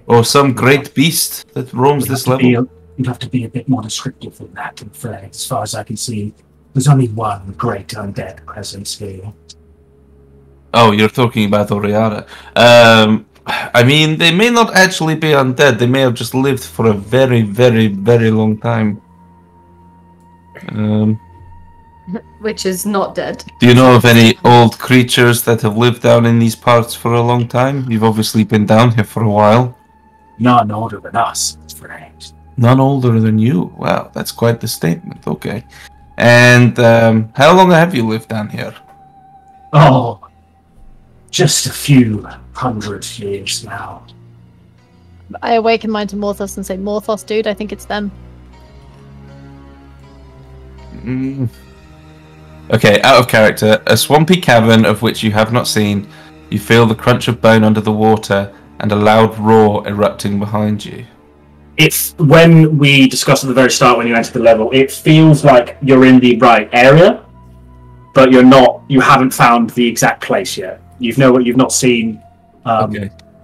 Or some great beast that roams this level? You'd have to be a bit more descriptive than that, I'm afraid. As far as I can see, there's only one great undead presence here. Oh, you're talking about Oriana. I mean, they may not actually be undead. They may have just lived for a very, very, very long time. Which is not dead. Do you know of any old creatures that have lived down in these parts for a long time? You've obviously been down here for a while. None older than us, friends. None older than you? Wow, that's quite the statement. Okay. And how long have you lived down here? Oh, just a few hundred years now. I awaken mine to Morthos and say, Morthos, dude, I think it's them. Okay, out of character. A swampy cavern of which you have not seen. You feel the crunch of bone under the water and a loud roar erupting behind you. It's when we discussed at the very start when you enter the level, it feels like you're in the right area, but you haven't found the exact place yet. You've not seen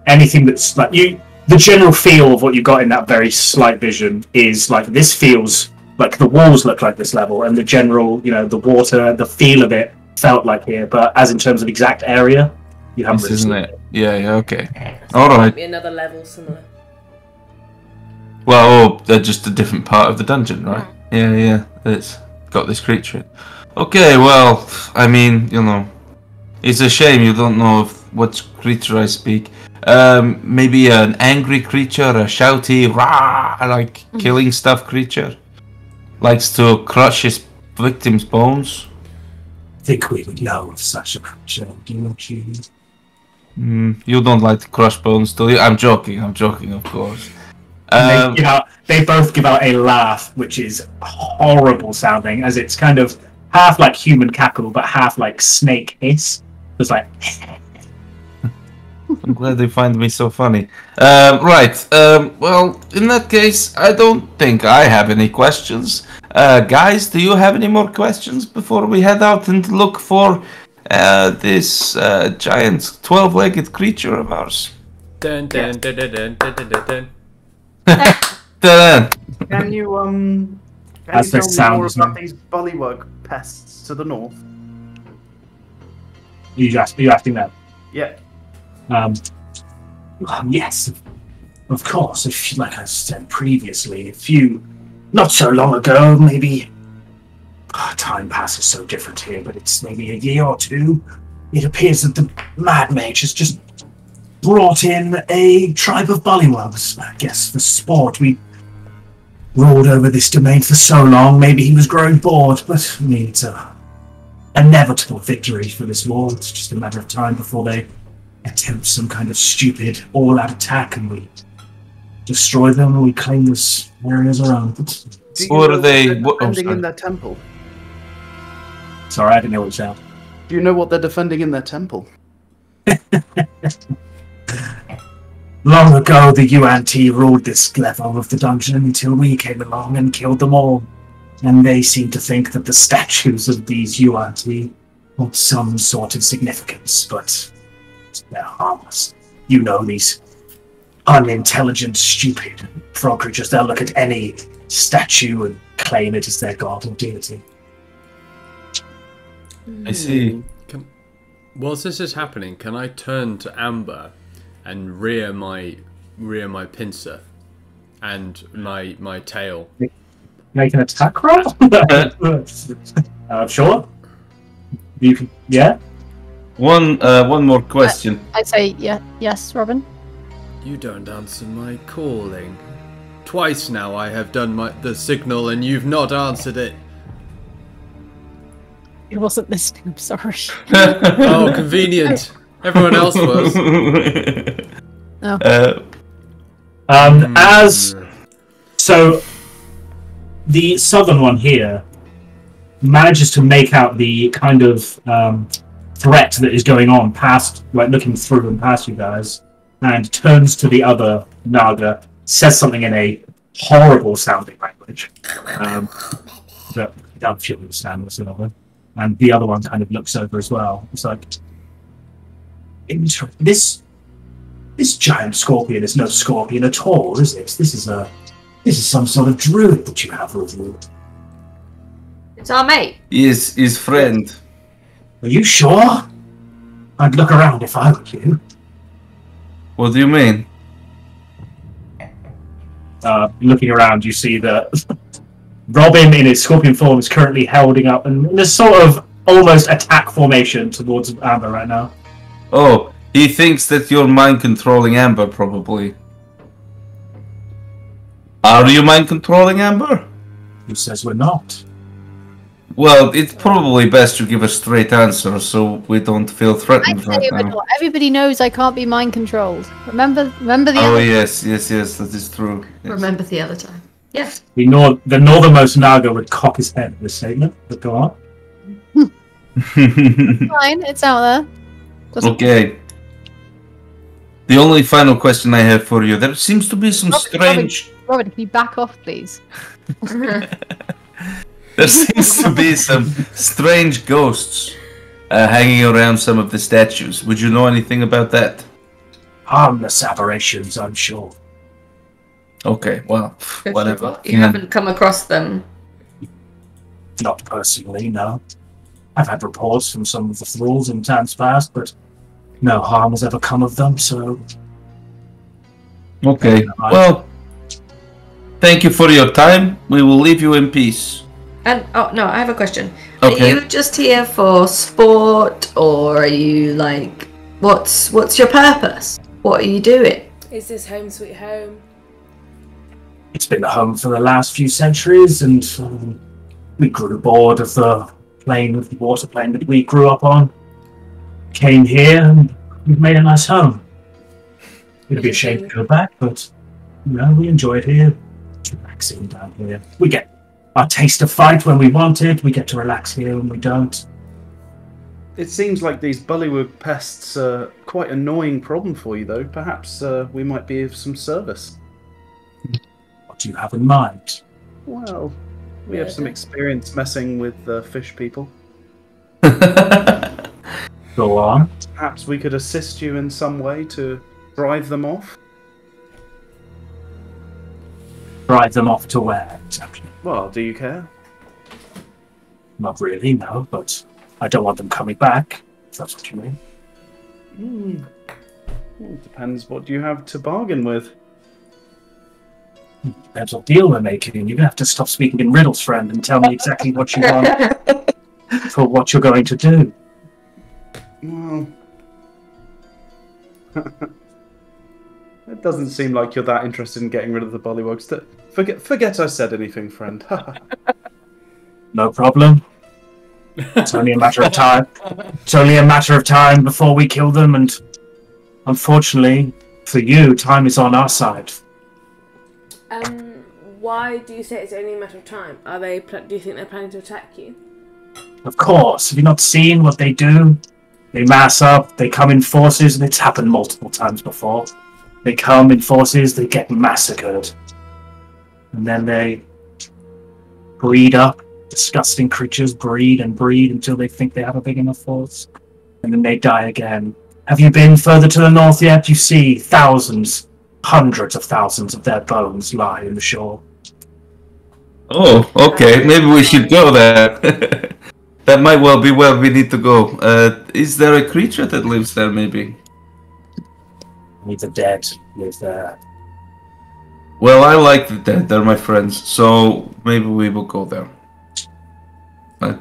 anything that's like the general feel of what you got in that very slight vision is like, this feels like the walls look like this level, and the general, the water, the feel of it felt like here, but as in terms of exact area, you haven't really seen it. Yeah, okay. Alright. Might be another level somewhere. Well, they're just a different part of the dungeon, right? Yeah, it's got this creature. Okay, well, I mean, it's a shame you don't know of what creature I speak. Maybe an angry creature, a shouty, rah, killing stuff creature. Likes to crush his victim's bones. I think we would know of such a creature, don't you? You don't like to crush bones, do you? I'm joking, of course. And they both give out a laugh, which is horrible sounding, as it's kind of half like human cackle, but half like snake hiss. It's like. I'm glad they find me so funny. Right. Well, in that case, I don't think I have any questions. Guys, do you have any more questions before we head out and look for this giant 12-legged creature of ours? Dun, dun, dun, dun, dun, dun, dun, dun. Dun. Can you As tell the me sound more is about not- these bullywug pests to the north? You asking that? Yeah. Yes, of course. If, like I said previously, not so long ago, maybe. Time passes so different here, but it's maybe a year or two. It appears that the Mad Mage has just brought in a tribe of bullywugs. I guess for sport. We ruled over this domain for so long. Maybe he was growing bored, but I mean, it's a inevitable victory for this war. It's just a matter of time before they attempt some kind of stupid all-out attack, and we destroy them, and we claim this area as our own. Do you Or know they- what they're oh, defending sorry. in their temple? Sorry, I didn't know what it sounded. Do you know what they're defending in their temple? Long ago, the UNT ruled this level of the dungeon until we came along and killed them all. And they seem to think that the statues of these UNT hold some sort of significance, but they're harmless. You know, these unintelligent, stupid frog creatures, they'll look at any statue and claim it as their god or deity. I see. Whilst this is happening, can I turn to Amber and rear my pincer and my tail? Make an attack roll? Sure. You can, yeah? One more question. I say yes, Robin. You don't answer my calling. Twice now I have done the signal and you've not answered it. It wasn't listening. I'm sorry. Oh, convenient. Everyone else was. So the southern one here manages to make out the kind of threat that is going on past, like looking through and past you guys, and turns to the other Naga, says something in a horrible sounding language that I don't feel understand what's another. And the other one kind of looks over as well. It's like, this giant scorpion is no scorpion at all, is it? This is some sort of druid that you have with you. It's our mate. He is his friend. Are you sure? I'd look around if I were you. What do you mean? Looking around, you see that Robin in his scorpion form is currently holding up in a sort of almost attack formation towards Amber right now. Oh, he thinks that you're mind controlling Amber, probably. Are you mind controlling Amber? Who says we're not? Well, it's probably best you give a straight answer so we don't feel I threatened say right we're now. not. Everybody knows I can't be mind controlled. Remember the Oh other yes, that is true. Yes. Remember the other time. Yes. The northernmost Naga would cock his head at this statement, but go on. Fine, it's out there. Doesn't- Okay. The only final question I have for you, there seems to be some strange... Robin, can you back off, please? There seems to be some strange ghosts hanging around some of the statues. Would you know anything about that? Harmless aberrations, I'm sure. Okay, well, whatever. You haven't come across them. Not personally, no. I've had reports from some of the thralls in times past, but no harm has ever come of them, so... Okay, well, thank you for your time. We will leave you in peace. And oh no, I have a question. Okay. Are you just here for sport, or are you like, what's your purpose? What are you doing? Is this home sweet home? It's been the home for the last few centuries, and we grew bored of the water plane that we grew up on. Came here, and we've made a nice home. It'd be a shame to go back, but No, we enjoy it here. It's relaxing down here. We get our taste of fight when we want it. We get to relax here when we don't. It seems like these bullywug pests are quite an annoying problem for you, though. Perhaps we might be of some service. What do you have in mind? Well, we have some experience messing with fish people. Go on. Perhaps we could assist you in some way to drive them off? Drive them off to where, exactly? Well, do you care? Not really, no, but I don't want them coming back, if that's what you mean. Well, it depends what you have to bargain with. Depends what deal we're making. You're going to have to stop speaking in riddles, friend, and tell me exactly what you want for what you're going to do. Well... It doesn't seem like you're that interested in getting rid of the bullywugs. Forget I said anything, friend. No problem. It's only a matter of time. It's only a matter of time before we kill them, and unfortunately, for you, time is on our side. Why do you say it's only a matter of time? Are they? Do you think they're planning to attack you? Of course. Have you not seen what they do? They mass up, they come in forces, and it's happened multiple times before. They come in forces, they get massacred. And then they breed up. Disgusting creatures breed and breed until they think they have a big enough force. And then they die again. Have you been further to the north yet? You see thousands, hundreds of thousands of their bones lie in the shore. Oh, okay. Maybe we should go there. That might well be where we need to go. Is there a creature that lives there, maybe? Only the dead live there. Well, I like the dead. They're my friends. So maybe we will go there.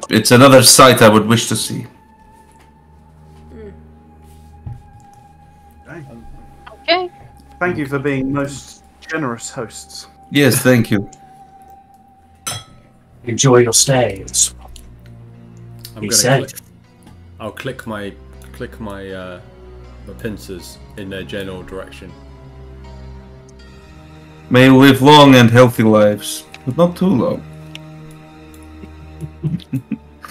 It's another sight I would wish to see. Okay. Thank you for being most generous hosts. Yes, thank you. Enjoy your stay. Be safe. I'll click my my pincers in their general direction. May you live long and healthy lives, but not too long.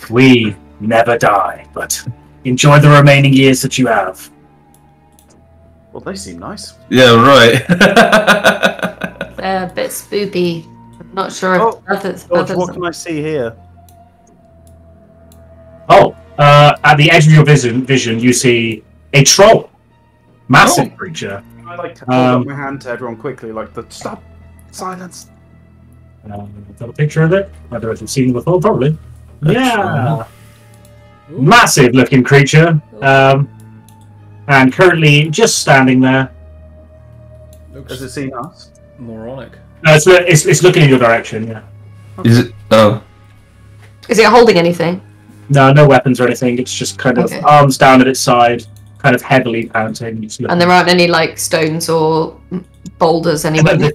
We never die, but enjoy the remaining years that you have. Well, they seem nice. Yeah, right. They're a bit spoopy. I'm not sure Oh, if others. George, what can I see here? Oh, at the edge of your vision, you see a troll. Massive creature. I like to hold up my hand to everyone quickly, like the stop, silence. Got a picture of it? I don't know if you've seen it before, probably. Yeah. Massive looking creature. And currently just standing there. Has it seen us? Moronic. No, it's looking in your direction, yeah. Is it? Oh. Is it holding anything? No weapons or anything. It's just kind of arms down at its side, kind of heavily panting. And there aren't any like stones or boulders anywhere.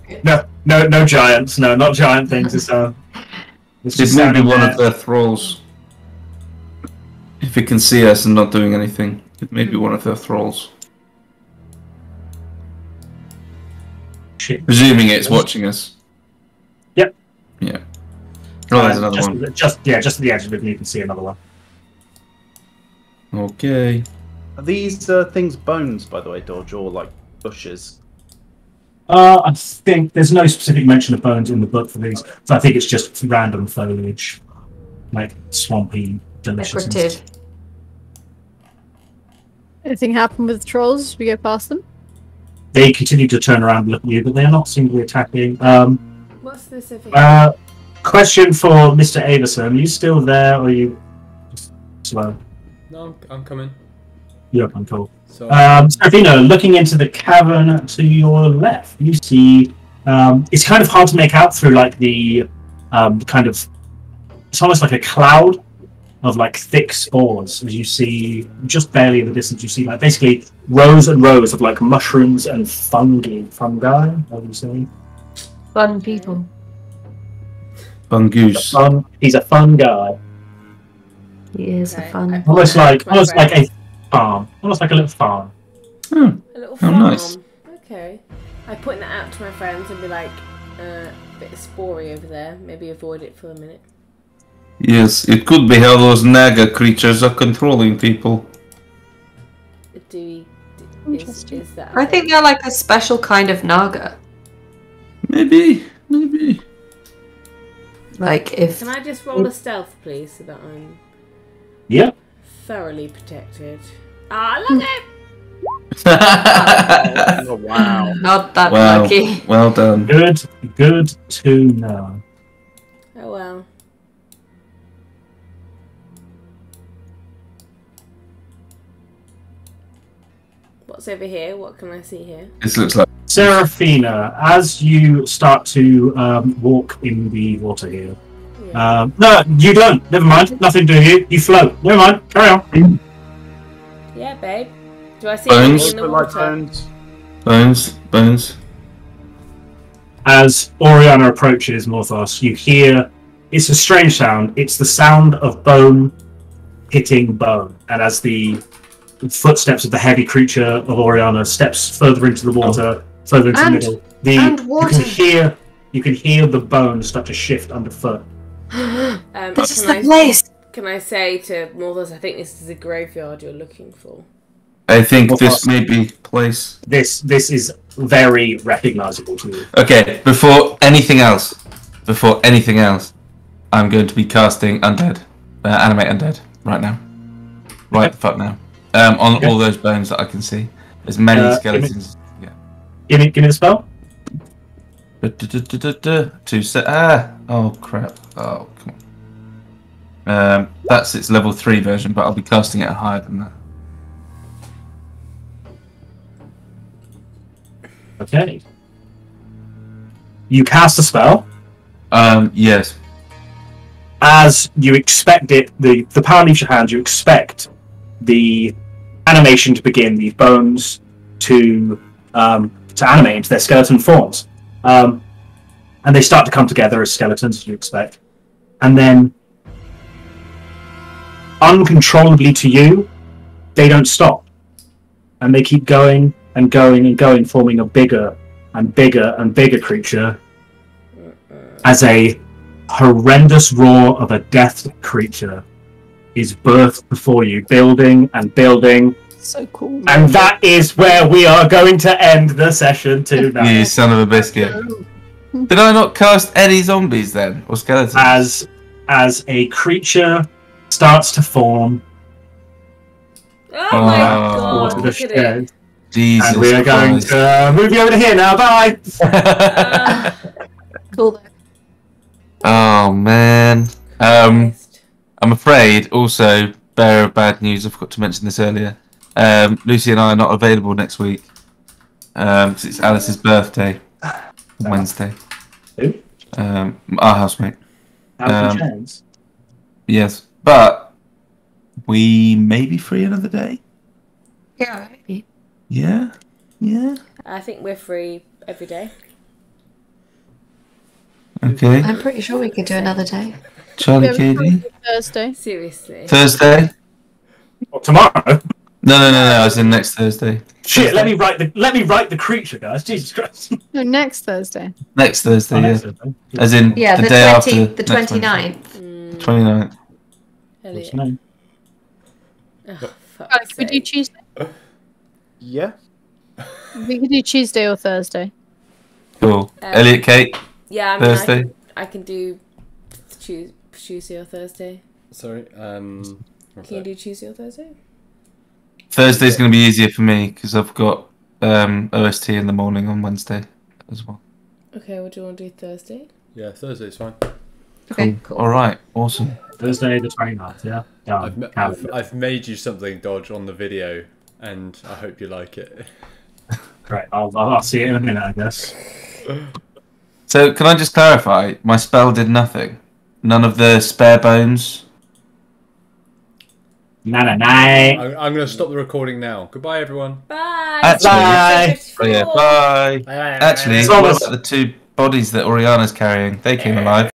No giants. No, not giant things. It's It may be one of their thralls. If it can see us and not doing anything, it may be one of their thralls. Shit. Presuming it's watching us. Yep. Yeah. Oh, there's another one. Just at the edge of it, you can see another one. Okay. Are these things bones, by the way, Dodge, or like bushes? I think there's no specific mention of bones in the book for these, so I think it's just random foliage, like swampy deliciousness. Decorative. Anything happen with the trolls as we go past them? They continue to turn around and look at you, but they are not singly attacking. What specific? Question for Mr. Averson. Are you still there, or are you just slow? No, I'm coming. You're on call. So, Seraphina, looking into the cavern to your left, you see it's kind of hard to make out through like the kind of, it's almost like a cloud of like thick spores. As you see, just barely in the distance, you see like basically rows and rows of like mushrooms and fungi. What do you say? Fun people. Fungus. He's a fun guy. He is a fun. Almost like a farm. Almost like a little farm. A little farm. nice. Okay. I point that out to my friends and be like, bit of spory over there. Maybe avoid it for a minute. Yes, it could be how those Naga creatures are controlling people. Is that? I think they're like a special kind of Naga. Maybe. Like if. Can I just roll a stealth, please, so that I'm thoroughly protected? Ah, look at. Oh, wow. Not that lucky. Well done. Good to know. Oh well. What's over here? What can I see here? This looks like Seraphina, as you start to walk in the water here. Yeah. No, you don't. Never mind. Nothing to do here. You float. Never mind. Carry on. Yeah, babe. Do I see Bones. anything in the water? bones. As Oriana approaches Morthos, you hear, it's a strange sound. It's the sound of bone hitting bone. And as the footsteps of the heavy creature of Oriana steps further into the water, further into the middle, you can hear the bone start to shift underfoot. This is the place. Can I say to Morthos, I think this is a graveyard you're looking for? I think this may be place. This is very recognisable to you. Okay, before anything else, I'm going to be casting Undead. Animate Undead right now. Right the fuck now. On all those bones that I can see. As many skeletons. Give me the spell. Oh crap. Oh, come on. That's its level 3 version, but I'll be casting it higher than that. Okay. You cast a spell. Yes. As you expect it, the power leaves your hand, you expect the animation to begin, these bones to animate into their skeleton forms. And they start to come together as skeletons, as you expect. And then, uncontrollably to you, they don't stop. And they keep going and going and going, forming a bigger and bigger and bigger creature as a horrendous roar of a death creature is birthed before you, building and building. So cool. And that is where we are going to end the session tonight. You son of a biscuit. Did I not cast any zombies then? Or skeletons? As a creature starts to form. Oh my god, look at it. Jesus and we are going to move you over to here now. Bye. Cool. Oh man. I'm afraid also bearer of bad news. I forgot to mention this earlier. Lucy and I are not available next week. 'Cause it's Alice's birthday on Wednesday. Who? Our housemate. Chance. Yes, but we may be free another day. Yeah. Yeah. I think we're free every day. Okay. I'm pretty sure we could do another day. Charlie KD. Thursday. Seriously. Thursday? Or tomorrow. No. I was in next Thursday. Shit, let me write the creature, guys. Jesus Christ. No, next Thursday. Next Thursday, yeah. Next Thursday. As in Yeah, the the day 20, after. the 29th. 29th. What's your name? Oh, Right, could we do Tuesday? Yeah. We could do Tuesday or Thursday. Cool. Elliot, Kate. Yeah, I mean, Thursday. I can do Tuesday or Thursday. Sorry. Can you do Tuesday or Thursday? Thursday's going to be easier for me because I've got OST in the morning on Wednesday as well. Okay, what do you want to do Thursday? Yeah, Thursday's fine. Okay, cool. All right. Awesome. Thursday the 29th, yeah? I've made you something, Dodge, on the video, and I hope you like it. Great, I'll see it in a minute, I guess. So, can I just clarify? My spell did nothing. None of the spare bones. Nah. I'm going to stop the recording now. Goodbye, everyone. Bye. Actually, Bye. bye. Actually, It's what almost- about the 2 bodies that Oriana's carrying? They came alive.